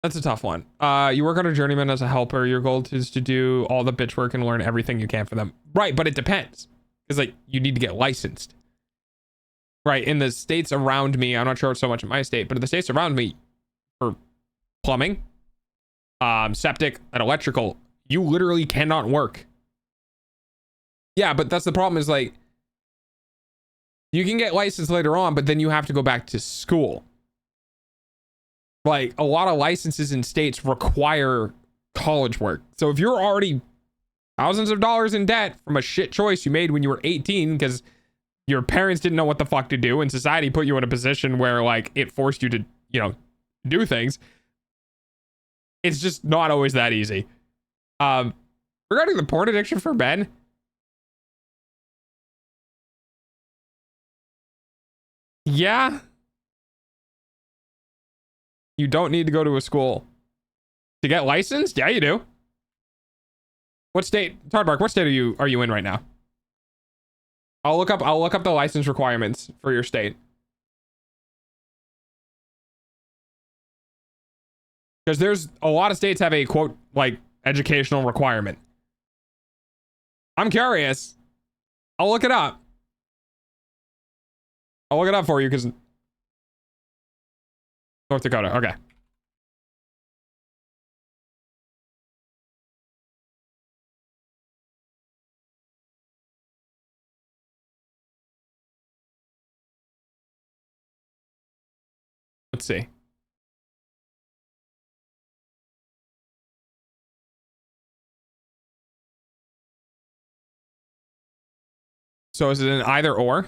That's a tough one. You work on a journeyman as a helper. Your goal is to do all the bitch work and learn everything you can for them. Right, but it depends. Because like you need to get licensed. Right, in the states around me, I'm not sure so much in my state, but in the states around me, for plumbing, septic, and electrical, you literally cannot work. Yeah, but that's the problem is like, you can get licensed later on, but then you have to go back to school. Like a lot of licenses in states require college work. So if you're already thousands of dollars in debt from a shit choice you made when you were 18 because your parents didn't know what the fuck to do and society put you in a position where like it forced you to, you know, do things. It's just not always that easy. Regarding the porn addiction for men, yeah, you don't need to go to a school to get licensed. Yeah, you do. What state, Tardbark, what state are you in right now? I'll look up the license requirements for your state. Because there's a lot of states have a quote like educational requirement. I'm curious. I'll look it up. I'll look it up for you because North Dakota. Okay. Let's see. So is it an either or?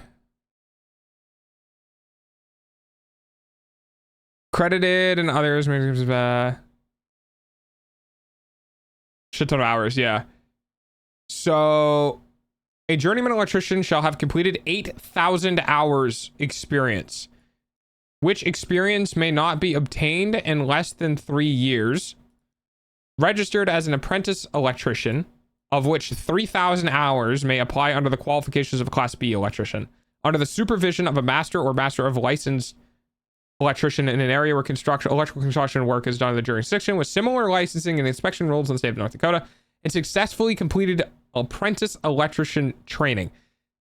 Credited and others. Shit ton of hours, yeah. So a journeyman electrician shall have completed 8,000 hours experience, which experience may not be obtained in less than 3 years. Registered as an apprentice electrician, of which 3,000 hours may apply under the qualifications of a Class B electrician, under the supervision of a master or master of licensed electrician in an area where electrical construction work is done in the jurisdiction with similar licensing and inspection rules in the state of North Dakota, and successfully completed apprentice electrician training.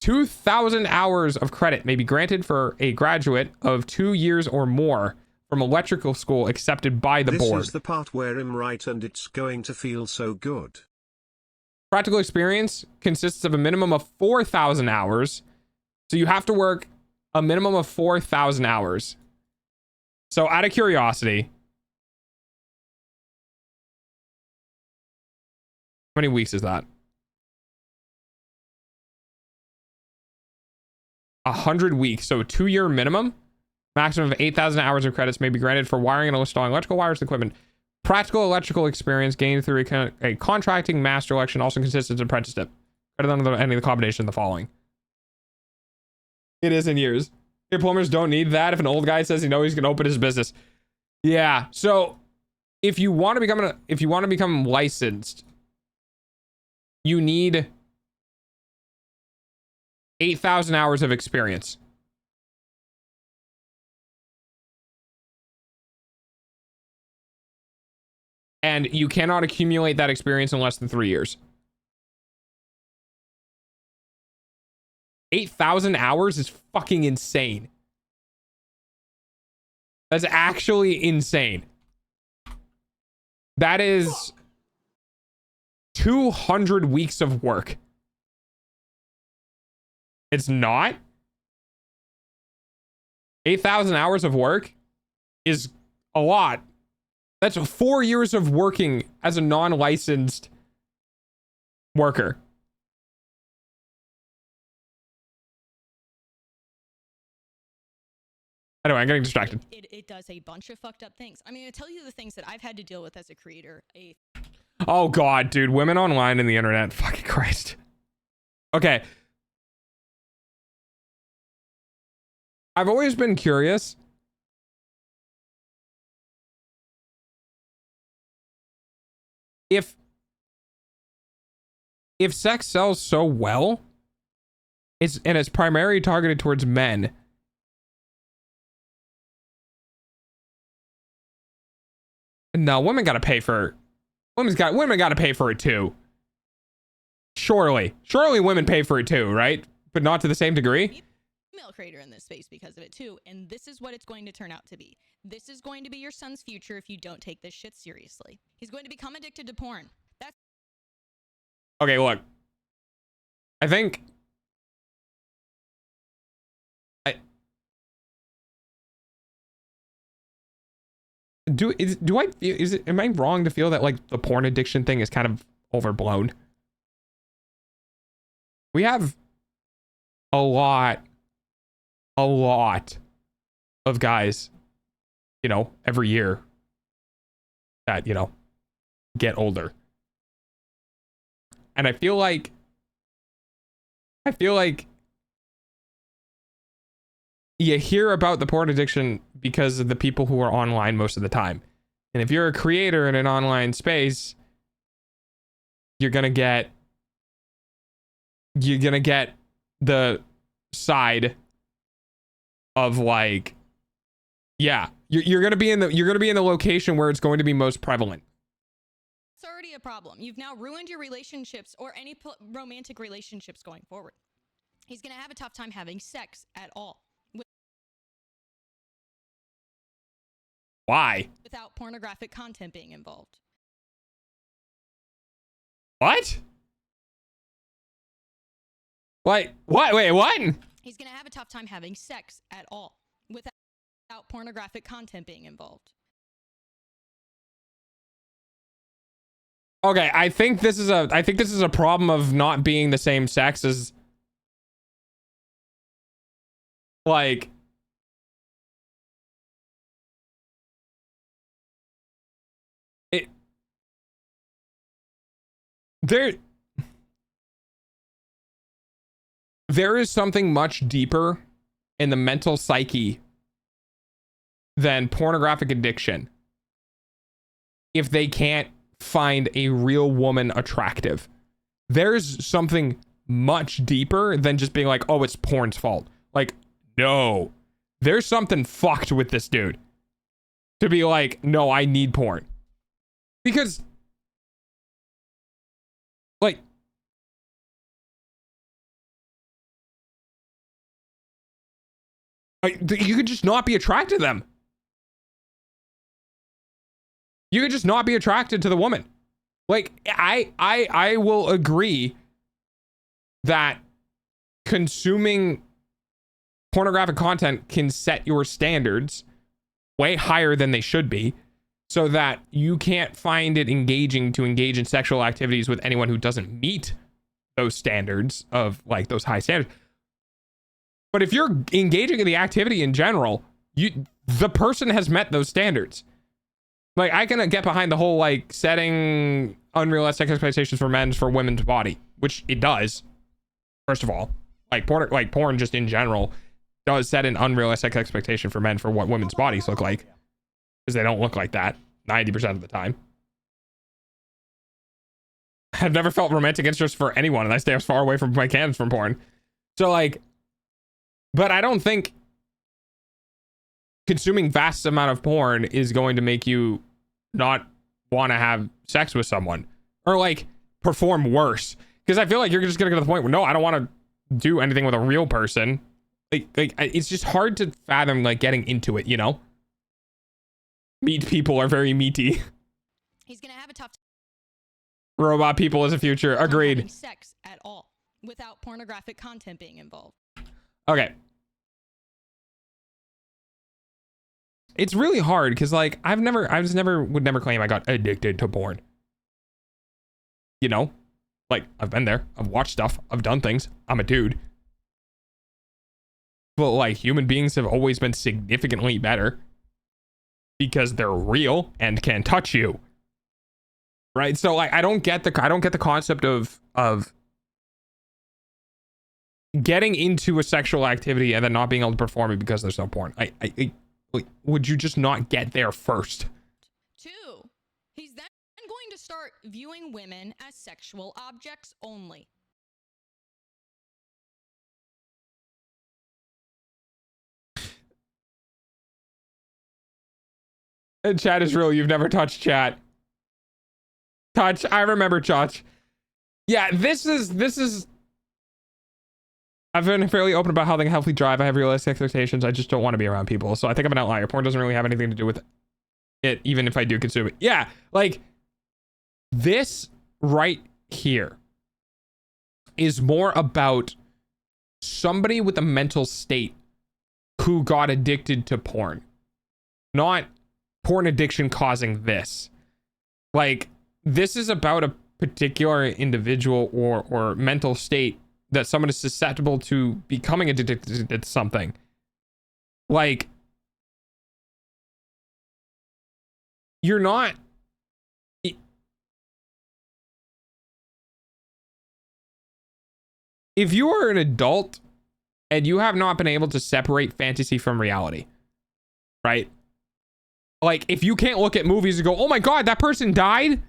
2,000 hours of credit may be granted for a graduate of 2 years or more from electrical school accepted by the board. This is the part where I'm right and it's going to feel so good. Practical experience consists of a minimum of 4,000 hours. So you have to work a minimum of 4,000 hours. So out of curiosity, how many weeks is that? 100 weeks. So 2-year minimum. Maximum of 8,000 hours of credits may be granted for wiring and installing electrical wires and equipment. Practical electrical experience gained through a contracting master election also consists of apprenticeship. Better than any of the combination of the following. It is in years. Your plumbers don't need that if an old guy says he knows he's gonna open his business. Yeah. So if you want to become licensed, you need 8,000 hours of experience. And you cannot accumulate that experience in less than 3 years. 8,000 hours is fucking insane. That's actually insane. That is 200 weeks of work. It's not. 8,000 hours of work is a lot. That's 4 years of working as a non-licensed worker. Anyway, I'm getting distracted. It does a bunch of fucked up things. I'm going to tell you the things that I've had to deal with as a creator. Oh God, dude. Women online and the internet. Fucking Christ. Okay. I've always been curious. If sex sells so well, it's primarily targeted towards men. No, women gotta pay for women gotta pay for it too. Surely women pay for it too, right? But not to the same degree. Female creator in this space because of it too, and this is what it's going to turn out to be. This is going to be your son's future if you don't take this shit seriously. He's going to become addicted to porn. That's okay. Look, I think am I wrong to feel that like the porn addiction thing is kind of overblown? We have a lot of guys, you know, every year that, you know, get older. And I feel like you hear about the porn addiction because of the people who are online most of the time. And if you're a creator in an online space, you're gonna get the side of like, yeah, you're gonna be in the location where it's going to be most prevalent. It's already a problem. You've now ruined your relationships or any romantic relationships going forward. He's gonna have a tough time having sex at all. Why? Without pornographic content being involved. What? What? Wait, what? He's gonna have a tough time having sex at all without pornographic content being involved. Okay, I think this is a problem of not being the same sex as like it there is something much deeper in the mental psyche than pornographic addiction if they can't find a real woman attractive. There's something much deeper than just being like, oh, it's porn's fault. Like, no, there's something fucked with this dude to be like, no, I need porn. Because like, you could just not be attracted to them. You could just not be attracted to the woman. Like, I will agree that consuming pornographic content can set your standards way higher than they should be, so that you can't find it engaging to engage in sexual activities with anyone who doesn't meet those standards of like those high standards. But if you're engaging in the activity in general, the person has met those standards. Like, I can get behind the whole like setting unrealistic expectations for men's for women's body, which it does. First of all, like porn just in general does set an unrealistic expectation for men for what women's bodies look like, because they don't look like that 90% of the time. I've never felt romantic interest for anyone, and I stay as far away from my cans from porn. So like, but I don't think consuming vast amount of porn is going to make you not want to have sex with someone or like perform worse. Because I feel like you're just gonna get to the point where no, I don't want to do anything with a real person. Like it's just hard to fathom like getting into it, you know? Meat people are very meaty. He's gonna have a tough Robot people is the future. Agreed. having sex at all without pornographic content being involved. Okay. It's really hard because like I would never claim I got addicted to porn. You know? Like, I've been there. I've watched stuff. I've done things. I'm a dude. But like, human beings have always been significantly better because they're real and can touch you. Right? So like, I don't get the concept of getting into a sexual activity and then not being able to perform it because there's no porn. Would you just not get there first? 2. He's then going to start viewing women as sexual objects only. And chat is real. You've never touched chat. Touch. I remember touch. Yeah, this is I've been fairly open about how they can healthily drive. I have realistic expectations. I just don't want to be around people. So I think I'm an outlier. Porn doesn't really have anything to do with it, even if I do consume it. Yeah, like this right here is more about somebody with a mental state who got addicted to porn, not porn addiction causing this. Like, this is about a particular individual or mental state that someone is susceptible to becoming addicted to something. Like, you're not... If you are an adult and you have not been able to separate fantasy from reality, right? Like, if you can't look at movies and go, oh my God, that person died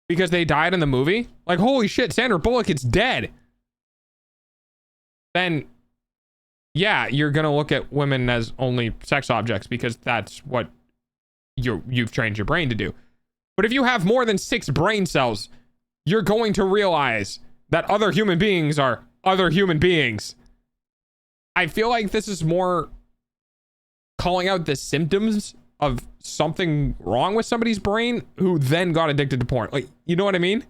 because they died in the movie. Like, holy shit, Sandra Bullock is dead. then yeah, you're going to look at women as only sex objects because that's what you've trained your brain to do. But if you have more than 6 brain cells, you're going to realize that other human beings are other human beings. I feel like this is more calling out the symptoms of something wrong with somebody's brain who then got addicted to porn. Like, you know what I mean?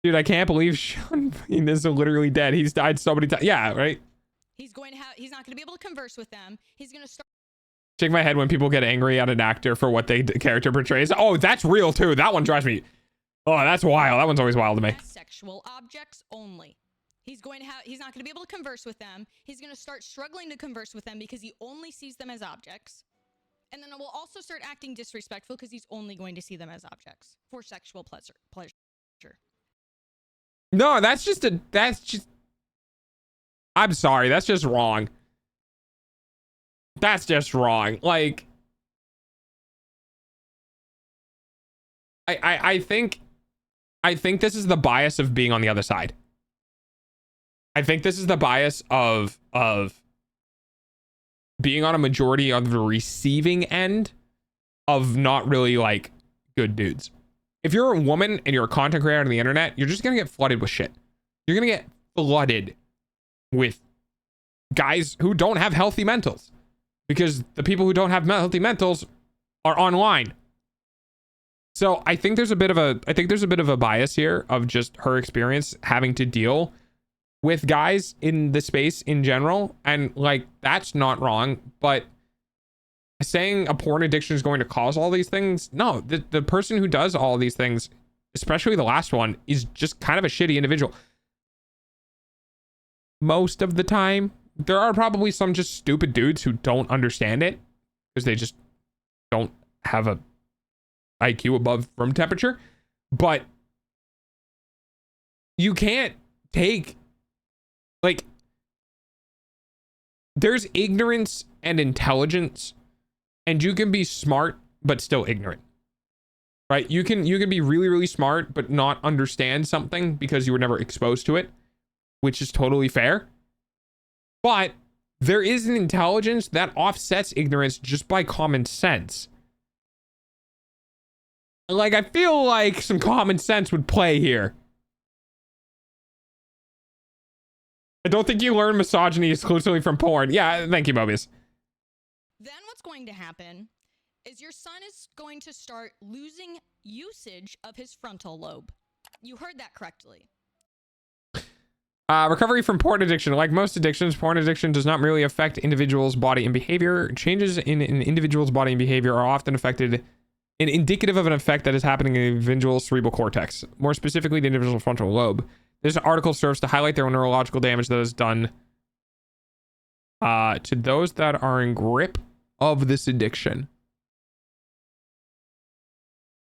Dude, I can't believe Sean Bean is literally dead. He's died so many times. Yeah, right? He's not going to be able to converse with them. He's going to start Shake my head when people get angry at an actor for what the character portrays. Oh, that's real too. That one drives me. Oh, that's wild. That one's always wild to me. sexual objects only. He's not going to be able to converse with them. He's going to start struggling to converse with them because he only sees them as objects. And then it will also start acting disrespectful because he's only going to see them as objects for sexual pleasure. No, I'm sorry. That's just wrong. That's just wrong. Like, I think this is the bias of being on the other side. I think this is the bias of being on a majority of the receiving end of not really like good dudes. If you're a woman and you're a content creator on the internet, you're just going to get flooded with shit. You're going to get flooded with guys who don't have healthy mentals because the people who don't have healthy mentals are online. So I think there's a bit of a bias here of just her experience having to deal with guys in the space in general. And like, that's not wrong, but saying a porn addiction is going to cause all these things. No, the person who does all these things, especially the last one, is just kind of a shitty individual. Most of the time, there are probably some just stupid dudes who don't understand it because they just don't have a IQ above room temperature. But you can't take, like, there's ignorance and intelligence, and you can be smart but still ignorant, right? You can be really, really smart but not understand something because you were never exposed to it, which is totally fair. But there is an intelligence that offsets ignorance just by common sense. Like, I feel like some common sense would play here. I don't think you learn misogyny exclusively from porn. Yeah, thank you, Mobius. Then what's going to happen is your son is going to start losing usage of his frontal lobe. You heard that correctly. Recovery from porn addiction. Like most addictions, porn addiction does not merely affect individuals' body and behavior. Changes in an individual's body and behavior are often indicative of an effect that is happening in the individual's cerebral cortex, more specifically the individual's frontal lobe. This article serves to highlight their neurological damage that is done to those that are in grip of this addiction.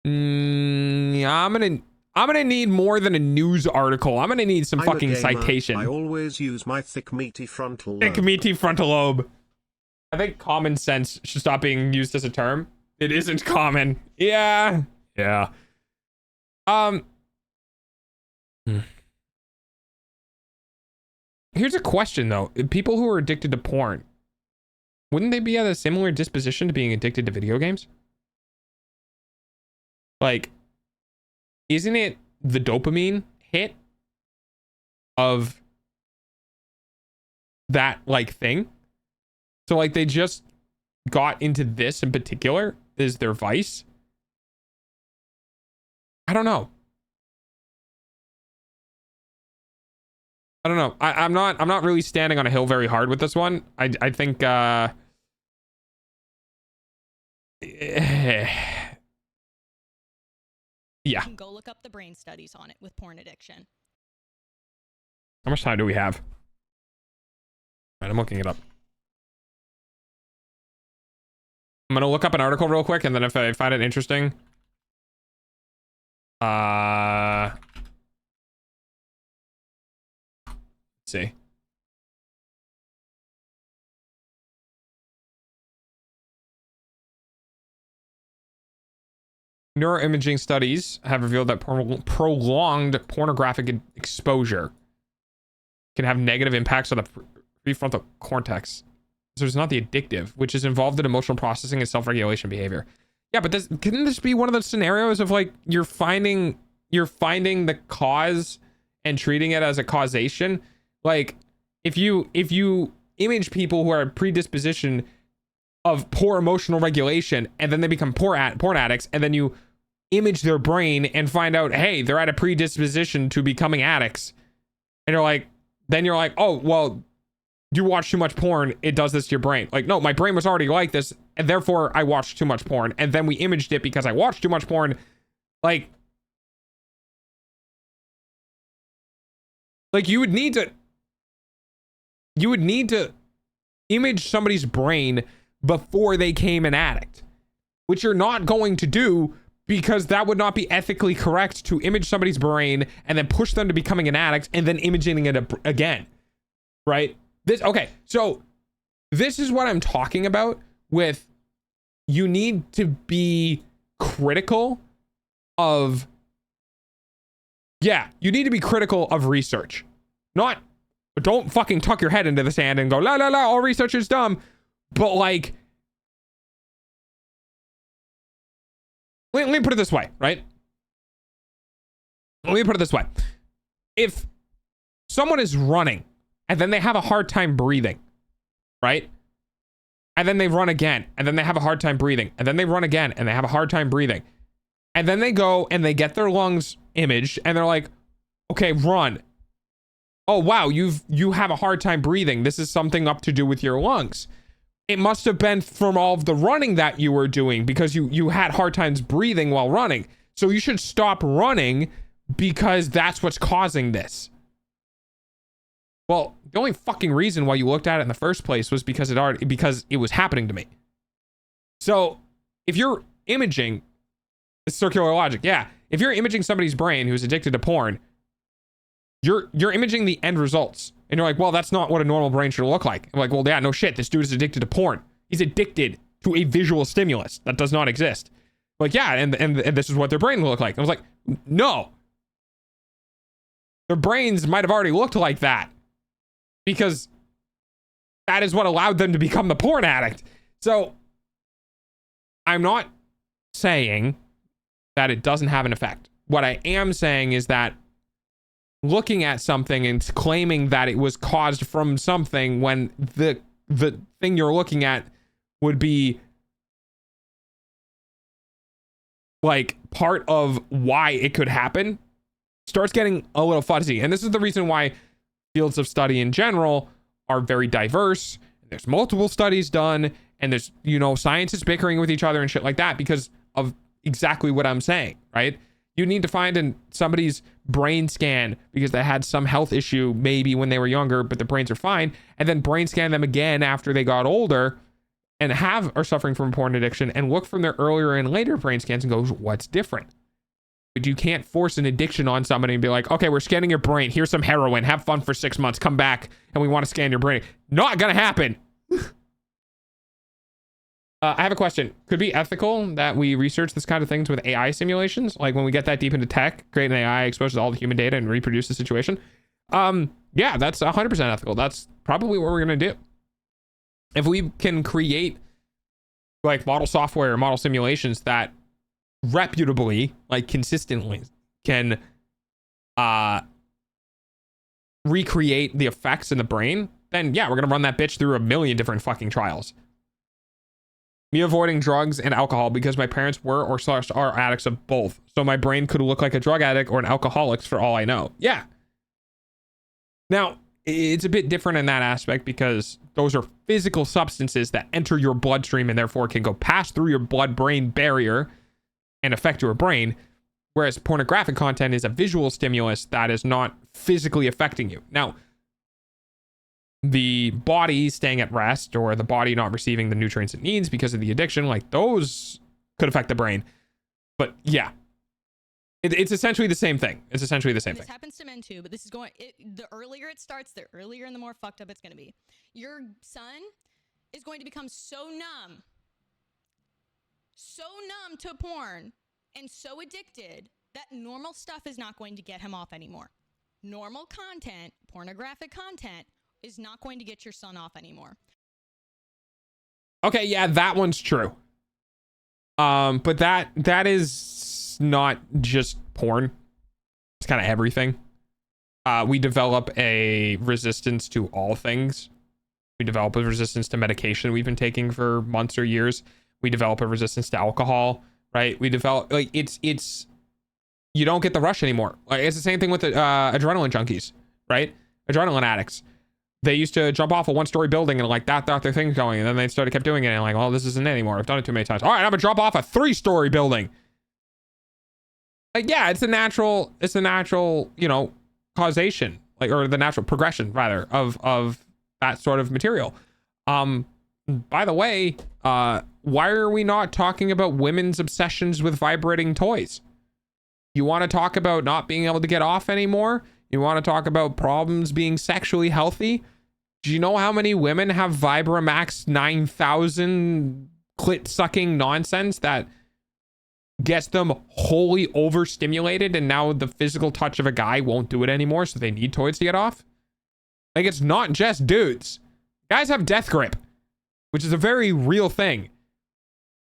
I'm gonna need more than a news article. I'm gonna need some fucking citation. I always use my thick meaty frontal lobe. Thick meaty frontal lobe. I think common sense should stop being used as a term. It isn't common. Yeah. Here's a question though. People who are addicted to porn, wouldn't they be at a similar disposition to being addicted to video games? Like, isn't it the dopamine hit of that like thing? So like they just got into this in particular is their vice. I don't know. I'm not really standing on a hill very hard with this one. I think yeah. You can go look up the brain studies on it with porn addiction. How much time do we have? All right, I'm looking it up. I'm gonna look up an article real quick, and then if I find it interesting, let's see. Neuroimaging studies have revealed that prolonged pornographic exposure can have negative impacts on the prefrontal cortex. So it's not the addictive, which is involved in emotional processing and self-regulation behavior. Yeah, but couldn't this be one of those scenarios of like you're finding the cause and treating it as a causation? Like if you image people who are a predisposition of poor emotional regulation and then they become porn addicts, and then you image their brain and find out, hey, they're at a predisposition to becoming addicts, and you're like, oh well, you watch too much porn, it does this to your brain. Like, no, my brain was already like this, and therefore I watched too much porn, and then we imaged it because I watched too much porn. Like you would need to image somebody's brain before they became an addict, which you're not going to do, because that would not be ethically correct to image somebody's brain and then push them to becoming an addict and then imaging it again, right? So this is what I'm talking about with, you need to be critical of, you need to be critical of research. Don't fucking tuck your head into the sand and go, la la la, all research is dumb. But like, let me put it this way, right? Let me put it this way. If someone is running and then they have a hard time breathing, right? And then they run again, and then they have a hard time breathing, and then they run again, and they have a hard time breathing. And then they go and they get their lungs imaged, and they're like, okay, run. Oh, wow, you have a hard time breathing. This is something up to do with your lungs. It must have been from all of the running that you were doing, because you had hard times breathing while running. So you should stop running because that's what's causing this. Well, the only fucking reason why you looked at it in the first place was because it was happening to me. So if you're imaging, it's circular logic. Yeah. If you're imaging somebody's brain who's addicted to porn, you're imaging the end results. And you're like, well, that's not what a normal brain should look like. I'm like, well, yeah, no shit. This dude is addicted to porn. He's addicted to a visual stimulus that does not exist. Like, yeah, and this is what their brain will look like. I was like, no. Their brains might have already looked like that, because that is what allowed them to become the porn addict. So I'm not saying that it doesn't have an effect. What I am saying is that looking at something and claiming that it was caused from something when the thing you're looking at would be like part of why it could happen starts getting a little fuzzy. And this is the reason why fields of study in general are very diverse. There's multiple studies done, and there's, scientists bickering with each other and shit like that because of exactly what I'm saying, right? You need to find in somebody's brain scan because they had some health issue maybe when they were younger, but their brains are fine, and then brain scan them again after they got older and are suffering from porn addiction, and look from their earlier and later brain scans and go, what's different? But you can't force an addiction on somebody and be like, okay, we're scanning your brain. Here's some heroin. Have fun for 6 months. Come back and we want to scan your brain. Not gonna happen. I have a question. Could it be ethical that we research this kind of things with AI simulations? Like when we get that deep into tech, create an AI, exposes all the human data and reproduce the situation. Yeah, that's 100% ethical. That's probably what we're going to do. If we can create like model software or model simulations that reputably, like consistently can recreate the effects in the brain, then yeah, we're going to run that bitch through a million different fucking trials. Me avoiding drugs and alcohol because my parents were or are addicts of both. So my brain could look like a drug addict or an alcoholic for all I know. Yeah. Now, it's a bit different in that aspect because those are physical substances that enter your bloodstream and therefore can go pass through your blood-brain barrier and affect your brain. Whereas pornographic content is a visual stimulus that is not physically affecting you. Now, the body staying at rest or the body not receiving the nutrients it needs because of the addiction, like those could affect the brain. But yeah, it's essentially the same thing. It's essentially the same thing. This happens to men too, but this is the earlier it starts, the earlier and the more fucked up it's going to be. Your son is going to become so numb to porn and so addicted that normal stuff is not going to get him off anymore. normal content, pornographic content, is not going to get your son off anymore. Okay, yeah, that one's true. But that is not just porn. It's kind of everything. We develop a resistance to all things. We develop a resistance to medication we've been taking for months or years. We develop a resistance to alcohol, right? We develop, like, it's you don't get the rush anymore. Like, it's the same thing with adrenaline junkies, right? Adrenaline addicts. They used to jump off a one-story building and like that thought their thing's going, and then they kept doing it and like, well, this isn't it anymore. I've done it too many times. All right, I'm gonna jump off a 3-story building. Like, yeah, it's a natural, you know, causation, like, or the natural progression rather of that sort of material. By the way, why are we not talking about women's obsessions with vibrating toys? You want to talk about not being able to get off anymore? You want to talk about problems being sexually healthy? Do you know how many women have Vibramax 9000 clit sucking nonsense that gets them wholly overstimulated, and now the physical touch of a guy won't do it anymore, so they need toys to get off? Like, it's not just dudes. Guys have death grip, which is a very real thing.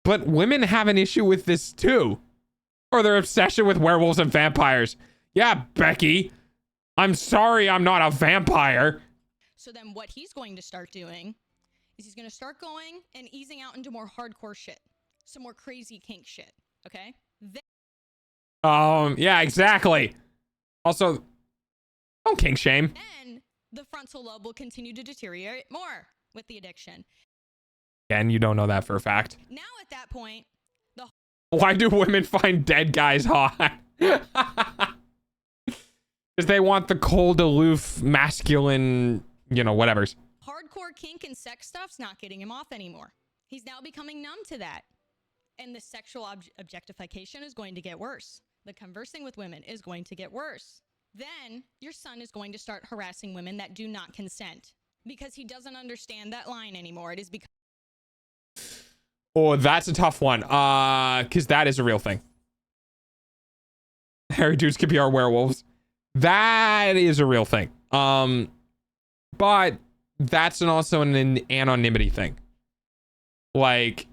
But women have an issue with this too. Or their obsession with werewolves and vampires. Yeah, Becky. I'm sorry I'm not a vampire. So then what he's going to start doing is he's going to start going and easing out into more hardcore shit. Some more crazy kink shit. Okay? Yeah, exactly. Also, don't kink shame. Then the frontal lobe will continue to deteriorate more with the addiction. Again, you don't know that for a fact. Now at that point, why do women find dead guys hot? Because they want the cold, aloof, masculine, you know, whatevers. Hardcore kink and sex stuff's not getting him off anymore. He's now becoming numb to that. And the sexual objectification is going to get worse. The conversing with women is going to get worse. Then your son is going to start harassing women that do not consent because he doesn't understand that line anymore. It is because... Oh, that's a tough one. Because that is a real thing. Hairy dudes could be our werewolves. That is a real thing. But that's also an anonymity thing. Like,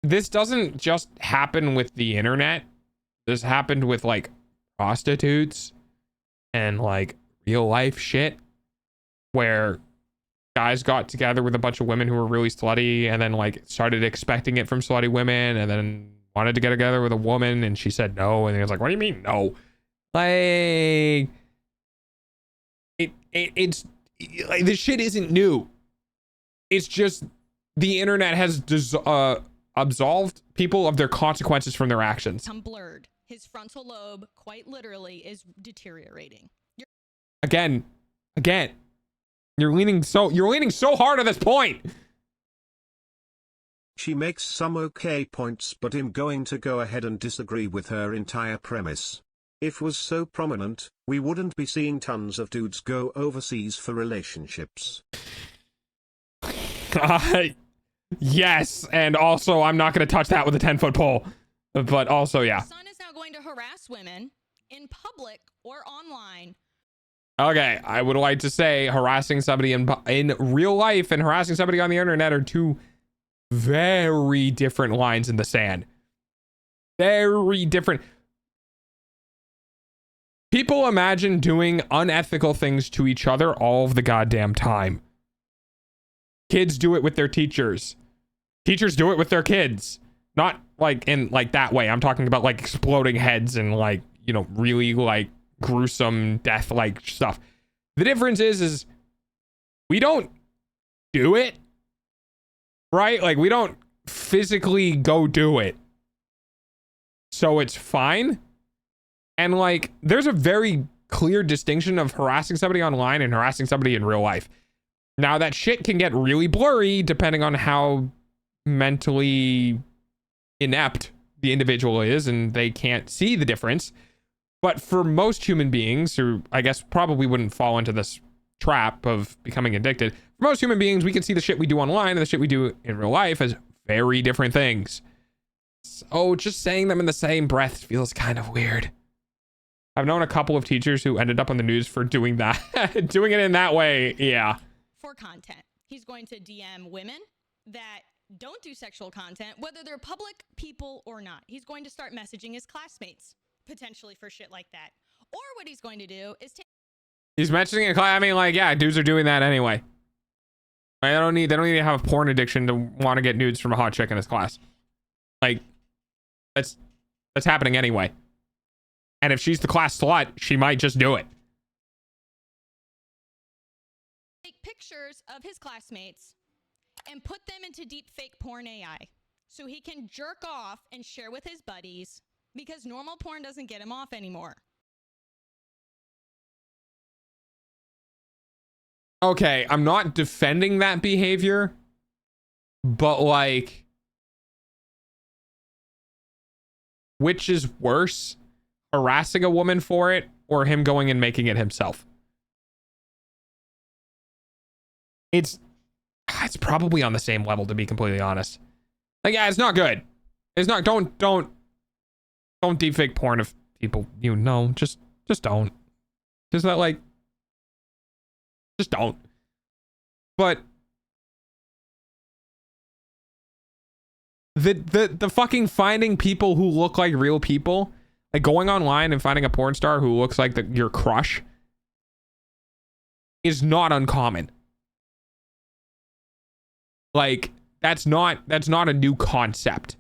this doesn't just happen with the internet. This happened with like prostitutes and like real life shit where guys got together with a bunch of women who were really slutty and then like started expecting it from slutty women and then wanted to get together with a woman and she said no, and he was like, what do you mean no? Like, it's like, this shit isn't new. It's just the internet has absolved people of their consequences from their actions. Become blurred. His frontal lobe, quite literally, is deteriorating. Again, you're leaning so hard at this point. She makes some okay points, but I'm going to go ahead and disagree with her entire premise. If was so prominent, we wouldn't be seeing tons of dudes go overseas for relationships. Yes, and also I'm not going to touch that with a 10-foot pole. But also, yeah. Son is now going to harass women in public or online. Okay, I would like to say harassing somebody in real life and harassing somebody on the internet are two very different lines in the sand. Very different. People imagine doing unethical things to each other all of the goddamn time. Kids do it with their teachers. Teachers do it with their kids. Not like in like that way. I'm talking about like exploding heads and like, you know, really like gruesome death like stuff. The difference is we don't do it, right? Like, we don't physically go do it, so it's fine. And like, there's a very clear distinction of harassing somebody online and harassing somebody in real life. Now that shit can get really blurry depending on how mentally inept the individual is and they can't see the difference. But for most human beings who I guess probably wouldn't fall into this trap of becoming addicted, for most human beings, we can see the shit we do online and the shit we do in real life as very different things. So just saying them in the same breath feels kind of weird. I've known a couple of teachers who ended up on the news for doing that. Doing it in that way. Yeah. For content. He's going to DM women that don't do sexual content, whether they're public people or not. He's going to start messaging his classmates, potentially for shit like that. Or what he's going to do is take... He's mentioning a class. I mean, like, yeah, dudes are doing that anyway. Like, they don't need to have a porn addiction to want to get nudes from a hot chick in his class. Like, that's happening anyway. And if she's the class slut, she might just do it. Take pictures of his classmates and put them into deep fake porn AI so he can jerk off and share with his buddies because normal porn doesn't get him off anymore. Okay, I'm not defending that behavior, but like, which is worse? Harassing a woman for it or him going and making it himself? It's probably on the same level, to be completely honest. Like, yeah, it's not good. It's not, don't deepfake porn of people, you know, just don't. Just that, like, just don't. But the fucking finding people who look like real people, like going online and finding a porn star who looks like your crush, is not uncommon. Like, that's not a new concept,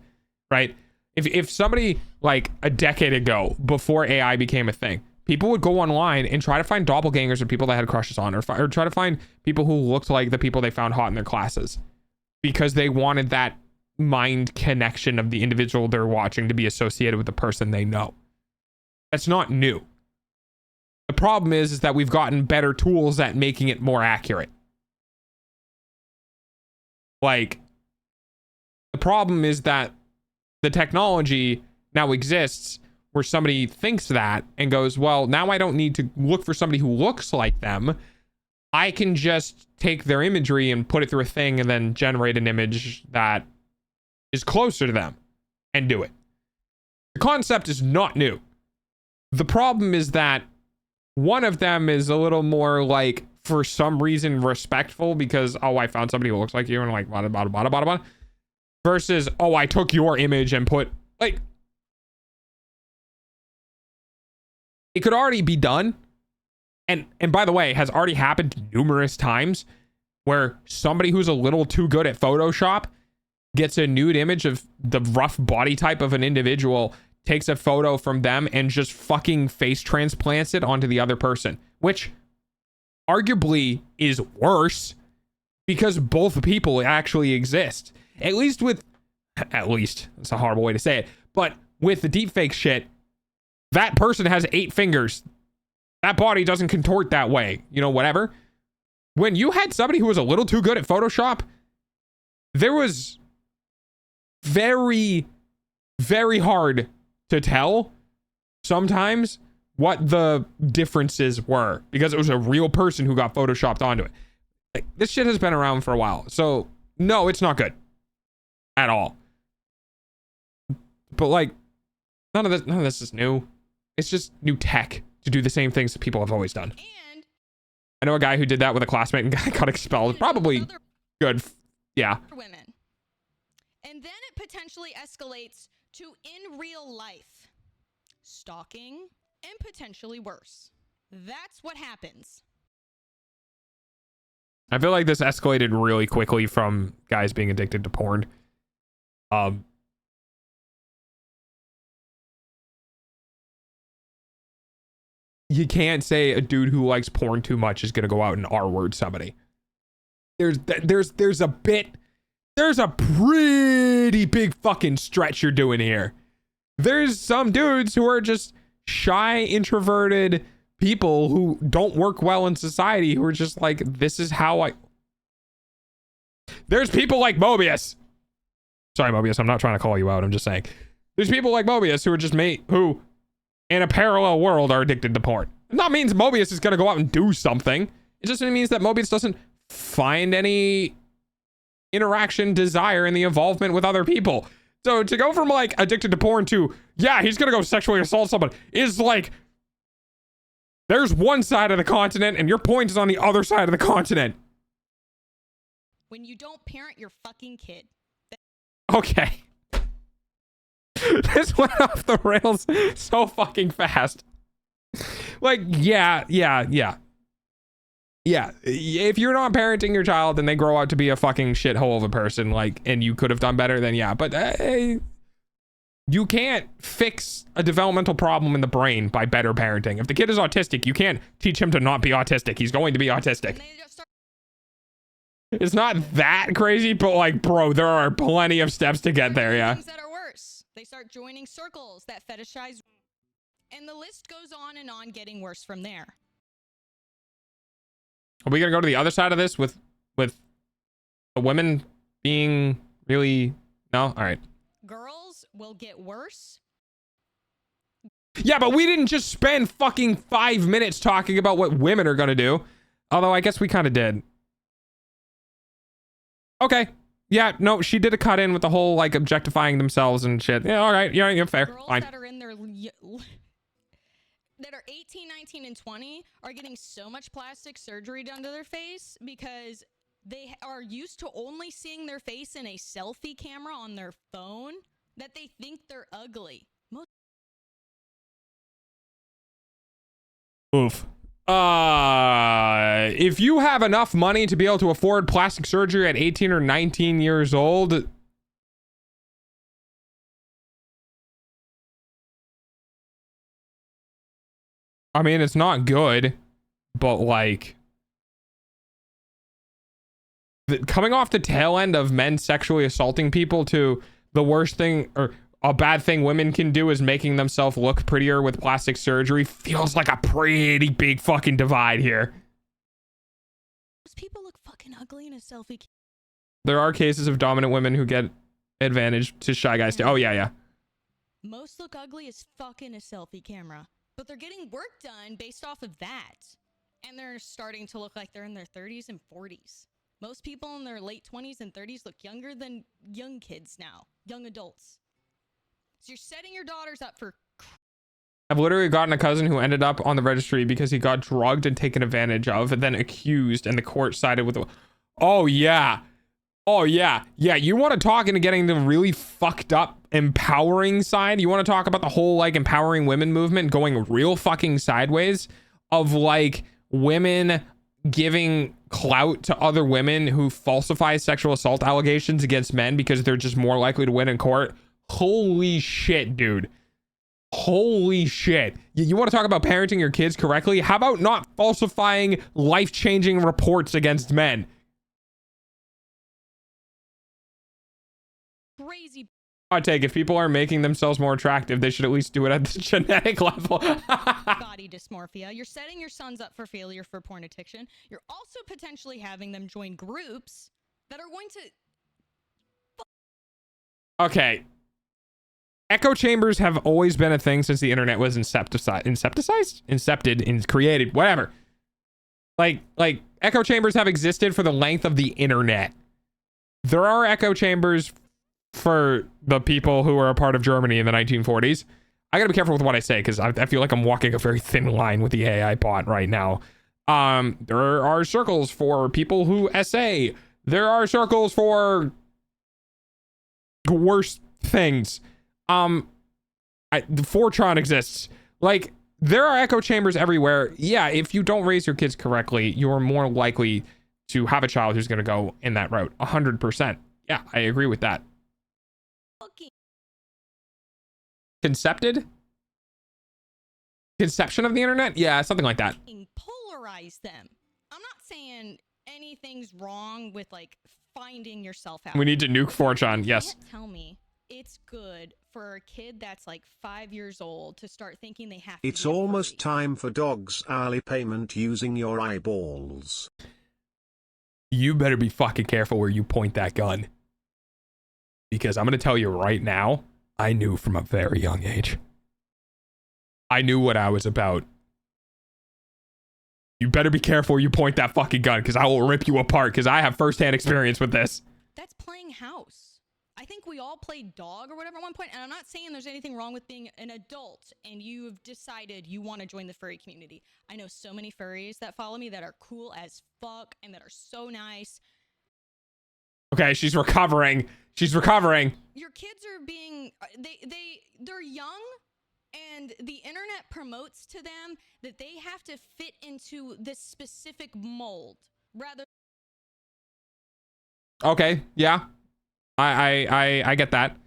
right? If somebody, like, a decade ago, before AI became a thing, people would go online and try to find doppelgangers of people that had crushes on, or try to find people who looked like the people they found hot in their classes, because they wanted that mind connection of the individual they're watching to be associated with the person they know. That's not new. The problem is that we've gotten better tools at making it more accurate. Like, the problem is that the technology now exists where somebody thinks that and goes, well, now I don't need to look for somebody who looks like them. I can just take their imagery and put it through a thing and then generate an image that is closer to them and do it. The concept is not new. The problem is that one of them is a little more, like, for some reason respectful because, oh, I found somebody who looks like you and like blah, blah, blah, blah, blah, versus, oh, I took your image and put, like, it could already be done. And by the way, has already happened numerous times where somebody who's a little too good at Photoshop gets a nude image of the rough body type of an individual, takes a photo from them and just fucking face transplants it onto the other person, which arguably is worse because both people actually exist. At least, it's a horrible way to say it, but with the deepfake shit, that person has 8 fingers. That body doesn't contort that way, you know, whatever. When you had somebody who was a little too good at Photoshop, there was very, very hard to tell sometimes what the differences were because it was a real person who got photoshopped onto it. Like, this shit has been around for a while. So no, it's not good at all. But like, none of this is new. It's just new tech to do the same things that people have always done. And I know a guy who did that with a classmate and got expelled. Probably good. Yeah. women. And then it potentially escalates to in real life stalking and potentially worse. That's what happens. I feel like this escalated really quickly from guys being addicted to porn. You can't say a dude who likes porn too much is gonna go out and R-word somebody. There's a pretty big fucking stretch you're doing here. There's some dudes who are just shy, introverted people who don't work well in society who are just like, this is how I... There's people like Mobius. Sorry, Mobius, I'm not trying to call you out. I'm just saying. There's people like Mobius who are just who, in a parallel world, are addicted to porn. It not means Mobius is going to go out and do something. It just means that Mobius doesn't find any interaction, desire, in the involvement with other people. So to go from like addicted to porn to, yeah, he's going to go sexually assault someone is like There's one side of the continent, and your point is on the other side of the continent. When you don't parent your fucking kid. Okay. This went off the rails so fucking fast. Like, yeah. If you're not parenting your child and they grow out to be a fucking shithole of a person, like, and you could have done better, then yeah. But you can't fix a developmental problem in the brain by better parenting. If the kid is autistic, you can't teach him to not be autistic. He's going to be autistic. It's not that crazy, but like, bro, there are plenty of steps to get there, yeah. Things that are worse. They start joining circles that fetishize, and the list goes on and on, getting worse from there. Are we gonna go to the other side of this with the women being really no? All right. Girls will get worse. Yeah, but we didn't just spend fucking 5 minutes talking about what women are gonna do. Although I guess we kind of did. Okay. Yeah, no, she did a cut in with the whole like objectifying themselves and shit. Yeah, all right. Yeah, fair. Girls Fine. that are in their that are 18, 19, and 20 are getting so much plastic surgery done to their face because they are used to only seeing their face in a selfie camera on their phone that they think they're ugly. Oof. If you have enough money to be able to afford plastic surgery at 18 or 19 years old, I mean, it's not good, but like coming off the tail end of men sexually assaulting people to the worst thing or a bad thing women can do is making themselves look prettier with plastic surgery feels like a pretty big fucking divide here. Most people look fucking ugly in a selfie. There are cases of dominant women who get advantage to shy guys too. Oh yeah. Most look ugly as fuck in a selfie camera, but they're getting work done based off of that. And they're starting to look like they're in their 30s and 40s. Most people in their late 20s and 30s look younger than young kids now, young adults. So you're setting your daughters up for... I've literally gotten a cousin who ended up on the registry because he got drugged and taken advantage of and then accused, and the court sided with the... Oh yeah. Yeah, you want to talk into getting the really fucked up empowering side? You want to talk about the whole like empowering women movement going real fucking sideways of like women giving clout to other women who falsify sexual assault allegations against men because they're just more likely to win in court? Holy shit, dude. Holy shit. You want to talk about parenting your kids correctly? How about not falsifying life-changing reports against men? Crazy. Hot take, if people are making themselves more attractive, they should at least do it at the genetic level. Body dysmorphia. You're setting your sons up for failure for porn addiction. You're also potentially having them join groups that are going to... Okay. Echo chambers have always been a thing since the internet was incepted, created, whatever. Like echo chambers have existed for the length of the internet. There are echo chambers for the people who are a part of Germany in the 1940s. I gotta be careful with what I say because I feel like I'm walking a very thin line with the AI bot right now. There are circles for people who essay. There are circles for worse things. The Fortran exists. Like, there are echo chambers everywhere. Yeah, if you don't raise your kids correctly, you are more likely to have a child who's going to go in that route. 100%. Yeah, I agree with that. Conception of the internet? Yeah, something like that. Polarize them. I'm not saying anything's wrong with like finding yourself out. We need to nuke Fortran. Yes. Can't tell me it's good for a kid that's like 5 years old to start thinking they have to. It's almost time for dogs hourly payment using your eyeballs. You better be fucking careful where you point that gun. Because I'm going to tell you right now, I knew from a very young age. I knew what I was about. You better be careful where you point that fucking gun because I will rip you apart because I have firsthand experience with this. That's playing house. I think we all played dog or whatever at one point, and I'm not saying there's anything wrong with being an adult and you've decided you want to join the furry community. I know so many furries that follow me that are cool as fuck and that are so nice. Okay, she's recovering. She's recovering. Your kids are being they're young, and the internet promotes to them that they have to fit into this specific mold rather. Okay, yeah. I get that.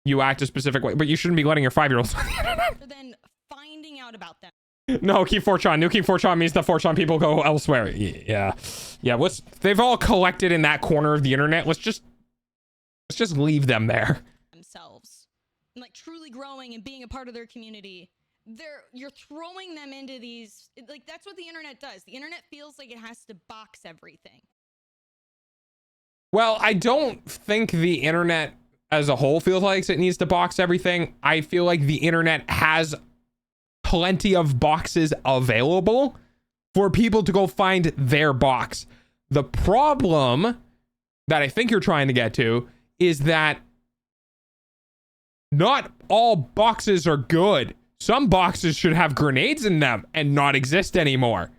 You act a specific way, but you shouldn't be letting your 5-year-olds on the internet. Than finding out about them. No, keep 4chan. Nuking 4chan means that 4chan people go elsewhere. Yeah. They've all collected in that corner of the internet. Let's just leave them there. Themselves. And like truly growing and being a part of their community. You're throwing them into these, like that's what the internet does. The internet feels like it has to box everything. Well, I don't think the internet as a whole feels like it needs to box everything. I feel like the internet has plenty of boxes available for people to go find their box. The problem that I think you're trying to get to is that not all boxes are good. Some boxes should have grenades in them and not exist anymore.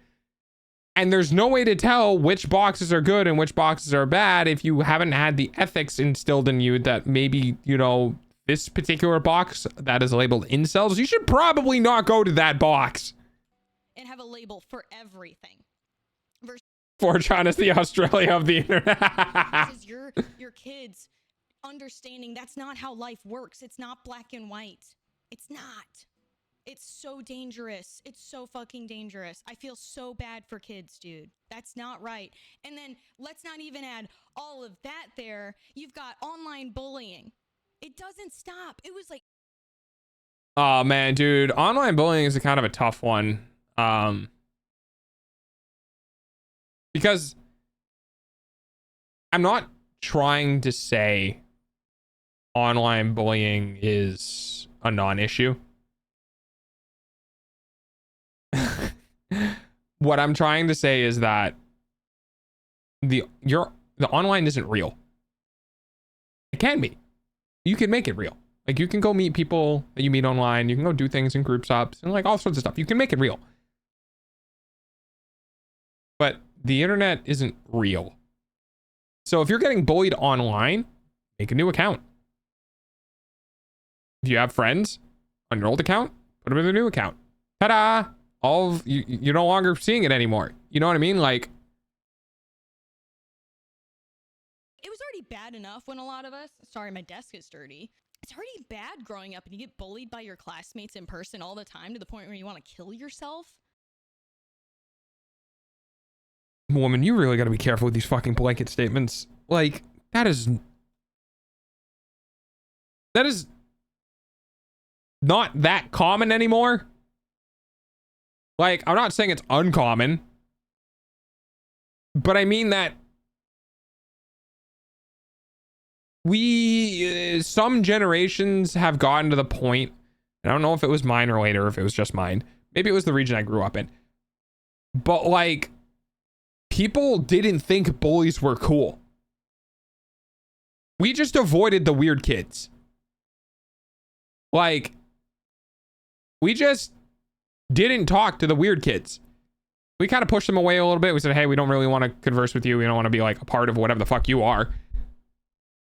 And there's no way to tell which boxes are good and which boxes are bad if you haven't had the ethics instilled in you that maybe, you know, this particular box that is labeled incels, you should probably not go to that box. And have a label for everything. 4chan is the Australia of the internet. Versus your kids understanding that's not how life works. It's not black and white. It's not. It's so dangerous. It's so fucking dangerous. I feel so bad for kids, dude. That's not right. And then let's not even add all of that there. You've got online bullying. It doesn't stop. It was like... Oh, man, dude. Online bullying is a kind of a tough one. Because I'm not trying to say online bullying is a non-issue. What I'm trying to say is that the online isn't real. It can be. You can make it real. Like you can go meet people that you meet online. You can go do things in group ups and like all sorts of stuff. You can make it real. But the internet isn't real. So if you're getting bullied online, make a new account. If you have friends on your old account, put them in the new account. Ta-da! You're no longer seeing it anymore. You know what I mean? Like, it was already bad enough when a lot of us, sorry, my desk is dirty. It's already bad growing up and you get bullied by your classmates in person all the time to the point where you want to kill yourself. woman, you really got to be careful with these fucking blanket statements. Like, that is not that common anymore. Like, I'm not saying it's uncommon, but I mean that some generations have gotten to the point, and I don't know if it was mine or later, if it was just mine. Maybe it was the region I grew up in. But like, people didn't think bullies were cool. We just avoided the weird kids. Like, we just didn't talk to the weird kids. We kind of pushed them away a little bit. We said, hey, we don't really want to converse with you. We don't want to be like a part of whatever the fuck you are.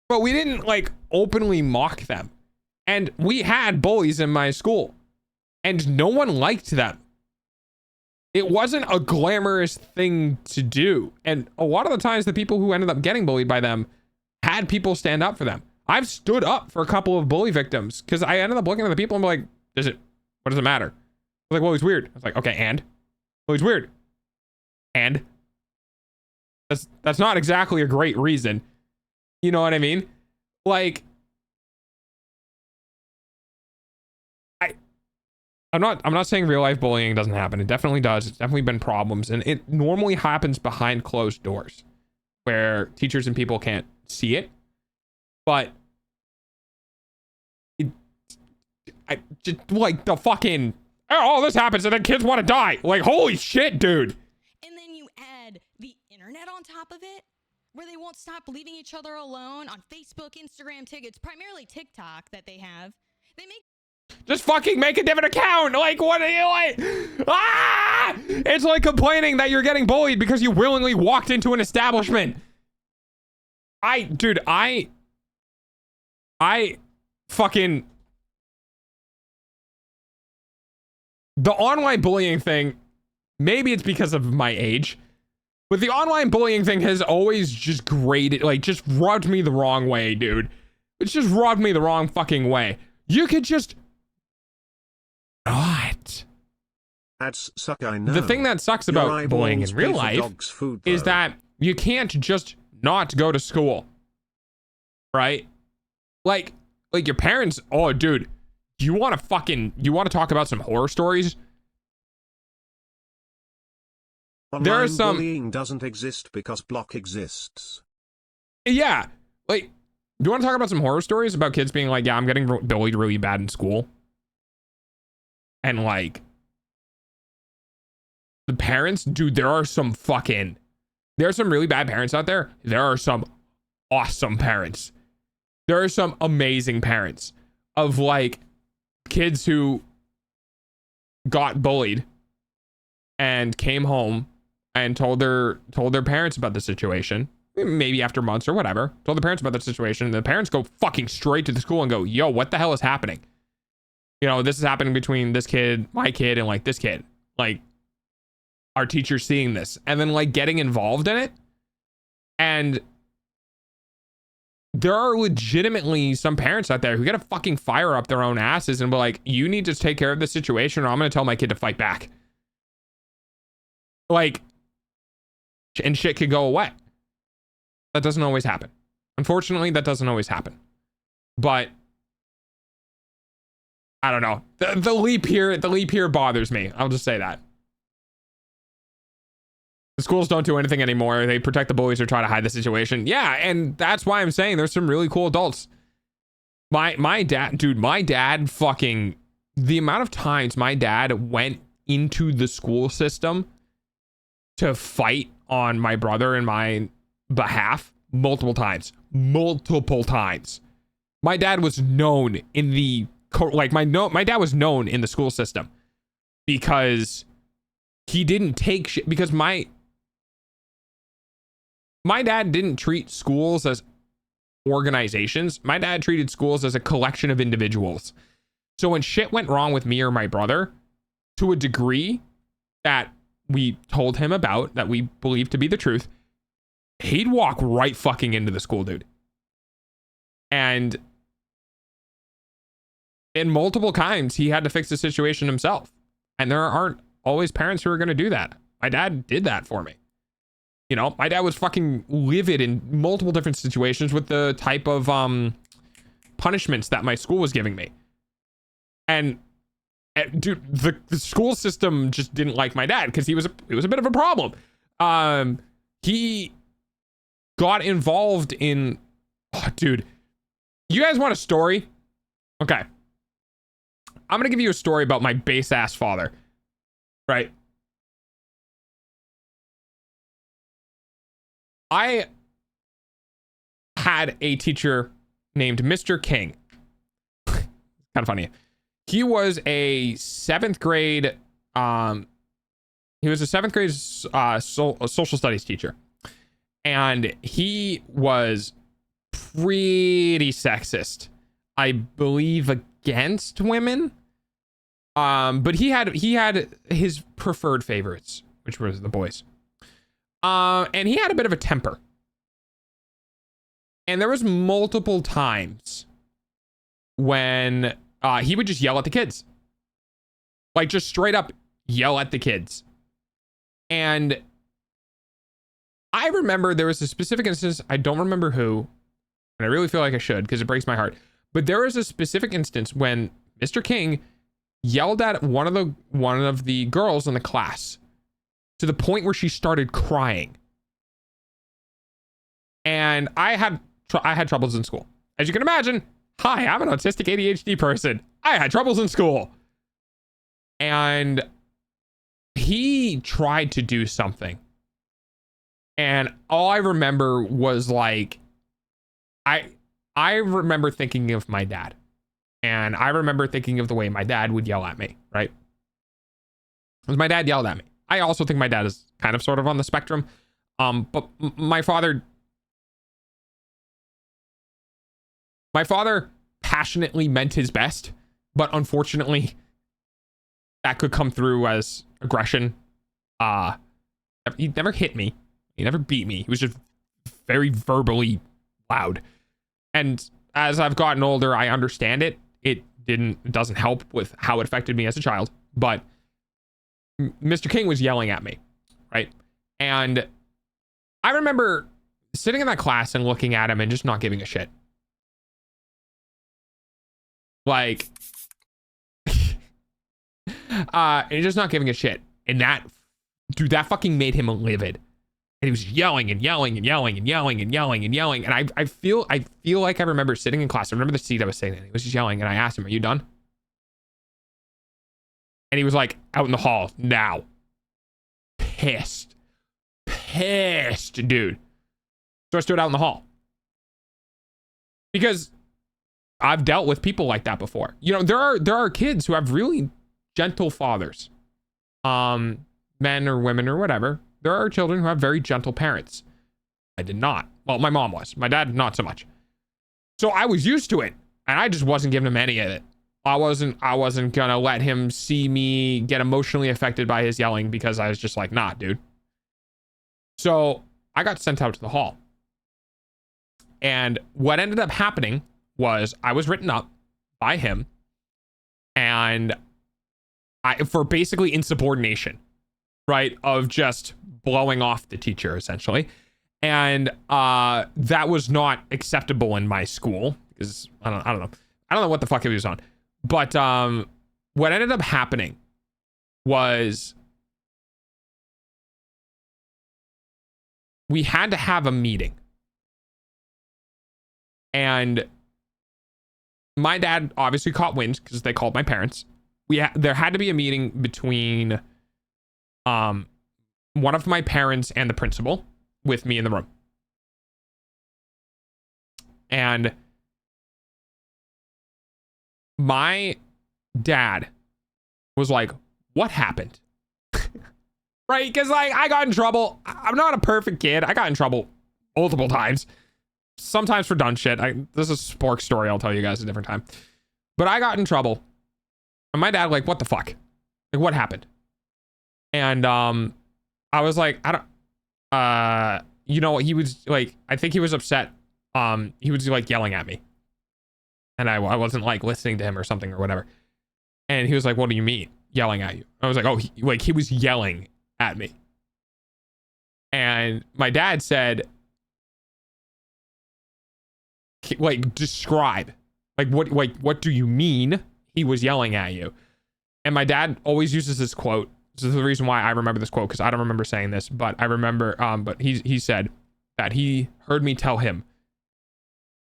But we didn't like openly mock them. And we had bullies in my school and no one liked them. It wasn't a glamorous thing to do. And a lot of the times the people who ended up getting bullied by them had people stand up for them. I've stood up for a couple of bully victims because I ended up looking at the people and be like, what does it matter? I was like, well, he's weird. I was like, okay, and? Well, he's weird. And? That's not exactly a great reason. You know what I mean? Like, I'm not saying real life bullying doesn't happen. It definitely does. It's definitely been problems. And it normally happens behind closed doors where teachers and people can't see it. But I just like the fucking, oh, this happens and then kids want to die. Like, holy shit, dude. And then you add the internet on top of it. where they won't stop leaving each other alone on Facebook, Instagram, TikTok. It's primarily TikTok that they have. They make just fucking make a different account. Like, what are you like? Ah! It's like complaining that you're getting bullied because you willingly walked into an establishment. Dude, I fucking, the online bullying thing, maybe it's because of my age, but the online bullying thing has always just grated, like, just rubbed me the wrong way, dude. It's just rubbed me the wrong fucking way. You could just not. Ads suck, I know. The thing that sucks Your about bullying in eyeballs real pay for life dog's food, is though. that you can't just not go to school, right? Like your parents, oh, dude, you want to talk about some horror stories? There are Online some bullying doesn't exist because block exists. Yeah, like, do you want to talk about some horror stories about kids being like, yeah, I'm getting bullied really bad in school? And like, the parents, dude, there are some really bad parents out there. There are some awesome parents. There are some amazing parents of like kids who got bullied and came home and told their parents about the situation, maybe after months or whatever, told the parents about the situation, and the parents go fucking straight to the school and go, yo, what the hell is happening? You know, this is happening between this kid, my kid, and like this kid. Like, our teacher's seeing this, and then like getting involved in it. And there are legitimately some parents out there who gotta fucking fire up their own asses and be like, you need to take care of this situation or I'm gonna tell my kid to fight back. Like, and shit could go away. That doesn't always happen. Unfortunately, that doesn't always happen. But I don't know. The leap here bothers me. I'll just say that. The schools don't do anything anymore. They protect the bullies or try to hide the situation. Yeah, and that's why I'm saying there's some really cool adults. My dad fucking, the amount of times my dad went into the school system to fight on my brother and my behalf multiple times. My dad was known in the, like, my dad was known in the school system because he didn't take shit, because my dad didn't treat schools as organizations. My dad treated schools as a collection of individuals. So when shit went wrong with me or my brother, to a degree that we told him about, that we believed to be the truth, he'd walk right fucking into the school, dude. And in multiple times, he had to fix the situation himself. And there aren't always parents who are going to do that. My dad did that for me. You know, my dad was fucking livid in multiple different situations with the type of punishments that my school was giving me. And dude, the school system just didn't like my dad because he was a bit of a problem. He got involved in, oh, dude, you guys want a story? Okay. I'm going to give you a story about my base ass father, right? I had a teacher named Mr. King. Kind of funny. He was a seventh grade social studies teacher. And he was pretty sexist, I believe, against women. But he had his preferred favorites, which was the boys. And he had a bit of a temper. And there was multiple times when he would just yell at the kids. Like, just straight up yell at the kids. And I remember there was a specific instance, I don't remember who, and I really feel like I should because it breaks my heart. But there was a specific instance when Mr. King yelled at one of the girls in the class to the point where she started crying. And I had troubles in school. As you can imagine, hi, I'm an autistic ADHD person. I had troubles in school. And he tried to do something. And all I remember was like, I remember thinking of my dad. And I remember thinking of the way my dad would yell at me, right? Because my dad yelled at me. I also think my dad is kind of sort of on the spectrum. But my father passionately meant his best, but unfortunately that could come through as aggression. He never hit me. He never beat me. He was just very verbally loud. And as I've gotten older, I understand it. It doesn't help with how it affected me as a child, but Mr. King was yelling at me, right? And I remember sitting in that class and looking at him and just not giving a shit. Like, and just not giving a shit. And that fucking made him livid. And he was yelling and yelling and yelling and yelling and yelling and yelling. And I feel like I remember sitting in class. I remember the seat I was sitting in. He was just yelling. And I asked him, "Are you done?" And he was like, "Out in the hall now." Pissed, dude. So I stood out in the hall because I've dealt with people like that before. You know, there are kids who have really gentle fathers, men or women or whatever. There are children who have very gentle parents. I did not. Well, my mom was. My dad, not so much. So I was used to it, and I just wasn't giving him any of it. I wasn't gonna let him see me get emotionally affected by his yelling because I was just like, nah, dude. So I got sent out to the hall. And what ended up happening was I was written up by him and for basically insubordination, right? Of just blowing off the teacher essentially. And that was not acceptable in my school because I don't know what the fuck he was on. But what ended up happening was we had to have a meeting. And my dad obviously caught wind because they called my parents. There had to be a meeting between one of my parents and the principal with me in the room. And my dad was like, "What happened?" Right? Because like I got in trouble. I'm not a perfect kid. I got in trouble multiple times. Sometimes for dumb shit. This is a spork story I'll tell you guys a different time. But I got in trouble. And my dad like, "What the fuck? Like what happened?" And I was like, he was like, I think he was upset. He was like yelling at me. And I wasn't like listening to him or something or whatever. And he was like, "What do you mean yelling at you?" I was like, "Oh, he was yelling at me." And my dad said, like, describe, like, what do you mean he was yelling at you? And my dad always uses this quote. This is the reason why I remember this quote, because I don't remember saying this, but I remember, but he said that he heard me tell him,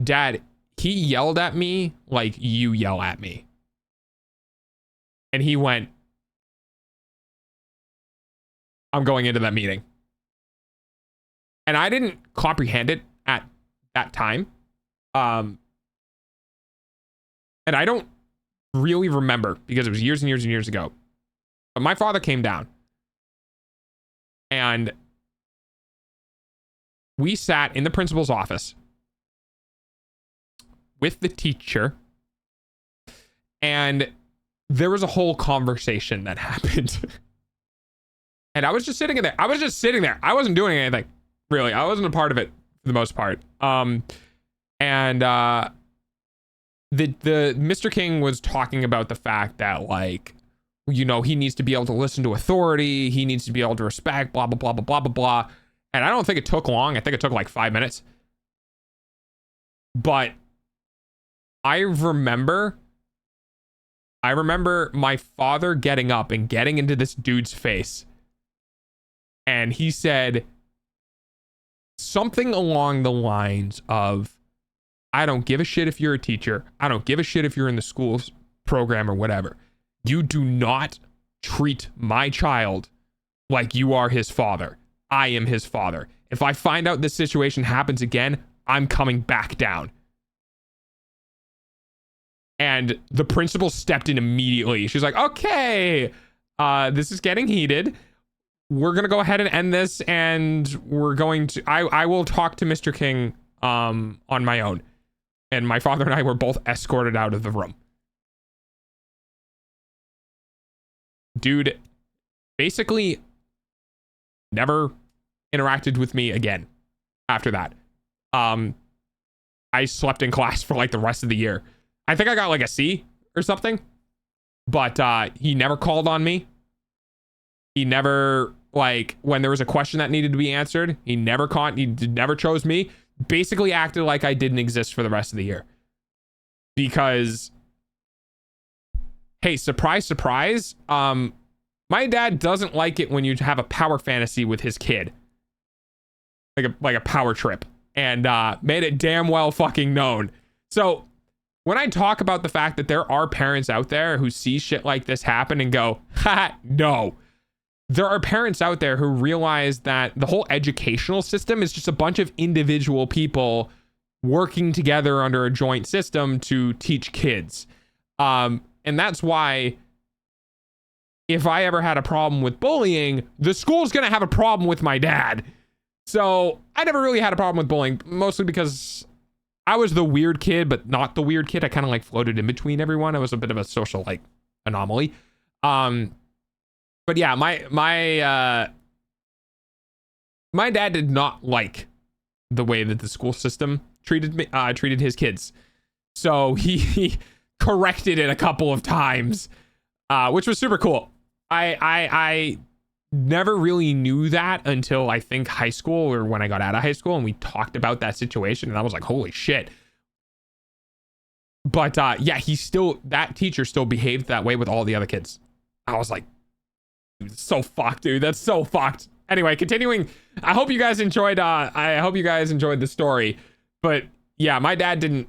"Dad, he yelled at me like you yell at me." And he went, "I'm going into that meeting." And I didn't comprehend it at that time. And I don't really remember because it was years and years and years ago. But my father came down and we sat in the principal's office with the teacher, and there was a whole conversation that happened. And I was just sitting in there. I wasn't doing anything, really. I wasn't a part of it for the most part. And the Mr. King was talking about the fact that, like, you know, he needs to be able to listen to authority. He needs to be able to respect, blah, blah, blah, blah, blah, blah, blah. And I don't think it took long. I think it took like 5 minutes. But I remember my father getting up and getting into this dude's face. And he said something along the lines of, "I don't give a shit if you're a teacher. I don't give a shit if you're in the school's program or whatever. You do not treat my child like you are his father. I am his father. If I find out this situation happens again, I'm coming back down. And the principal stepped in immediately. She's like, okay, this is getting heated. We're going to go ahead and end this. And we're going to, I will talk to Mr. King on my own. And my father and I were both escorted out of the room. Dude basically never interacted with me again after that. I slept in class for like the rest of the year. I think I got like a C or something, but he never called on me. He never, like, when there was a question that needed to be answered, he never chose me. Basically acted like I didn't exist for the rest of the year. Because, hey, surprise, surprise, my dad doesn't like it when you have a power fantasy with his kid. Like a power trip. And made it damn well fucking known. So when I talk about the fact that there are parents out there who see shit like this happen and go, ha, no. There are parents out there who realize that the whole educational system is just a bunch of individual people working together under a joint system to teach kids. And that's why if I ever had a problem with bullying, the school's going to have a problem with my dad. So I never really had a problem with bullying, mostly because I was the weird kid, but not the weird kid. I kind of like floated in between everyone. I was a bit of a social like anomaly. But yeah, my dad did not like the way that the school system treated his kids. So he corrected it a couple of times, which was super cool. I never really knew that until I think high school, or when I got out of high school and we talked about that situation, and I was like, holy shit. But yeah, that teacher still behaved that way with all the other kids. I was like, dude, so fucked, dude. That's so fucked. Anyway, continuing. I hope you guys enjoyed the story. But yeah, my dad didn't.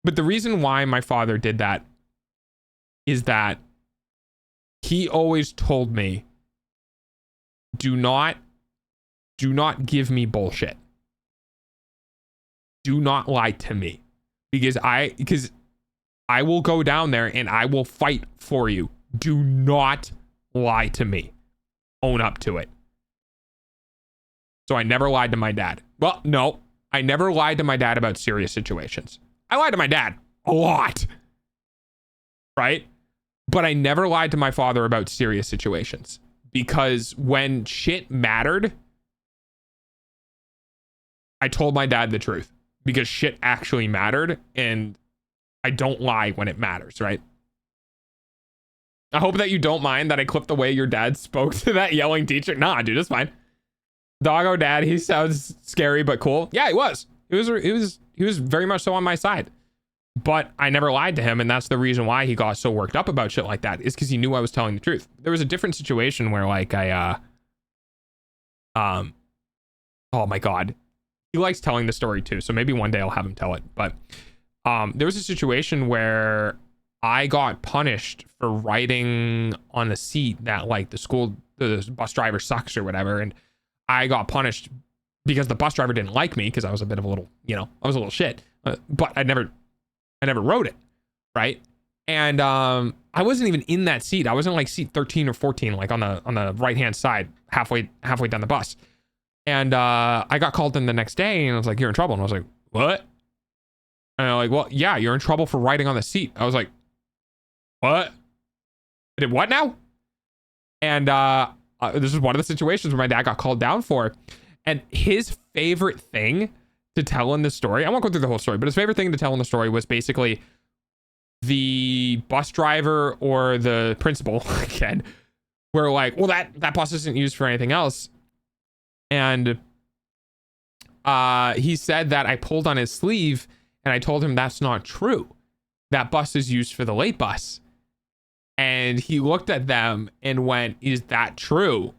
But the reason why my father did that is that he always told me, do not give me bullshit. Do not lie to me, because I will go down there and I will fight for you. Do not lie to me. Own up to it. So I never lied to my dad. Well, no, I never lied to my dad about serious situations. I lied to my dad a lot, right? But I never lied to my father about serious situations. Because when shit mattered, I told my dad the truth. Because shit actually mattered, and I don't lie when it matters, right? I hope that you don't mind that I clipped the way your dad spoke to that yelling teacher. Nah, dude, it's fine. Doggo dad, he sounds scary but cool. Yeah, he was. He was very much so on my side. But I never lied to him, and that's the reason why he got so worked up about shit like that, is because he knew I was telling the truth. There was a different situation where, like, oh my god, he likes telling the story too, so maybe one day I'll have him tell it. But there was a situation where I got punished for riding on a seat that, like, the bus driver sucks or whatever, and I got punished because the bus driver didn't like me because I was a bit of a little, I was a little shit, but I never wrote it, right? And I wasn't even in that seat. I was in like seat 13 or 14, like on the right hand side, halfway down the bus. And I got called in the next day, and I was like, "You're in trouble." And I was like, "What?" And they're like, "Well, yeah, you're in trouble for riding on the seat." I was like, "What? I did what now?" And this is one of the situations where my dad got called down for. And his favorite thing to tell in the story, I won't go through the whole story, but his favorite thing to tell in the story was basically the bus driver or the principal again were like, well, that bus isn't used for anything else. And he said that I pulled on his sleeve, and I told him that's not true. That bus is used for the late bus. And he looked at them and went, is that true?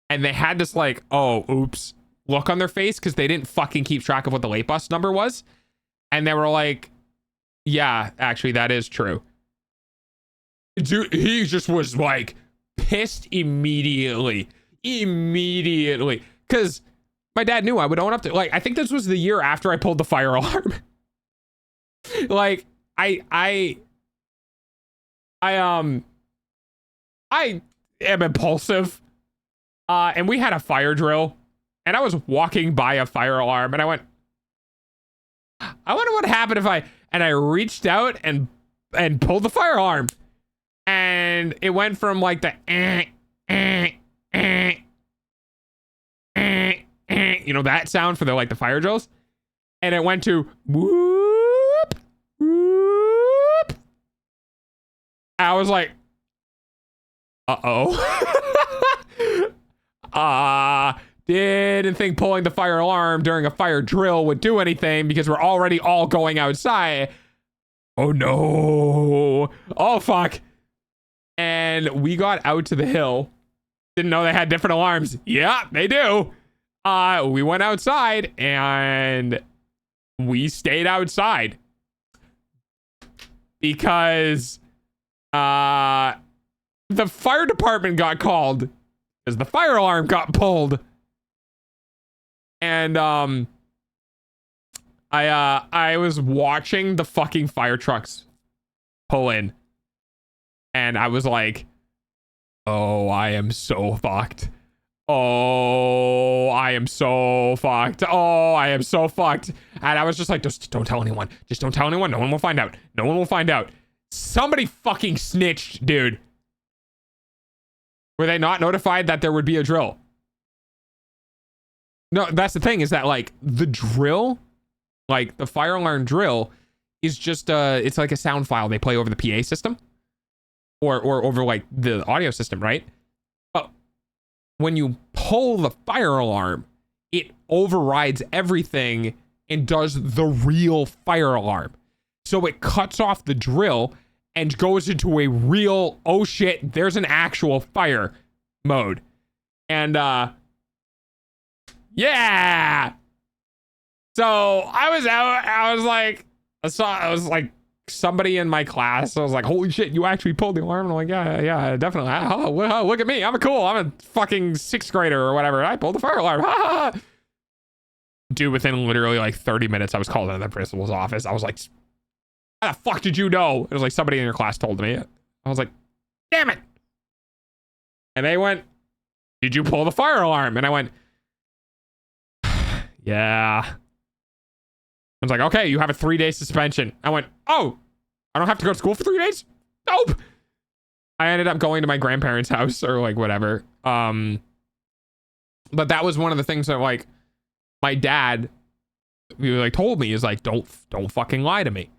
And they had this like, oh, oops, look on their face, because they didn't fucking keep track of what the late bus number was. And they were like, yeah, actually, that is true. Dude, he just was like pissed immediately. Because My dad knew I would own up to. Like, I think this was the year after I pulled the fire alarm. Like, I am impulsive. And we had a fire drill, and I was walking by a fire alarm, and I went, I wonder what happened if I reached out and pulled the fire alarm, and it went from like the you know, that sound for the fire drills, and it went to whoop whoop. I was like, didn't think pulling the fire alarm during a fire drill would do anything because we're already all going outside. Oh no. Oh fuck. And we got out to the hill. Didn't know they had different alarms. Yeah, they do. We went outside and we stayed outside because the fire department got called because the fire alarm got pulled. And I was watching the fucking fire trucks pull in, and I was like, oh, I am so fucked. Oh, I am so fucked. Oh, I am so fucked. And I was just like, just don't tell anyone. Just don't tell anyone. No one will find out. No one will find out. Somebody fucking snitched, dude. Were they not notified that there would be a drill? No, that's the thing, is that like the drill, like the fire alarm drill is just it's like a sound file they play over the PA system or over like the audio system, right? But when you pull the fire alarm, it overrides everything and does the real fire alarm. So it cuts off the drill and goes into a real, oh shit, there's an actual fire mode. And yeah. So I was out. I was like somebody in my class. I was like, holy shit, you actually pulled the alarm. And I'm like, yeah, definitely. Oh, look at me. I'm a fucking 6th grader or whatever. I pulled the fire alarm. Dude, within literally like 30 minutes, I was called into the principal's office. I was like, how the fuck did you know? It was like somebody in your class told me. I was like, damn it. And they went, did you pull the fire alarm? And I went, yeah. I was like, okay, you have a 3-day suspension. I went, oh, I don't have to go to school for 3 days? Nope. I ended up going to my grandparents' house or like whatever. But that was one of the things that like my dad like told me is like, don't fucking lie to me.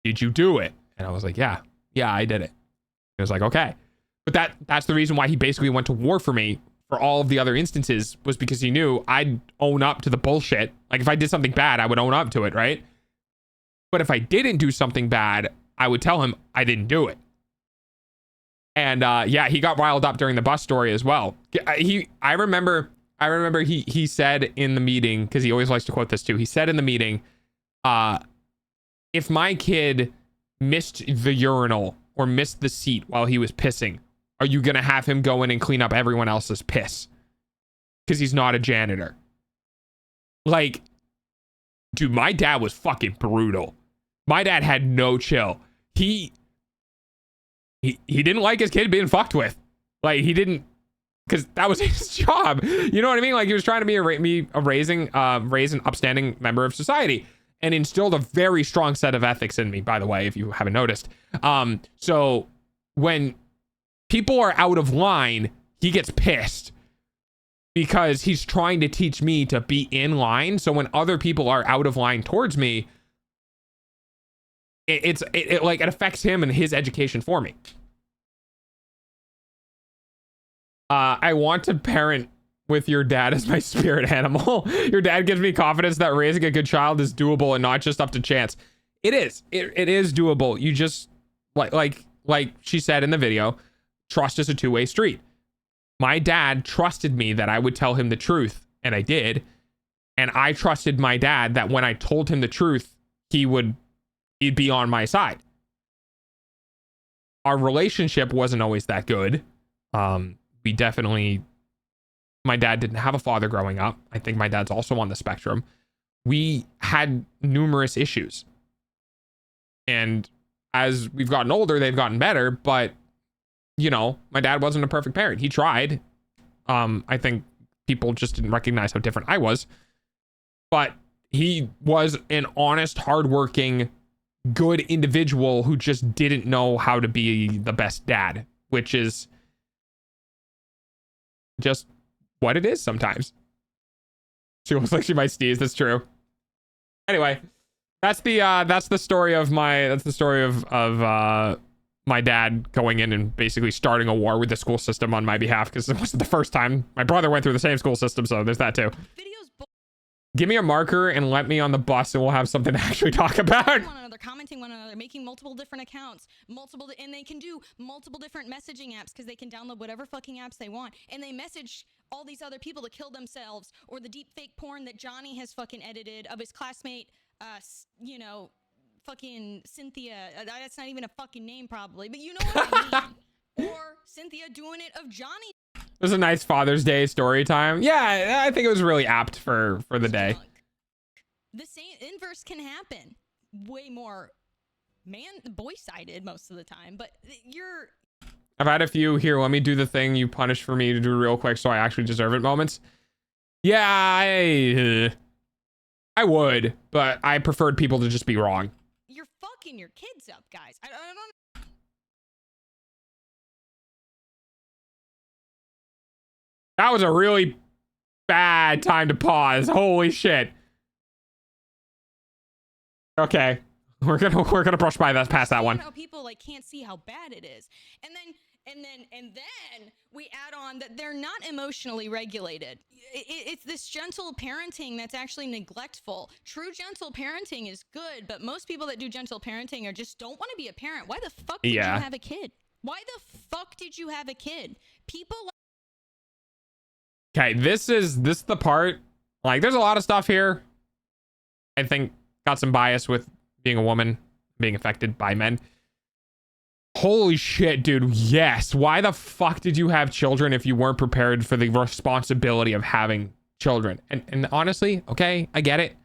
Did you do it? And I was like, yeah, I did it. He was like, okay. But that's the reason why he basically went to war for me for all of the other instances, was because he knew I'd own up to the bullshit. Like if I did something bad, I would own up to it, right? But if I didn't do something bad, I would tell him I didn't do it. And yeah, he got riled up during the bus story as well. I remember he said in the meeting, because he always likes to quote this too. He said in the meeting, if my kid missed the urinal or missed the seat while he was pissing, are you going to have him go in and clean up everyone else's piss? Because he's not a janitor. Like, dude, my dad was fucking brutal. My dad had no chill. He didn't like his kid being fucked with. Like, he didn't, because that was his job. You know what I mean? Like, he was trying to raise an upstanding member of society, and instilled a very strong set of ethics in me, by the way, if you haven't noticed. So when people are out of line, he gets pissed because he's trying to teach me to be in line. So when other people are out of line towards me, it affects him and his education for me. I want to parent with your dad as my spirit animal. Your dad gives me confidence that raising a good child is doable and not just up to chance. It is. It is doable. You just like she said in the video, trust is a two-way street. My dad trusted me that I would tell him the truth, and I did. And I trusted my dad that when I told him the truth, he'd be on my side. Our relationship wasn't always that good. We definitely, my dad didn't have a father growing up. I think my dad's also on the spectrum. We had numerous issues. And as we've gotten older, they've gotten better. But, you know, my dad wasn't a perfect parent. He tried. I think people just didn't recognize how different I was. But he was an honest, hardworking, good individual who just didn't know how to be the best dad, which is just what it is sometimes. She looks like she might sneeze. That's true. Anyway, that's the story of my dad going in and basically starting a war with the school system on my behalf, because it wasn't the first time. My brother went through the same school system, so there's that too. Give me a marker and let me on the bus, and we'll have something to actually talk about. One another, commenting one another, making multiple different accounts, and they can do multiple different messaging apps because they can download whatever fucking apps they want, and they message all these other people to kill themselves, or the deep fake porn that Johnny has fucking edited of his classmate, you know, fucking Cynthia. That's not even a fucking name probably, but you know what I mean. Or Cynthia doing it of Johnny. It was a nice Father's Day story time. Yeah, I think it was really apt for the day. The same inverse can happen. Way more boy-sided most of the time, but you're... I've had a few here. Let me do the thing you punished for me to do real quick so I actually deserve it moments. Yeah, I would, but I preferred people to just be wrong. You're fucking your kids up, guys. I don't... That was a really bad time to pause. Holy shit. Okay. We're gonna brush by that past that one. How people like can't see how bad it is. And then we add on that they're not emotionally regulated. It's this gentle parenting that's actually neglectful. True gentle parenting is good, but most people that do gentle parenting are just don't want to be a parent. Why the fuck did you have a kid? Why the fuck did you have a kid? People Okay, this is the part, like, there's a lot of stuff here. I think got some bias with being a woman, being affected by men. Holy shit, dude. Yes. Why the fuck did you have children if you weren't prepared for the responsibility of having children? And honestly, okay, I get it.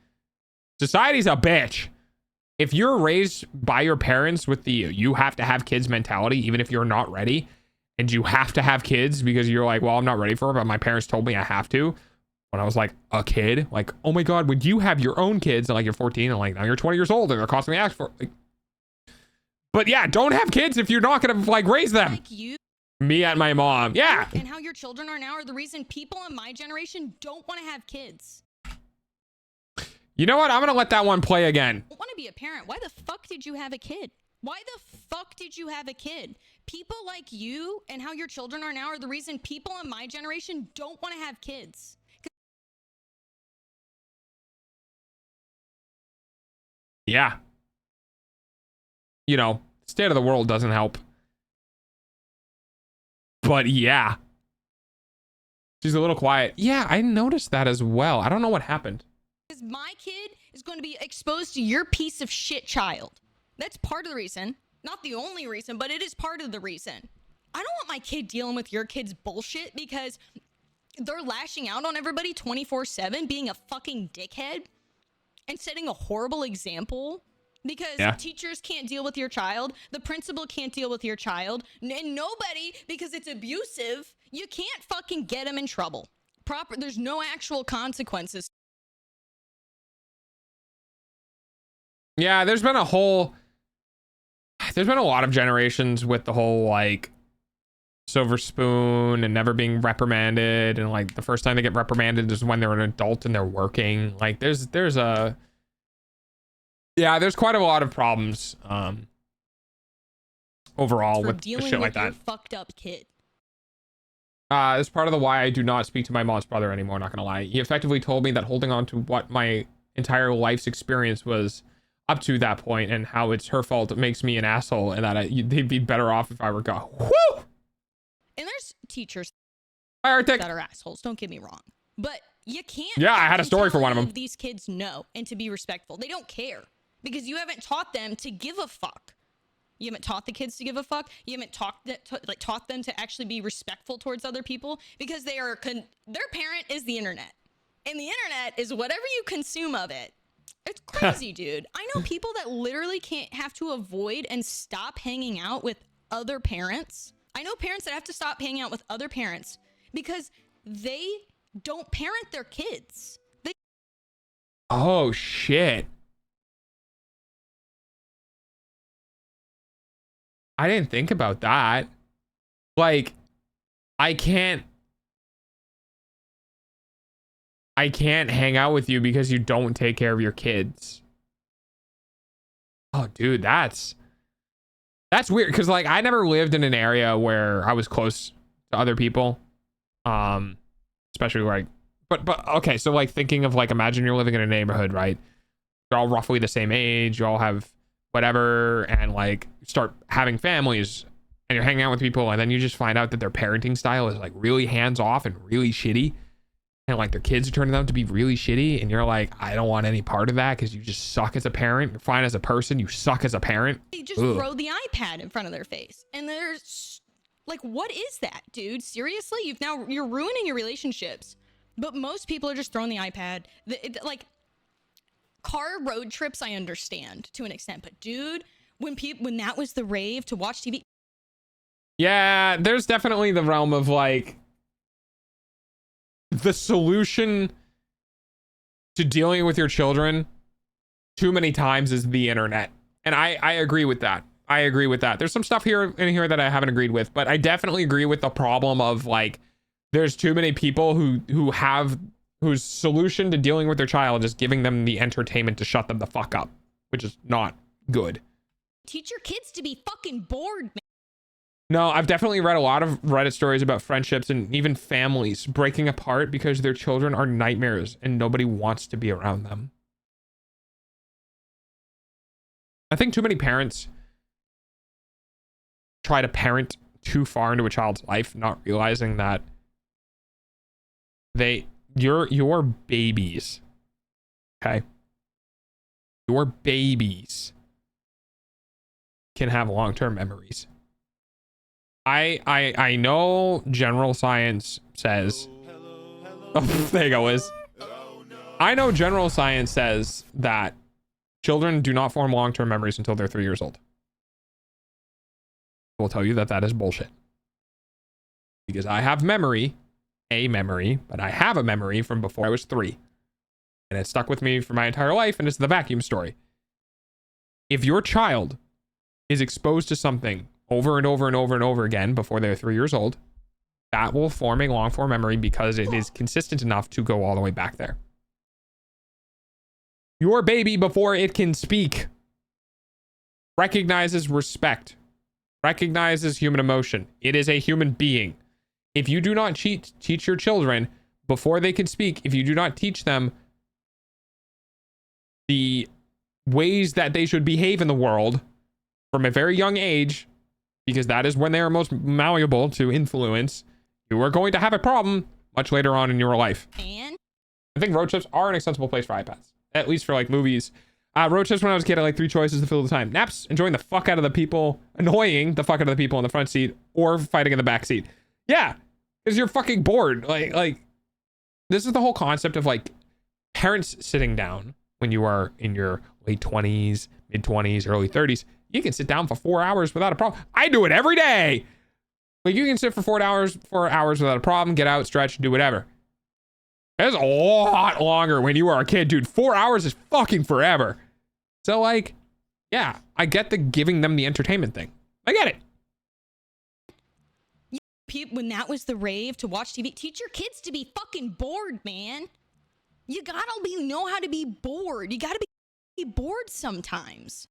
Society's a bitch. If you're raised by your parents with the you have to have kids mentality, even if you're not ready, and you have to have kids because you're like, well, I'm not ready for it, but my parents told me I have to. When I was like a kid, like, oh my God, when you have your own kids and like you're 14 and like now you're 20 years old and they're costing me ask for like, but yeah, don't have kids if you're not going to like raise them. like you, Me and my mom. Yeah. and how your children are now are the reason people in my generation don't want to have kids. You know what? I'm going to let that one play again. Don't want to be a parent. Why the fuck did you have a kid? Why the fuck did you have a kid? People like you and how your children are now are the reason people in my generation don't want to have kids. Yeah. You know, state of the world doesn't help. But yeah. She's a little quiet. Yeah, I noticed that as well. I don't know what happened. Because my kid is going to be exposed to your piece of shit child. That's part of the reason. Not the only reason, but it is part of the reason. I don't want my kid dealing with your kid's bullshit because they're lashing out on everybody 24/7, being a fucking dickhead and setting a horrible example because teachers can't deal with your child. The principal can't deal with your child. And nobody, because it's abusive, you can't fucking get them in trouble. There's no actual consequences. Yeah, there's been a lot of generations with the whole like silver spoon and never being reprimanded, and like the first time they get reprimanded is when they're an adult and they're working. Like there's quite a lot of problems overall with shit like that. Your fucked up kid. It's part of the why I do not speak to my mom's brother anymore, not gonna lie. He effectively told me that holding on to what my entire life's experience was up to that point and how it's her fault, it makes me an asshole, and that they'd be better off if I were gone. Woo! And there's teachers that are assholes, don't get me wrong, but you can't. Yeah, I had a story for one of them. These kids know and to be respectful. They don't care because you haven't taught them to give a fuck. You haven't taught the kids to give a fuck. You haven't taught them to actually be respectful towards other people, because their parent is the internet, and the internet is whatever you consume of it. It's crazy, dude. I know people that literally can't have to avoid and stop hanging out with other parents. I know parents that have to stop hanging out with other parents because they don't parent their kids. Oh shit. I didn't think about that. Like, I can't hang out with you because you don't take care of your kids. Oh, dude, that's weird. Because, like, I never lived in an area where I was close to other people. Especially, like, but okay, so, like, thinking of, like, imagine you're living in a neighborhood, right? You're all roughly the same age. You all have whatever, and, like, start having families, and you're hanging out with people, and then you just find out that their parenting style is, like, really hands-off and really shitty. And like their kids are turning out to be really shitty, and you're like, I don't want any part of that because you just suck as a parent. You're fine as a person, you suck as a parent. They just throw the iPad in front of their face, and there's like, what is that, dude? Seriously, you're ruining your relationships. But most people are just throwing the iPad. Like, car road trips, I understand to an extent, but dude, when that was the rave to watch TV. Yeah, there's definitely the realm of like, the solution to dealing with your children too many times is the internet. And I agree with that. I agree with that. There's some stuff here in here that I haven't agreed with, but I definitely agree with the problem of like, there's too many people whose solution to dealing with their child is giving them the entertainment to shut them the fuck up, which is not good. Teach your kids to be fucking bored, man. No, I've definitely read a lot of Reddit stories about friendships and even families breaking apart because their children are nightmares and nobody wants to be around them. I think too many parents try to parent too far into a child's life, not realizing that your babies, okay? Your babies can have long-term memories. I know general science says, oh, there you go, Liz. I know general science says that children do not form long-term memories until they're 3 years old. I will tell you that that is bullshit. Because I have but I have a memory from before I was 3. And it stuck with me for my entire life, and it's the vacuum story. If your child is exposed to something over and over and over and over again before they're 3 years old, that will form a long form memory because it is consistent enough to go all the way back there. Your baby, before it can speak, recognizes respect, recognizes human emotion. It is a human being. If you do not teach your children before they can speak, if you do not teach them the ways that they should behave in the world from a very young age, because that is when they are most malleable to influence, you are going to have a problem much later on in your life. And I think road trips are an accessible place for iPads, at least for like movies. Road trips when I was a kid, I had like 3 choices to fill the time. Naps, enjoying the fuck out of the people, annoying the fuck out of the people in the front seat, or fighting in the back seat. Yeah, because you're fucking bored. Like this is the whole concept of like parents sitting down when you are in your late 20s, mid 20s, early 30s. You can sit down for 4 hours without a problem. I do it every day. Like you can sit for 4 hours without a problem, get out, stretch, do whatever. It's a lot longer when you are a kid, dude. 4 hours is fucking forever. So like, yeah, I get the giving them the entertainment thing. I get it. when that was the rave to watch TV, teach your kids to be fucking bored, man. You gotta know how to be bored. You gotta be bored sometimes.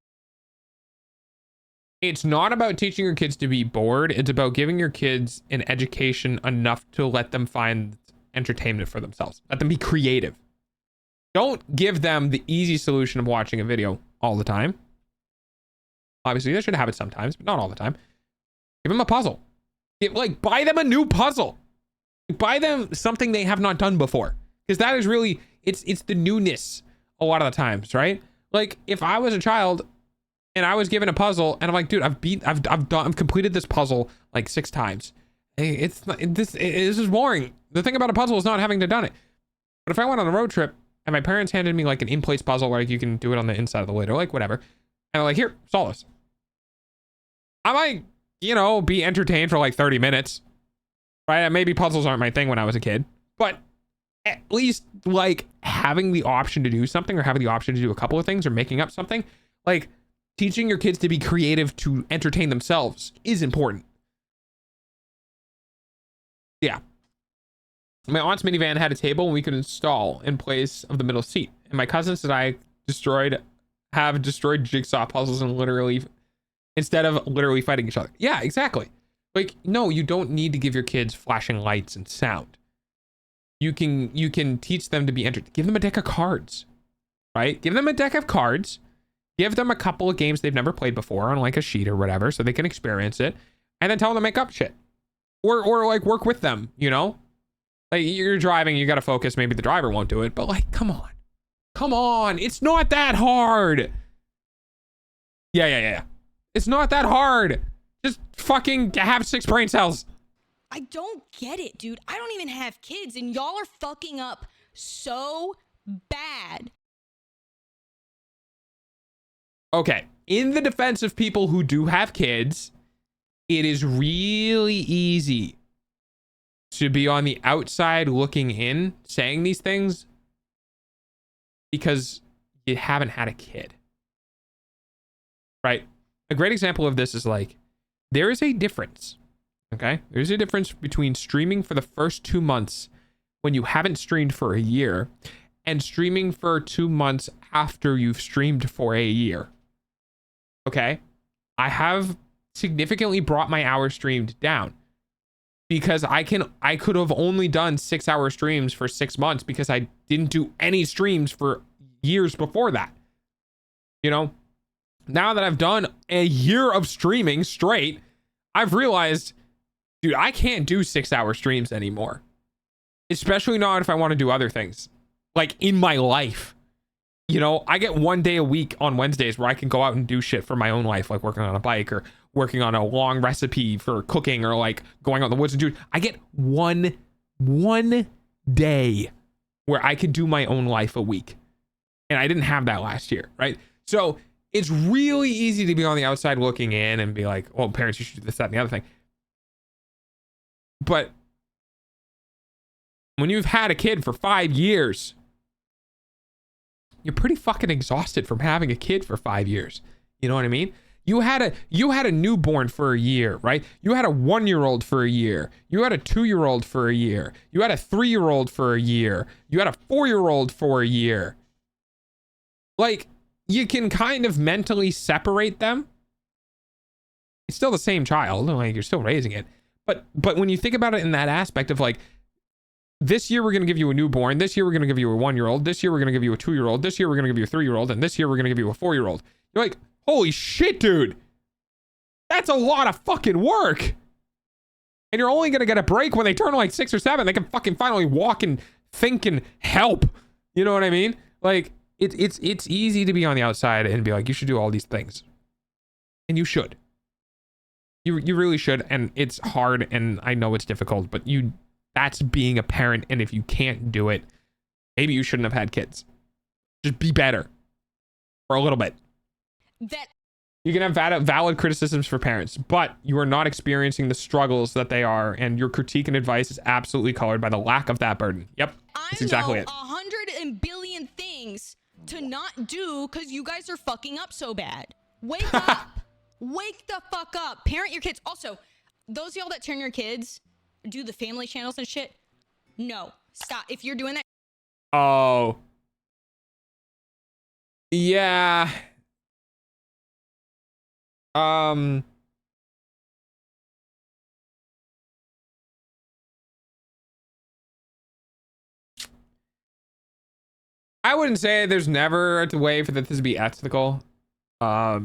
It's not about teaching your kids to be bored. It's about giving your kids an education enough to let them find entertainment for themselves. Let them be creative. Don't give them the easy solution of watching a video all the time. Obviously, they should have it sometimes, but not all the time. Give them a puzzle. Buy them a new puzzle. Buy them something they have not done before. Because that is really, it's the newness a lot of the times, right? Like, if I was a child, and I was given a puzzle, and I'm like, dude, I've completed this puzzle like 6 times. It's not, this is boring. The thing about a puzzle is not having to done it. But if I went on a road trip and my parents handed me like an in-place puzzle where like you can do it on the inside of the lid or like whatever, and I'm like, here, solve this. I might, you know, be entertained for like 30 minutes, right? Maybe puzzles aren't my thing when I was a kid, but at least like having the option to do something or having the option to do a couple of things or making up something, like teaching your kids to be creative to entertain themselves is important. Yeah. My aunt's minivan had a table we could install in place of the middle seat. And my cousins and I have destroyed jigsaw puzzles and instead of literally fighting each other. Yeah, exactly. Like, no, you don't need to give your kids flashing lights and sound. You can teach them to be give them a deck of cards, right? Give them a deck of cards. Give them a couple of games they've never played before on like a sheet or whatever so they can experience it. And then tell them to make up shit. Or like work with them, you know? Like you're driving, you gotta focus. Maybe the driver won't do it, but like, come on. Come on. It's not that hard. Yeah. It's not that hard. Just fucking have 6 brain cells. I don't get it, dude. I don't even have kids, and y'all are fucking up so bad. Okay. In the defense of people who do have kids, it is really easy to be on the outside looking in, saying these things because you haven't had a kid. Right? A great example of this is like, there is a difference. Okay? There's a difference between streaming for the first 2 months when you haven't streamed for a year and streaming for 2 months after you've streamed for a year. Okay? I have significantly brought my hours streamed down because I could have only done 6-hour streams for 6 months because I didn't do any streams for years before that. You know, now that I've done a year of streaming straight, I've realized, dude, I can't do 6-hour streams anymore, especially not if I want to do other things like in my life. You know, I get 1 day a week on Wednesdays where I can go out and do shit for my own life, like working on a bike or working on a long recipe for cooking or like going out in the woods and dude, I get one day where I could do my own life a week. And I didn't have that last year, right? So it's really easy to be on the outside looking in and be like, well, parents, you should do this, that, and the other thing. But when you've had a kid for 5 years, you're pretty fucking exhausted from having a kid for 5 years. You know what I mean? You had a newborn for a year, right? You had a 1-year-old for a year. You had a 2-year-old for a year. You had a 3-year-old for a year. You had a 4-year-old for a year. Like, you can kind of mentally separate them. It's still the same child, like you're still raising it. But when you think about it in that aspect of like, this year we're going to give you a newborn, this year we're going to give you a 1-year-old, this year we're going to give you a 2-year-old, this year we're going to give you a 3-year-old, and this year we're going to give you a 4-year-old. You're like, holy shit, dude. That's a lot of fucking work. And you're only going to get a break when they turn like 6 or 7. They can fucking finally walk and think and help. You know what I mean? Like, it's easy to be on the outside and be like, you should do all these things. And you should. You really should. And it's hard and I know it's difficult, but that's being a parent. And if you can't do it, maybe you shouldn't have had kids. Just be better for a little bit. You can have valid criticisms for parents, but you are not experiencing the struggles that they are. And your critique and advice is absolutely colored by the lack of that burden. Yep. That's exactly it. 100 billion things to not do because you guys are fucking up so bad. Wake up. Wake the fuck up. Parent your kids. Also, those of y'all that turn your kids, do the family channels and shit. No. Stop. If you're doing that. Oh. Yeah. I wouldn't say there's never a way for this to be ethical. I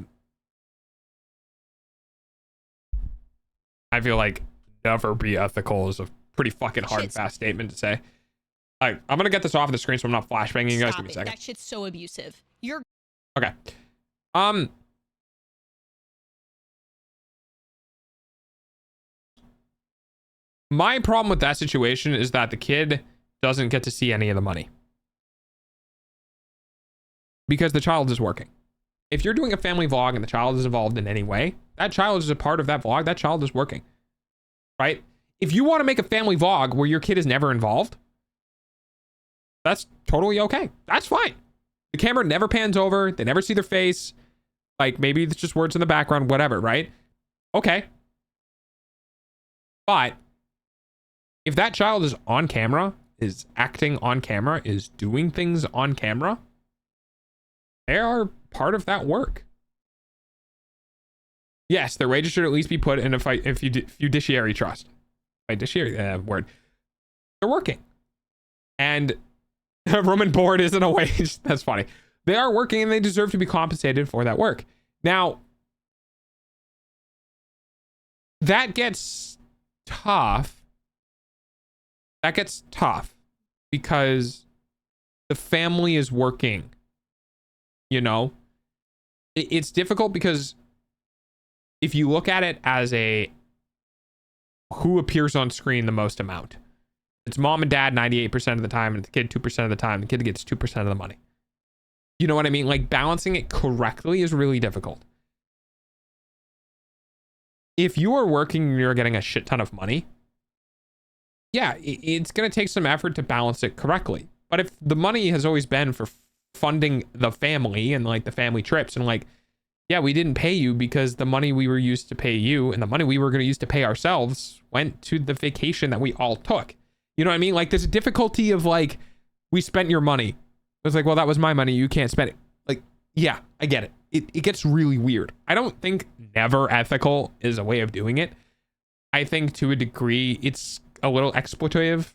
feel like never be ethical is a pretty fucking hard and fast statement to say. I'm gonna get this off the screen so I'm not flashbanging you guys. Give me a second. That shit's so abusive. You're okay. My problem with that situation is that the kid doesn't get to see any of the money because the child is working. If you're doing a family vlog and the child is involved in any way, that child is a part of that vlog. That child is working, right? If you want to make a family vlog where your kid is never involved, that's totally okay. That's fine. The camera never pans over. They never see their face. Like maybe it's just words in the background, whatever, right? Okay. But if that child is on camera, is acting on camera, is doing things on camera, they are part of that work. Yes, their wages should at least be put in a fiduciary trust. Fiduciary word. They're working. And room and board isn't a wage. That's funny. They are working and they deserve to be compensated for that work. Now, that gets tough. That gets tough because the family is working. You know, it's difficult because if you look at it as a who appears on screen the most amount, it's mom and dad 98% of the time and the kid 2% of the time. The kid gets 2% of the money. You know what I mean? Like balancing it correctly is really difficult. If you are working and you're getting a shit ton of money, yeah, it's going to take some effort to balance it correctly. But if the money has always been for funding the family and like the family trips and like, yeah, we didn't pay you because the money we were used to pay you and the money we were going to use to pay ourselves went to the vacation that we all took. You know what I mean? Like there's a difficulty of like, we spent your money. It's like, well, that was my money. You can't spend it. Like, yeah, I get it. It gets really weird. I don't think never ethical is a way of doing it. I think to a degree, it's a little exploitative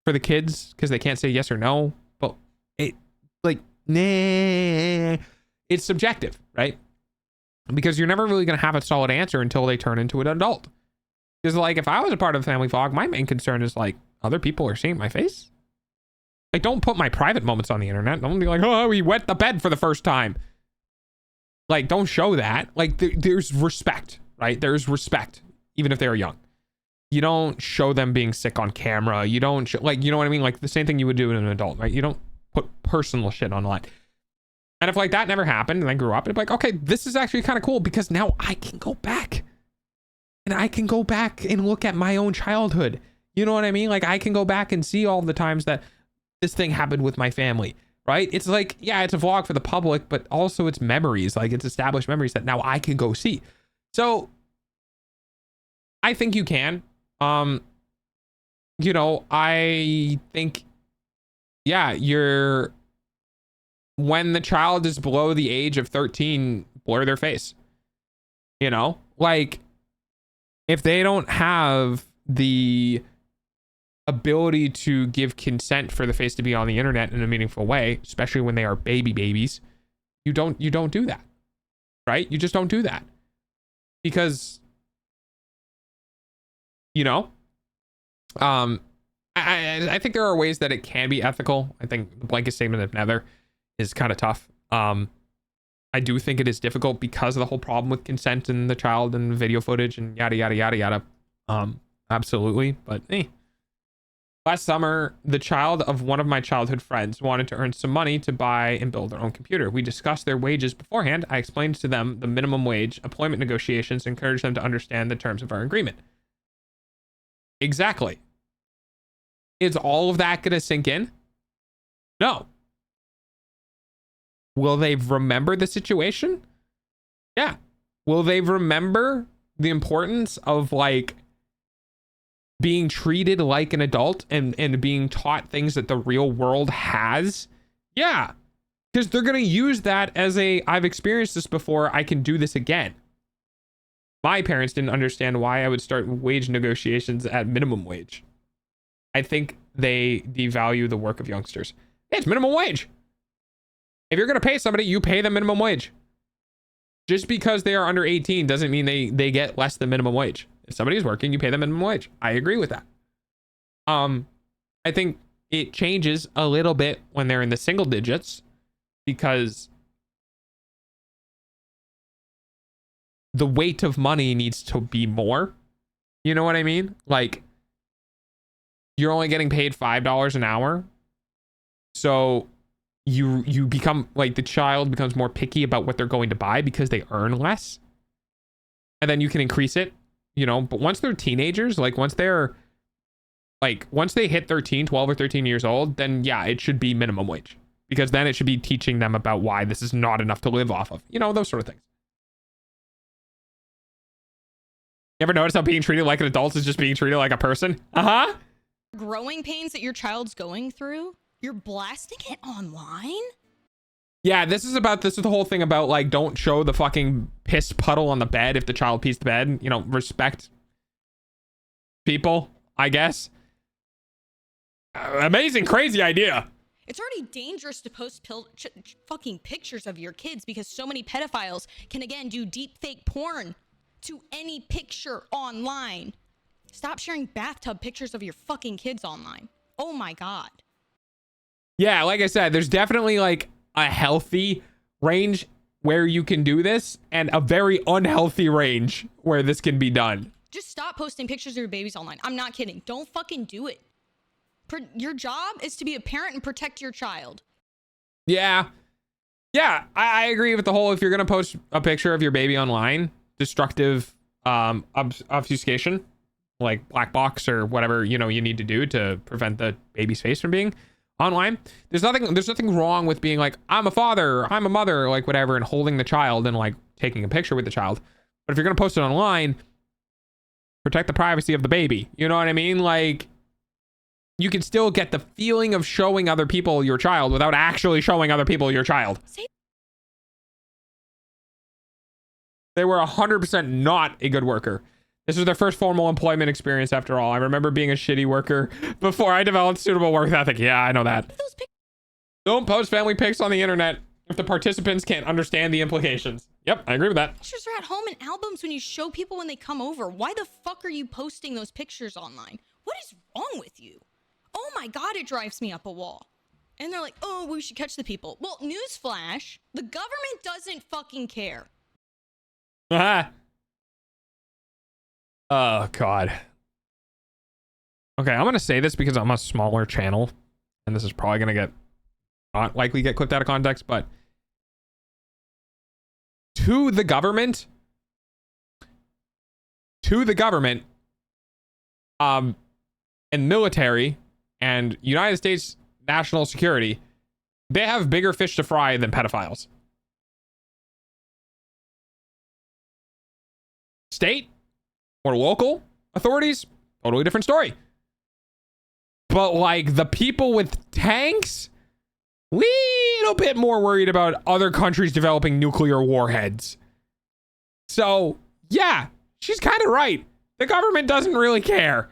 for the kids because they can't say yes or no. But it like, nah, it's subjective, right? Because you're never really going to have a solid answer until they turn into an adult. Because like, if I was a part of the family vlog, my main concern is like, other people are seeing my face. Like, don't put my private moments on the internet. Don't be like, oh, we wet the bed for the first time. Like, don't show that. Like, there's respect, right? There's respect, even if they're young. You don't show them being sick on camera. You don't, like, you know what I mean? Like, the same thing you would do in an adult, right? You don't put personal shit online. And if, like, that never happened and I grew up, it'd be like, okay, this is actually kind of cool because now I can go back. And I can go back and look at my own childhood. You know what I mean? Like, I can go back and see all the times that this thing happened with my family, right? It's like, yeah, it's a vlog for the public, but also it's memories. Like, it's established memories that now I can go see. So I think you can. You know, I think, yeah, when the child is below the age of 13, blur their face. You know, like, if they don't have the ability to give consent for the face to be on the internet in a meaningful way, especially when they are babies, you don't do that, right? You just don't do that because, you know, I think there are ways that it can be ethical. I think the blanket statement of never is kind of tough. I do think it is difficult because of the whole problem with consent and the child and video footage and yada, yada, yada, yada. Absolutely. But last summer, the child of one of my childhood friends wanted to earn some money to buy and build their own computer. We discussed their wages beforehand. I explained to them the minimum wage, employment negotiations, and encouraged them to understand the terms of our agreement. Exactly. Is all of that going to sink in? No. Will they remember the situation? Yeah. Will they remember the importance of like being treated like an adult and being taught things that the real world has? Yeah. Because they're going to use that as I've experienced this before, I can do this again. My parents didn't understand why I would start wage negotiations at minimum wage. I think they devalue the work of youngsters. It's minimum wage. If you're going to pay somebody, you pay them minimum wage. Just because they are under 18 doesn't mean they get less than minimum wage. If somebody's working, you pay them minimum wage. I agree with that. I think it changes a little bit when they're in the single digits because the weight of money needs to be more. You know what I mean? Like, you're only getting paid $5 an hour. So you become like, the child becomes more picky about what they're going to buy because they earn less. And then you can increase it, you know, but once they're teenagers, like once they hit 12 or 13 years old, then yeah, it should be minimum wage, because then it should be teaching them about why this is not enough to live off of, you know, those sort of things. You ever notice how being treated like an adult is just being treated like a person? Growing pains that your child's going through, you're blasting it online? Yeah, this is the whole thing about, like, don't show the fucking piss puddle on the bed if the child pees the bed. You know, respect people, I guess. Amazing, crazy idea. It's already dangerous to post fucking pictures of your kids because so many pedophiles can, again, do deep fake porn to any picture online. Stop sharing bathtub pictures of your fucking kids online. Oh my God. Yeah, like I said, there's definitely like a healthy range where you can do this and a very unhealthy range where this can be done. Just stop posting pictures of your babies online. I'm not kidding. Don't fucking do it. Your job is to be a parent and protect your child. Yeah. Yeah, I agree with the whole, if you're going to post a picture of your baby online, destructive obfuscation, like black box or whatever, you know, you need to do to prevent the baby's face from being online. There's nothing wrong with being like, I'm a father, I'm a mother, like whatever, and holding the child and like taking a picture with the child. But if you're going to post it online, protect the privacy of the baby. You know what I mean? Like, you can still get the feeling of showing other people your child without actually showing other people your child. They were 100% not a good worker. This was their first formal employment experience after all. I remember being a shitty worker before I developed suitable work ethic. Yeah, I know that. Don't post family pics on the internet if the participants can't understand the implications. Yep, I agree with that. Pictures are at home in albums when you show people when they come over. Why the fuck are you posting those pictures online? What is wrong with you? Oh my God, it drives me up a wall. And they're like, oh, we should catch the people. Well, newsflash, the government doesn't fucking care. Oh, God. Okay, I'm going to say this because I'm a smaller channel, and this is probably going to not likely get clipped out of context, but to the government, and military and United States national security, they have bigger fish to fry than pedophiles. State or local authorities, totally different story. But like the people with tanks, little bit more worried about other countries developing nuclear warheads. So yeah, she's kind of right. The government doesn't really care.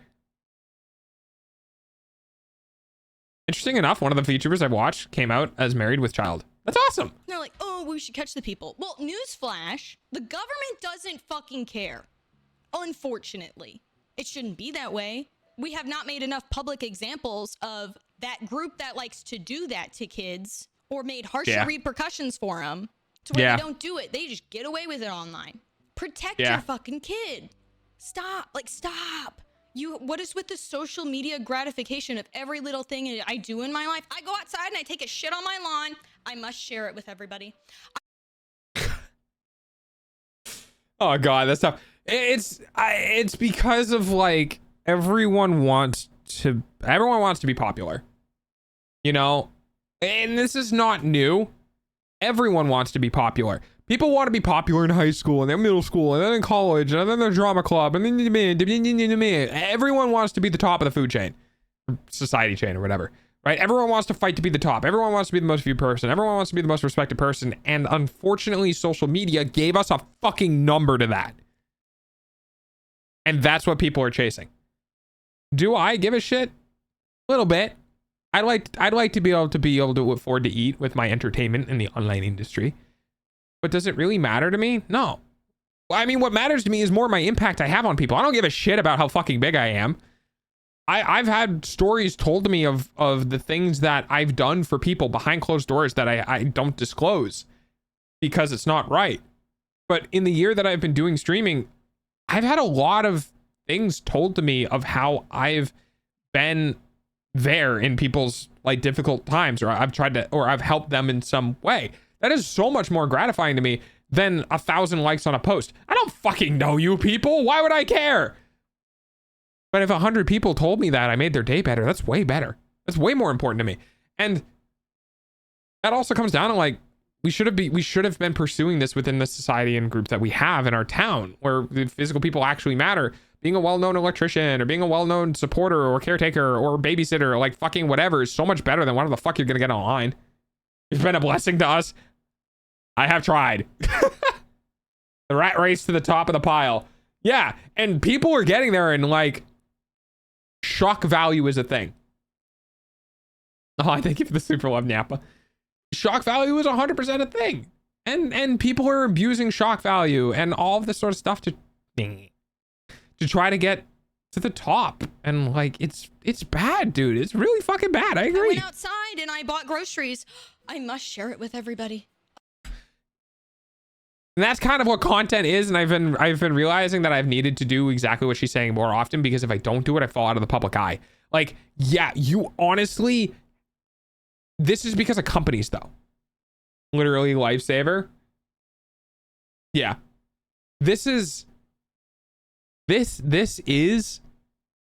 Interesting enough, one of the VTubers I've watched came out as married with child. That's awesome. They're like, oh, we should catch the people. Well, newsflash, the government doesn't fucking care. Unfortunately. It shouldn't be that way. We have not made enough public examples of that group that likes to do that to kids or made harsher repercussions for them to where they don't do it. They just get away with it online. Protect your fucking kid. Stop. Like, stop. What is with the social media gratification of every little thing I do in my life? I go outside and I take a shit on my lawn. I must share it with everybody. Oh God, that's tough. It's because of like everyone wants to be popular, you know, and this is not new. Everyone wants to be popular. People want to be popular in high school and then middle school and then in college and then their drama club and then everyone wants to be the top of the food chain, society chain or whatever, right? Everyone wants to fight to be the top. Everyone wants to be the most viewed person. Everyone wants to be the most respected person. And unfortunately, social media gave us a fucking number to that. And that's what people are chasing. Do I give a shit? A little bit. I'd like to be able to afford to eat with my entertainment in the online industry. But does it really matter to me? No. I mean, what matters to me is more my impact I have on people. I don't give a shit about how fucking big I am. I've had stories told to me of the things that I've done for people behind closed doors that I don't disclose because it's not right. But in the year that I've been doing streaming, I've had a lot of things told to me of how I've been there in people's like difficult times, or I've helped them in some way. That is so much more gratifying to me than 1,000 likes on a post. I don't fucking know you people. Why would I care? But if 100 people told me that I made their day better, that's way better. That's way more important to me. And that also comes down to like, we should have been pursuing this within the society and group that we have in our town, where the physical people actually matter. Being a well-known electrician or being a well-known supporter or caretaker or babysitter or like fucking whatever is so much better than whatever the fuck you're gonna get online. It's been a blessing to us. I have tried. The rat race to the top of the pile. Yeah, and people are getting there, and like shock value is a thing. Oh, I thank you for the super love, Napa. Shock value is 100% a thing, and people are abusing shock value and all of this sort of stuff to try to get to the top. And like it's bad, dude. It's really fucking bad. I agree. I went outside and I bought groceries. I must share it with everybody. And that's kind of what content is, and I've been realizing that I've needed to do exactly what she's saying more often, because if I don't do it, I fall out of the public eye. Like, yeah, you honestly, this is because of companies though. Literally lifesaver. Yeah. This is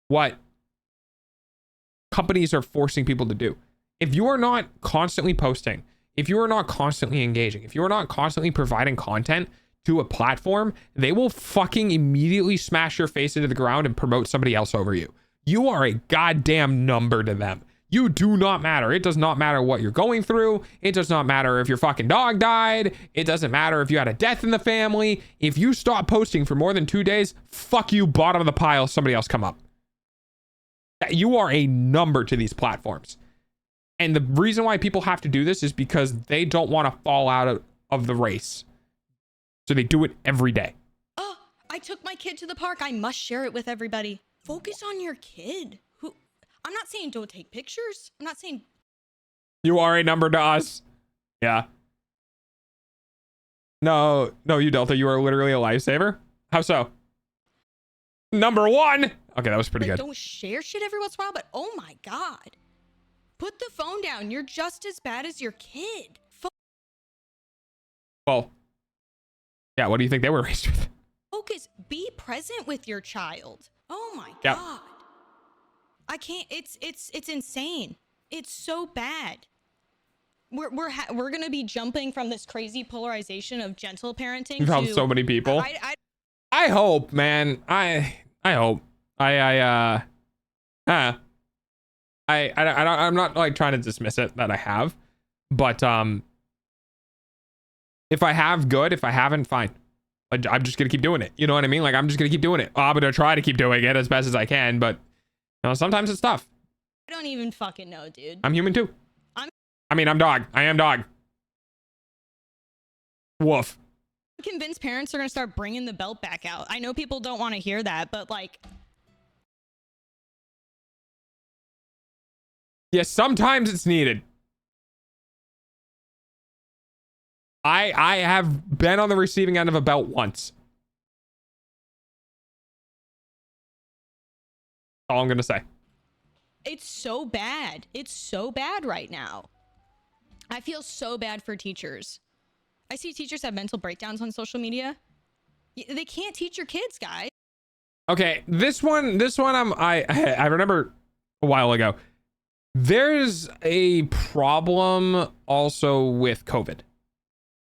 what companies are forcing people to do. If you are not constantly posting, if you are not constantly engaging, if you are not constantly providing content to a platform, they will fucking immediately smash your face into the ground and promote somebody else over you. You are a goddamn number to them. You do not matter. It does not matter what you're going through. It does not matter if your fucking dog died. It doesn't matter if you had a death in the family. If you stop posting for more than 2 days, fuck you, bottom of the pile, somebody else come up. You are a number to these platforms. And the reason why people have to do this is because they don't want to fall out of the race. So they do it every day. Oh, I took my kid to the park. I must share it with everybody. Focus on your kid. I'm not saying don't take pictures. I'm not saying... You are a number to us. Yeah. No, you Delta, you are literally a lifesaver. How so? Number one. Okay, that was pretty good. Don't share shit every once in a while, but oh my God. Put the phone down. You're just as bad as your kid. Well, yeah, what do you think they were raised with? Focus. Be present with your child. Oh my Yep. God. I can't. It's insane. It's so bad. We're gonna be jumping from this crazy polarization of gentle parenting. You've helped to, so many people. I hope, man. I hope. I'm not like trying to dismiss it that I have, but if I have, good. If I haven't, fine. I'm just gonna keep doing it. You know what I mean? Like, I'm just gonna keep doing it. I'm gonna try to keep doing it as best as I can, but you know, sometimes it's tough. I don't even fucking know, dude. I'm human too. I'm dog. I am dog. Woof. I'm convinced parents are gonna start bringing the belt back out. I know people don't want to hear that, but like... Yes, sometimes it's needed. I have been on the receiving end of a belt once. That's all I'm gonna say. It's so bad. It's so bad right now. I feel so bad for teachers. I see teachers have mental breakdowns on social media. They can't teach your kids, guys. Okay, this one I remember a while ago. There's a problem also with COVID.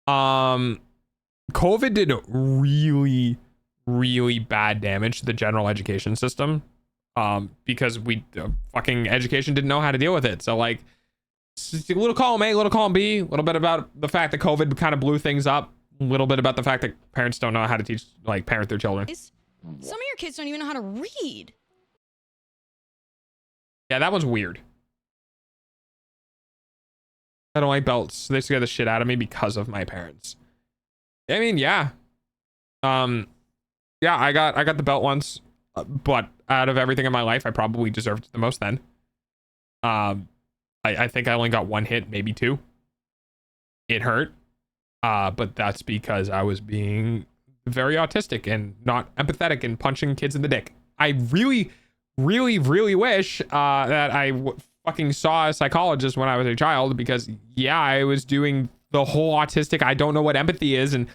COVID did really, really bad damage to the general education system. Because fucking education didn't know how to deal with it. So like, a little column A, little column B, a little bit about the fact that COVID kind of blew things up. A little bit about the fact that parents don't know how to teach, like, parent their children. Some of your kids don't even know how to read. Yeah, that was weird. I don't like belts. They scare the shit out of me because of my parents. I mean, yeah. Yeah, I got the belt once, but out of everything in my life, I probably deserved it the most then. I think I only got one hit, maybe two. It hurt. But that's because I was being very autistic and not empathetic and punching kids in the dick. I really, really, really wish that I fucking saw a psychologist when I was a child, because yeah, I was doing the whole autistic, I don't know what empathy is, and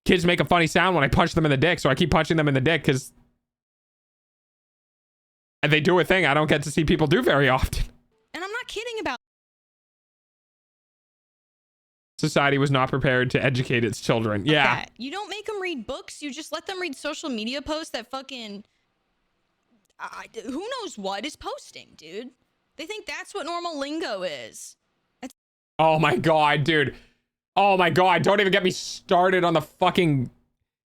kids make a funny sound when I punch them in the dick, so I keep punching them in the dick because they do a thing I don't get to see people do very often. And I'm not kidding about Society was not prepared to educate its children. Yeah. that. You don't make them read books. You just let them read social media posts that fucking who knows what is posting, dude. They think that's what normal lingo is. Oh my God, dude. Oh my God. Don't even get me started on the fucking,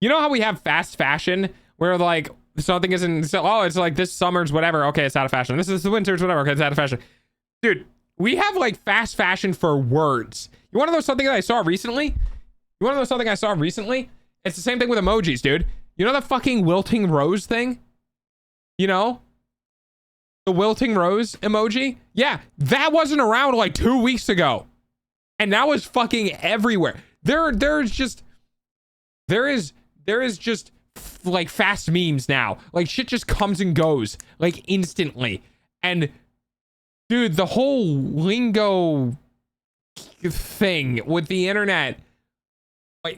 you know how we have fast fashion where like something isn't, so, oh, it's like this summer's whatever. Okay, it's out of fashion. This is the winter's whatever. Okay, it's out of fashion. Dude, we have like fast fashion for words. You want to know something that I saw recently? You want to know something I saw recently? It's the same thing with emojis, dude. You know the fucking wilting rose thing? You know? The wilting rose emoji? Yeah, that wasn't around like 2 weeks ago. And now it's fucking everywhere. There is just like fast memes now. Like shit just comes and goes like instantly. And dude, the whole lingo thing with the internet,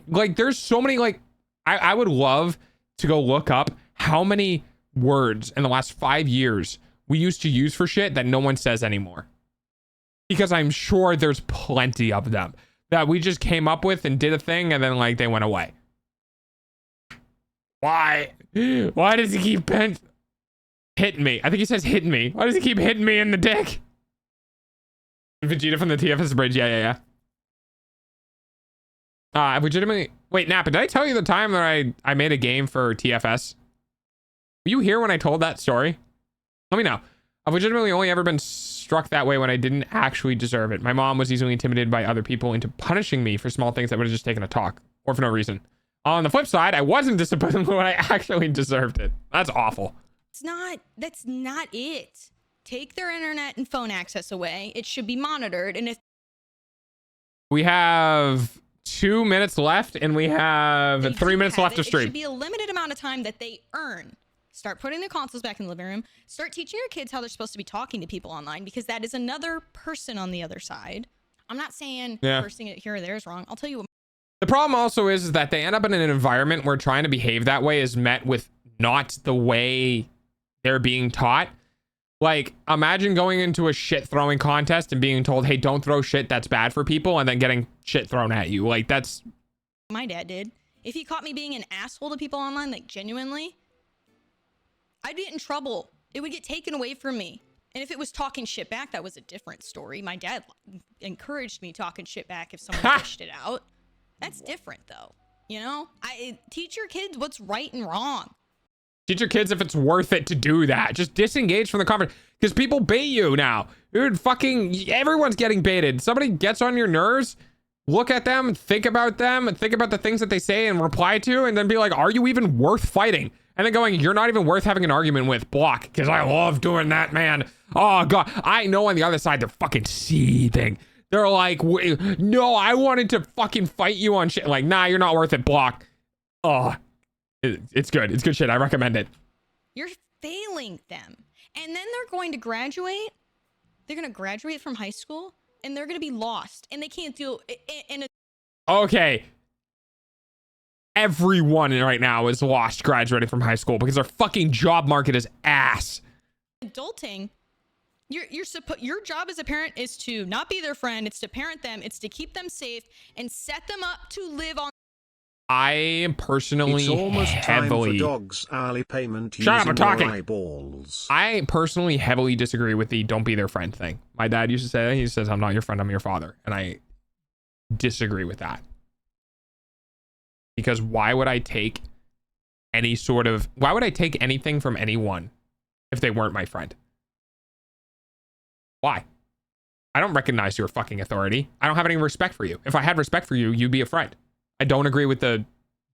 like there's so many, like I would love to go look up how many words in the last 5 years we used to use for shit that no one says anymore, because I'm sure there's plenty of them that we just came up with and did a thing and then like they went away. Why does he keep hitting me? I think he says hitting me. Why does he keep hitting me in the dick? Vegeta from the TFS bridge. Yeah. Legitimately. Wait, Napa, did I tell you the time that I made a game for TFS? Were you here when I told that story? Let me know. I've legitimately only ever been struck that way when I didn't actually deserve it. My mom was easily intimidated by other people into punishing me for small things that would have just taken a talk, or for no reason. On the flip side, I wasn't disciplined when I actually deserved it. That's awful. That's not it. Take their internet and phone access away. It should be monitored. And if we have 2 minutes left and we have 3 minutes left to stream. It should be a limited amount of time that they earn. Start putting their consoles back in the living room. Start teaching your kids how they're supposed to be talking to people online, because that is another person on the other side. I'm not saying cursing it here or there is wrong. I'll tell you what. The problem also is that they end up in an environment where trying to behave that way is met with not the way they're being taught. Like, imagine going into a shit throwing contest and being told, hey, don't throw shit, that's bad for people, and then getting shit thrown at you. Like, that's... My dad did. If he caught me being an asshole to people online, like, genuinely, I'd get in trouble. It would get taken away from me. And if it was talking shit back, that was a different story. My dad encouraged me talking shit back if someone dished it out. That's different, though. You know? Teach your kids what's right and wrong. Teach your kids if it's worth it to do that. Just disengage from the conversation, because people bait you now. Dude, fucking everyone's getting baited. Somebody gets on your nerves, look at them, and think about the things that they say and reply to, and then be like, are you even worth fighting? And then going, you're not even worth having an argument with. Block, because I love doing that, man. Oh, God. I know on the other side, they're fucking seething. They're like, no, I wanted to fucking fight you on shit. Like, nah, you're not worth it. Block. Oh, it's good. It's good shit. I recommend it. You're failing them. And then they're going to graduate. They're going to graduate from high school, and they're going to be lost. And they can't do it. Okay. Everyone right now is lost graduating from high school because our fucking job market is ass. Adulting, your job as a parent is to not be their friend. It's to parent them. It's to keep them safe and set them up to live on. I am personally it's almost heavily time for dogs hourly payment. Shut up, I'm talking. Eyeballs. I personally heavily disagree with the don't be their friend thing. My dad used to say that. He says, I'm not your friend, I'm your father. And I disagree with that. Because why would I take anything from anyone if they weren't my friend? Why? I don't recognize your fucking authority. I don't have any respect for you. If I had respect for you, you'd be a friend. I don't agree with the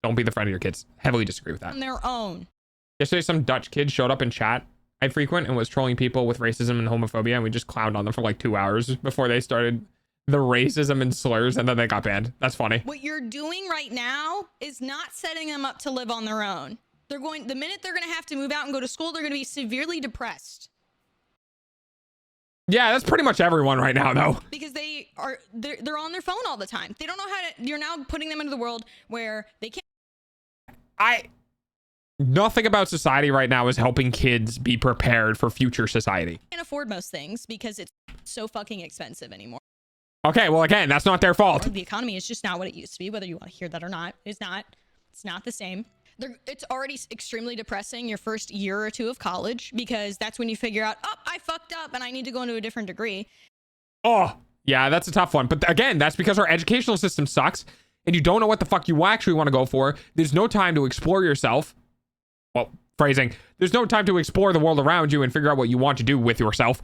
don't be the friend of your kids. Heavily disagree with that. On their own. Yesterday, some Dutch kid showed up in chat I frequent and was trolling people with racism and homophobia, and we just clowned on them for like 2 hours before they started the racism and slurs, and then they got banned. That's funny. What you're doing right now is not setting them up to live on their own. The minute they're going to have to move out and go to school, they're going to be severely depressed. Yeah, that's pretty much everyone right now, though. Because they're on their phone all the time. They don't know how to, you're now putting them into the world where they can't. Nothing about society right now is helping kids be prepared for future society. Can't afford most things because it's so fucking expensive anymore. Okay, well, again, that's not their fault. The economy is just not what it used to be, whether you want to hear that or not. It's not the same. It's already extremely depressing your first year or two of college, because that's when you figure out, oh, I fucked up and I need to go into a different degree. Oh, yeah, that's a tough one. But again, that's because our educational system sucks and you don't know what the fuck you actually want to go for. There's no time to explore yourself. Well, phrasing. There's no time to explore the world around you and figure out what you want to do with yourself.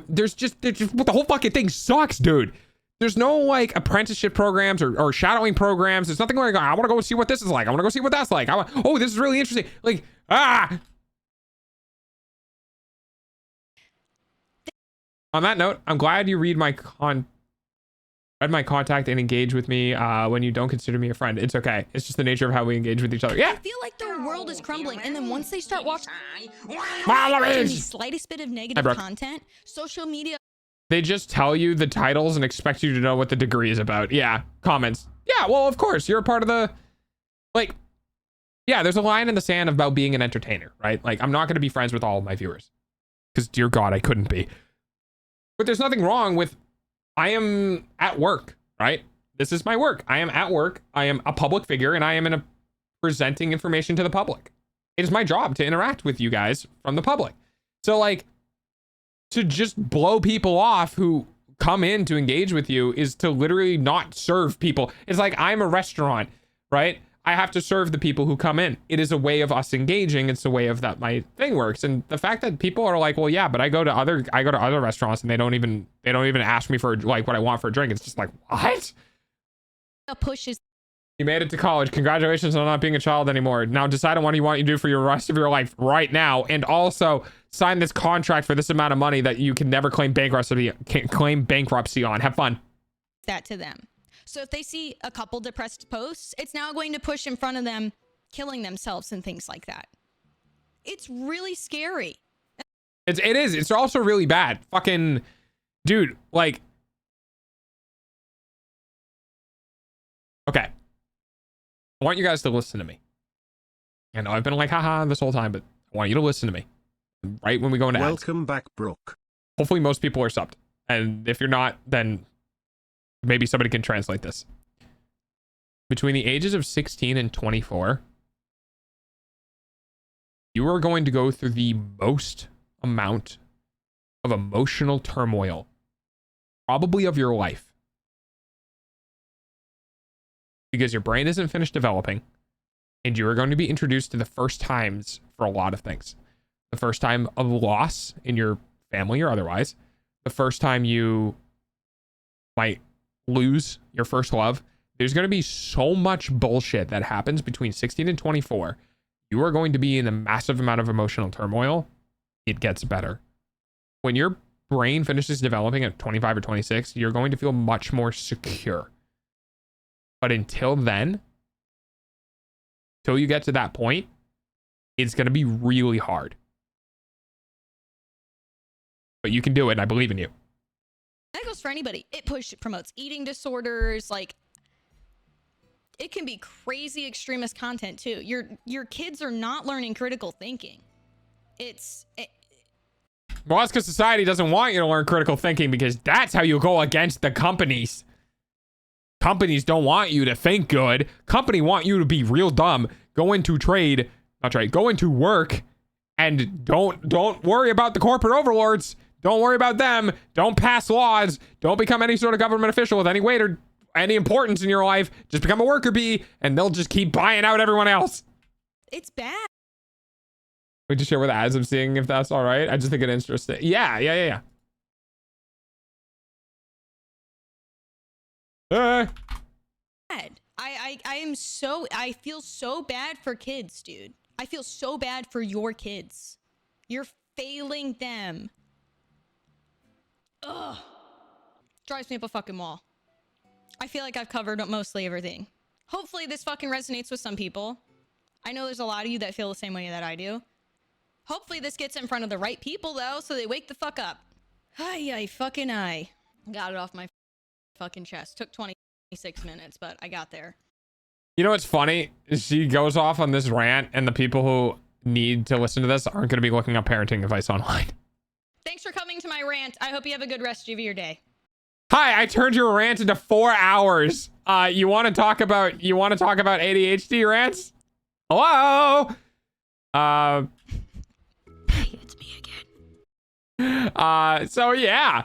There's just the whole fucking thing sucks, dude. There's no like apprenticeship programs or shadowing programs. There's nothing like, I want to go see what this is like. I want to go see what that's like. Oh, this is really interesting. Like, On that note, I'm glad you read my contact and engage with me when you don't consider me a friend. It's okay. It's just the nature of how we engage with each other. Yeah. I feel like the world is crumbling, and then once they start watching the the slightest bit of negative content, social media. They just tell you the titles and expect you to know what the degree is about. Yeah. Comments. Yeah, well, of course. You're a part of the... Like, yeah, there's a line in the sand about being an entertainer, right? Like, I'm not going to be friends with all of my viewers. Because, dear God, I couldn't be. But there's nothing wrong with... I am at work, right? This is my work. I am at work. I am a public figure, and I am presenting information to the public. It is my job to interact with you guys from the public. So, like... to just blow people off who come in to engage with you is to literally not serve people. It's like I'm a restaurant, right? I have to serve the people who come in. It is a way of us engaging. It's a way of that my thing works. And the fact that people are like, well, yeah, but I go to other restaurants and they don't even ask me for like what I want for a drink. It's just like, what? A push is. You made it to college. Congratulations on not being a child anymore. Now decide on what you want to do for your rest of your life right now. And also sign this contract for this amount of money that you can never claim bankruptcy on. Have fun. That to them. So if they see a couple depressed posts, it's now going to push in front of them killing themselves and things like that. It's really scary. It is. It's also really bad. Fucking dude, like, okay. I want you guys to listen to me. I know I've been like, haha, this whole time, but I want you to listen to me. Right when we go into ads. Welcome back, Brooke. Hopefully most people are subbed. And if you're not, then maybe somebody can translate this. Between the ages of 16 and 24, you are going to go through the most amount of emotional turmoil, probably of your life. Because your brain isn't finished developing, and you are going to be introduced to the first times for a lot of things. The first time of loss in your family or otherwise. The first time you might lose your first love. There's going to be so much bullshit that happens between 16 and 24. You are going to be in a massive amount of emotional turmoil. It gets better. When your brain finishes developing at 25 or 26, you're going to feel much more secure. But until then, till you get to that point, it's going to be really hard. But you can do it, and I believe in you. That goes for anybody. It promotes eating disorders. Like, it can be crazy extremist content too. Your kids are not learning critical thinking. Well, that's because society doesn't want you to learn critical thinking, because that's how you go against the companies. Companies don't want you to think good. Company want you to be real dumb. Go into go into work, and don't worry about the corporate overlords. Don't worry about them. Don't pass laws. Don't become any sort of government official with any weight or any importance in your life. Just become a worker bee, and they'll just keep buying out everyone else. It's bad. We just share with ads I'm seeing if that's all right. I just think it's interesting. Yeah. I feel so bad for kids, dude. I feel so bad for your kids. You're failing them. Ugh. Drives me up a fucking wall. I feel like I've covered mostly everything. Hopefully this fucking resonates with some people. I know there's a lot of you that feel the same way that I do. Hopefully this gets in front of the right people though, so they wake the fuck up. Ay, fucking I. Got it off my fucking chest. Took 26 minutes, but I got there. You know what's funny? She goes off on this rant, and the people who need to listen to this aren't going to be looking up parenting advice online. Thanks for coming to my rant. I hope you have a good rest of your day. Hi, I turned your rant into 4 hours. You want to talk about ADHD rants? Hello? Hey, it's me again. So yeah.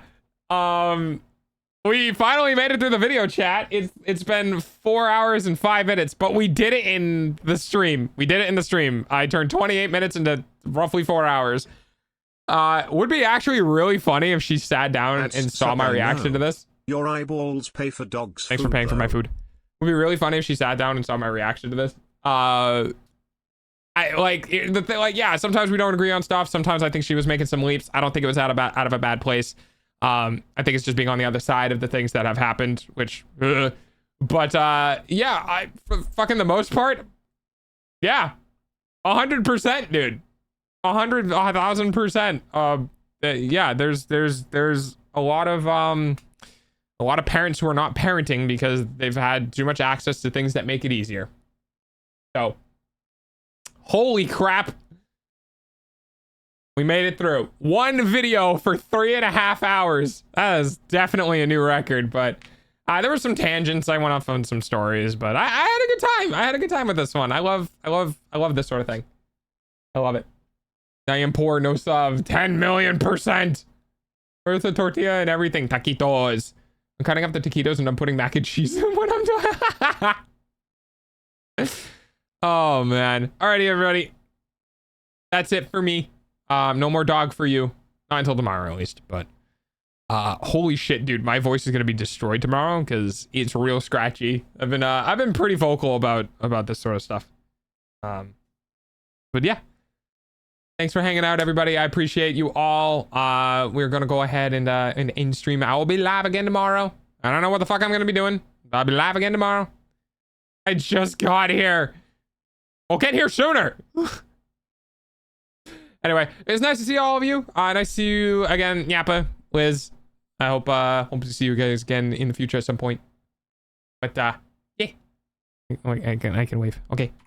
We finally made it through the video chat. It's been 4 hours and 5 minutes, but we did it in the stream. I turned 28 minutes into roughly 4 hours. Would be actually really funny if she sat down and saw my reaction to this. Your eyeballs pay for dogs. Thanks for paying for my food. Would be really funny if she sat down and saw my reaction to this. Yeah, sometimes we don't agree on stuff. Sometimes I think she was making some leaps. I don't think it was out of a bad place. I think it's just being on the other side of the things that have happened, which, yeah, for fucking the most part, yeah, 100%, dude, 1,000%. Yeah, there's a lot of parents who are not parenting because they've had too much access to things that make it easier. So, holy crap. We made it through. One video for 3.5 hours. That is definitely a new record, but there were some tangents. I went off on some stories, but I had a good time. I had a good time with this one. I love this sort of thing. I love it. I am poor, no sub, 10 million%. Where's the tortilla and everything? Taquitos. I'm cutting up the taquitos and I'm putting mac and cheese in when I'm done. Oh man. Alrighty, everybody. That's it for me. No more dog for you. Not until tomorrow, at least. But holy shit, dude, my voice is gonna be destroyed tomorrow because it's real scratchy. I've been pretty vocal about this sort of stuff. But yeah, thanks for hanging out, everybody. I appreciate you all. We're gonna go ahead and end stream. I will be live again tomorrow. I don't know what the fuck I'm gonna be doing. I'll be live again tomorrow. I just got here. We'll get here sooner. Anyway, it's nice to see all of you. Nice to see you again, Yappa, Liz. I hope to see you guys again in the future at some point. But yeah, I can wave. Okay.